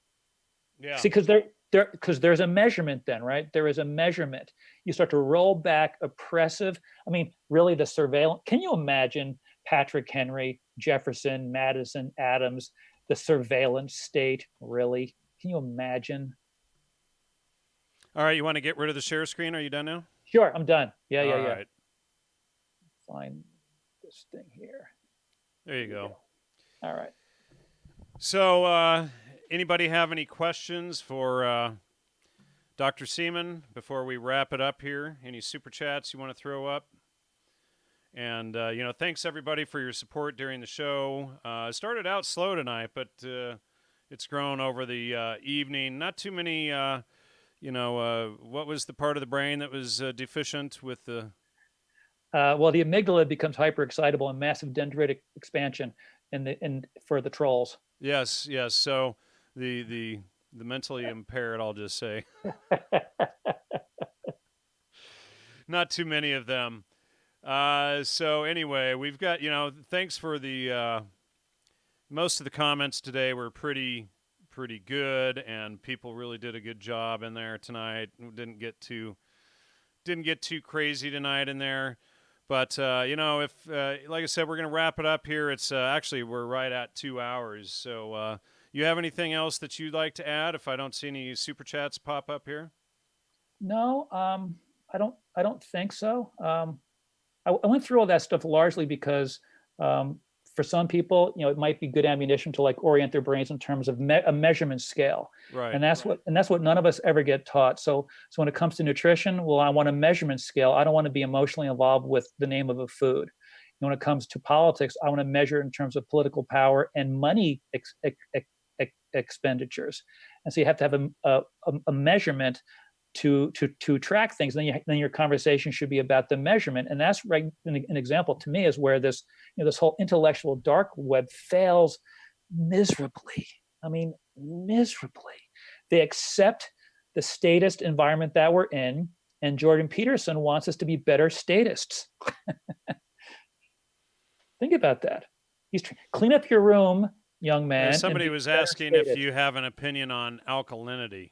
Yeah. See, because there's a measurement then, right? There is a measurement. You start to roll back oppressive. I mean, really, the surveillance. Can you imagine Patrick Henry, Jefferson, Madison, Adams, the surveillance state? Really? Can you imagine? All right, you want to get rid of the share screen? Are you done now? Sure, I'm done. Yeah. All right. Find this thing here. There you go. All right. So, anybody have any questions for Dr. Seaman before we wrap it up here? Any super chats you want to throw up? And, thanks everybody for your support during the show. It started out slow tonight, but it's grown over the evening. Not too many, what was the part of the brain that was deficient with the... Well, the amygdala becomes hyperexcitable and massive dendritic expansion for the trolls. Yes. So the mentally impaired, I'll just say. Not too many of them. So anyway, we've got, thanks for the most of the comments today were pretty good, and people really did a good job in there tonight. Didn't get too crazy tonight in there. But, if, like I said, we're going to wrap it up here. It's actually, we're right at 2 hours. So you have anything else that you'd like to add if I don't see any super chats pop up here? No, I don't think so. I went through all that stuff largely because for some people, it might be good ammunition to like orient their brains in terms of a measurement scale. Right. And that's what none of us ever get taught. So when it comes to nutrition, well, I want a measurement scale. I don't want to be emotionally involved with the name of a food. And when it comes to politics, I want to measure in terms of political power and money expenditures. And so you have to have a measurement to track things. Then your conversation should be about the measurement. And that's right. An example to me is where this whole intellectual dark web fails miserably. I mean, miserably. They accept the statist environment that we're in, and Jordan Peterson wants us to be better statists. Think about that. Clean up your room, young man. Somebody was asking if you have an opinion on alkalinity.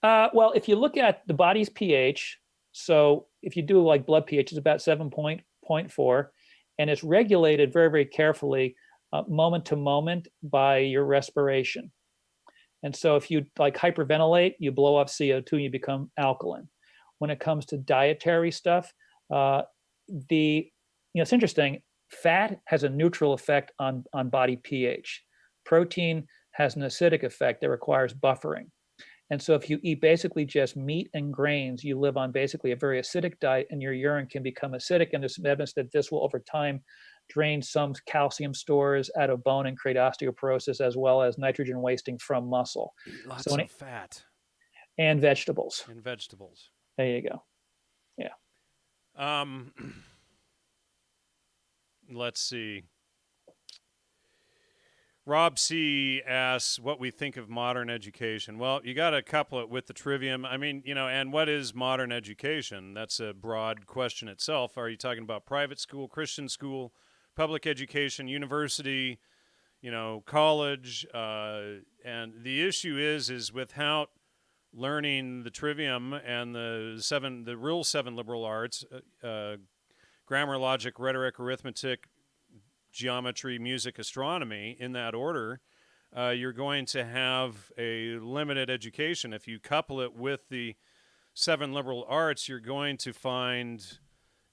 Well, if you look at the body's pH, so if you do like blood pH, it's about 7.4, and it's regulated very, very carefully, moment to moment by your respiration. And so if you like hyperventilate, you blow up CO2 and you become alkaline. When it comes to dietary stuff, it's interesting. Fat has a neutral effect on body pH. Protein has an acidic effect that requires buffering. And so if you eat basically just meat and grains, you live on basically a very acidic diet, and your urine can become acidic. And there's some evidence that this will over time drain some calcium stores out of bone and create osteoporosis, as well as nitrogen wasting from muscle. Lots of fat. And vegetables. There you go. Yeah. Let's see. Rob C. asks what we think of modern education. Well, you got to couple it with the trivium. I mean, and what is modern education? That's a broad question itself. Are you talking about private school, Christian school, public education, university, college? And the issue is without learning the trivium and the real seven liberal arts, grammar, logic, rhetoric, arithmetic, geometry, music, astronomy, in that order, you're going to have a limited education. If you couple it with the seven liberal arts, you're going to find,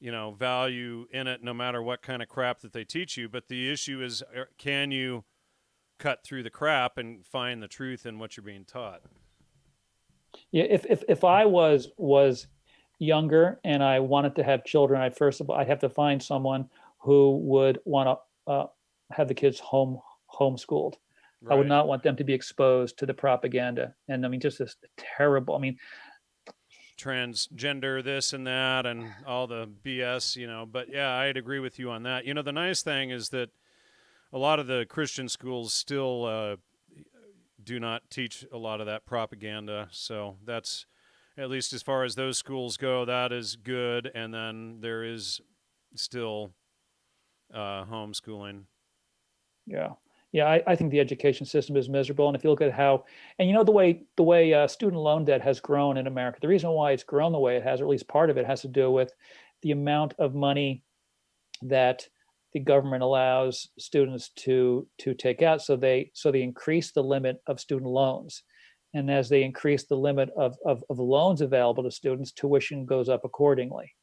value in it no matter what kind of crap that they teach you. But the issue is, can you cut through the crap and find the truth in what you're being taught? Yeah, if I was younger and I wanted to have children, I first of all I'd have to find someone who would want to have the kids homeschooled. I would Right. not want them to be exposed to the propaganda. And I mean, just this terrible. I mean, Transgender, this and that, and all the BS, But yeah, I'd agree with you on that. The nice thing is that a lot of the Christian schools still do not teach a lot of that propaganda. So that's, at least as far as those schools go, that is good. And then there is still homeschooling. yeah. Yeah, I think the education system is miserable. And if you look at how, and the way student loan debt has grown in America, the reason why it's grown the way it has, or at least part of it, has to do with the amount of money that the government allows students to take out. So they increase the limit of student loans, and as they increase the limit of loans available to students, tuition goes up accordingly.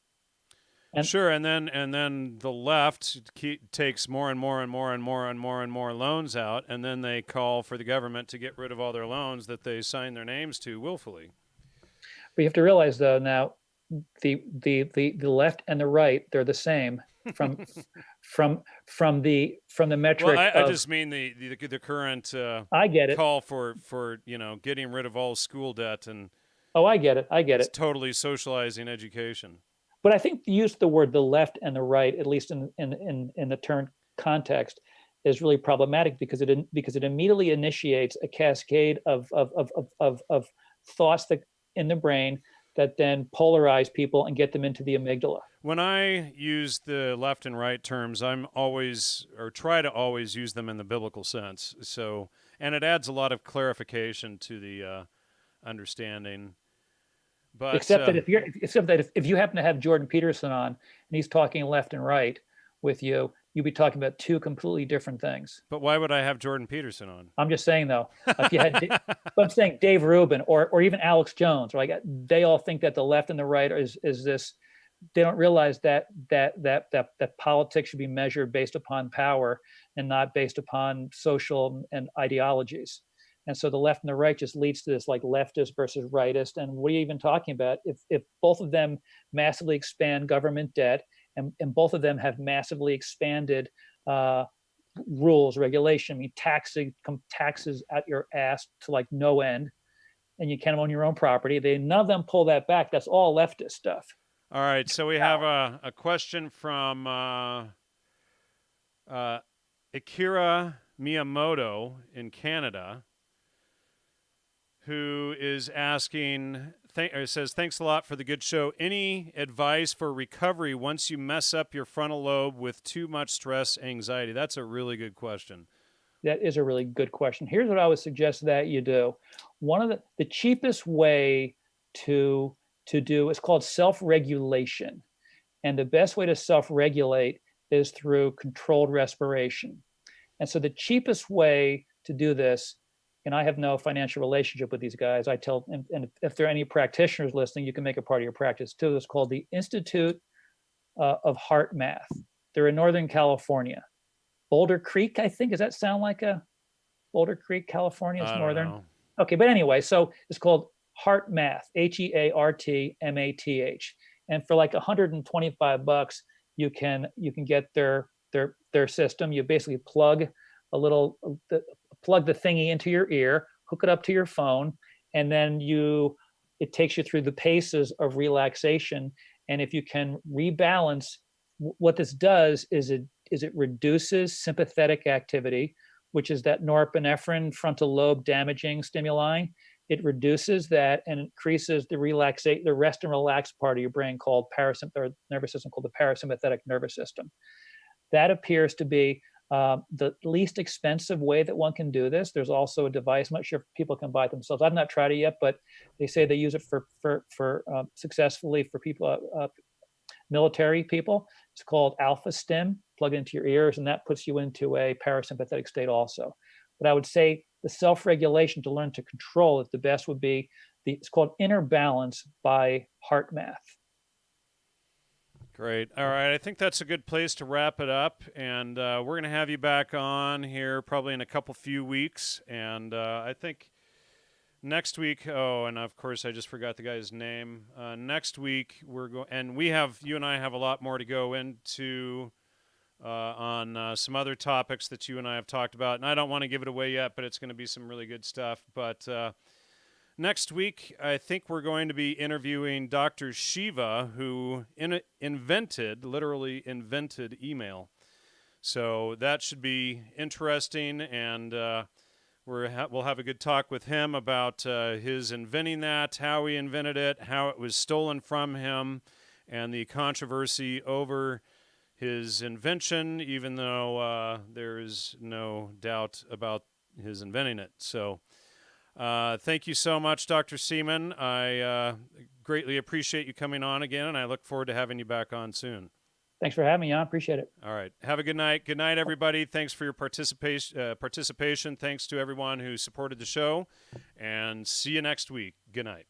And Sure, and then the left takes more and more and more and more and more and more loans out, and then they call for the government to get rid of all their loans that they sign their names to willfully. but you have to realize, though, now the left and the right, they're the same from from the metric Well, I of, just mean the current I get it. call for getting rid of all school debt, and Oh, I get it. I get it's it. totally socializing education. But I think the use of the word the left and the right, at least in the term context, is really problematic because it immediately initiates a cascade of thoughts that in the brain that then polarize people and get them into the amygdala. When I use the left and right terms, I'm always, or try to always, use them in the biblical sense. So, and it adds a lot of clarification to the understanding. But Except that if you happen to have Jordan Peterson on and he's talking left and right with you, you'd be talking about two completely different things. but why would I have Jordan Peterson on? I'm just saying, though, if you had, but I'm saying Dave Rubin or even Alex Jones, right? They all think that the left and the right is this. They don't realize that politics should be measured based upon power and not based upon social and ideologies. And so the left and the right just leads to this like leftist versus rightist. And what are you even talking about? If both of them massively expand government debt and both of them have massively expanded rules, regulation, I mean, taxes at your ass to like no end, and you can't own your own property. None of them pull that back. That's all leftist stuff. All right, so we have a question from Akira Miyamoto in Canada, who is asking, says, thanks a lot for the good show. Any advice for recovery once you mess up your frontal lobe with too much stress, anxiety? That's a really good question. That is a really good question. Here's what I would suggest that you do. One of the cheapest way to do is called self-regulation. And the best way to self-regulate is through controlled respiration. And so the cheapest way to do this, and I have no financial relationship with these guys, I tell, and if there are any practitioners listening, you can make it part of your practice too. It's called the Institute of Heart Math. They're in Northern California. Boulder Creek, I think. Does that sound like a Boulder Creek, California? It's northern. Know. Okay, but anyway, so it's called Heart Math, HeartMath. And for like $125, you can get their system. You basically plug the thingy into your ear, hook it up to your phone, and then it takes you through the paces of relaxation. And if you can rebalance, what this does is it reduces sympathetic activity, which is that norepinephrine frontal lobe damaging stimuli. It reduces that and increases the rest and relax part of your brain called nervous system called the parasympathetic nervous system. That appears to be the least expensive way that one can do this. There's also a device. I'm not sure if people can buy it themselves. I've not tried it yet, but they say they use it for successfully for people, military people. It's called Alpha Stim. Plug it into your ears, and that puts you into a parasympathetic state also. But I would say the self-regulation to learn to control it, the best would be it's called Inner Balance by Heart Math. Great. All right. I think that's a good place to wrap it up. And we're going to have you back on here probably in a few weeks. And I think next week, oh, and of course I just forgot the guy's name. Next week we're going, and you and I have a lot more to go into on some other topics that you and I have talked about. And I don't want to give it away yet, but it's going to be some really good stuff. But next week, I think we're going to be interviewing Dr. Shiva, who literally invented email. So that should be interesting, and we'll have a good talk with him about his inventing that, how he invented it, how it was stolen from him, and the controversy over his invention, even though there is no doubt about his inventing it. So thank you so much, Dr. Seaman. I greatly appreciate you coming on again, and I look forward to having you back on soon. Thanks for having me on. Appreciate it. All right. Have a good night. Good night, everybody. Thanks for your participation. Thanks to everyone who supported the show, and see you next week. Good night.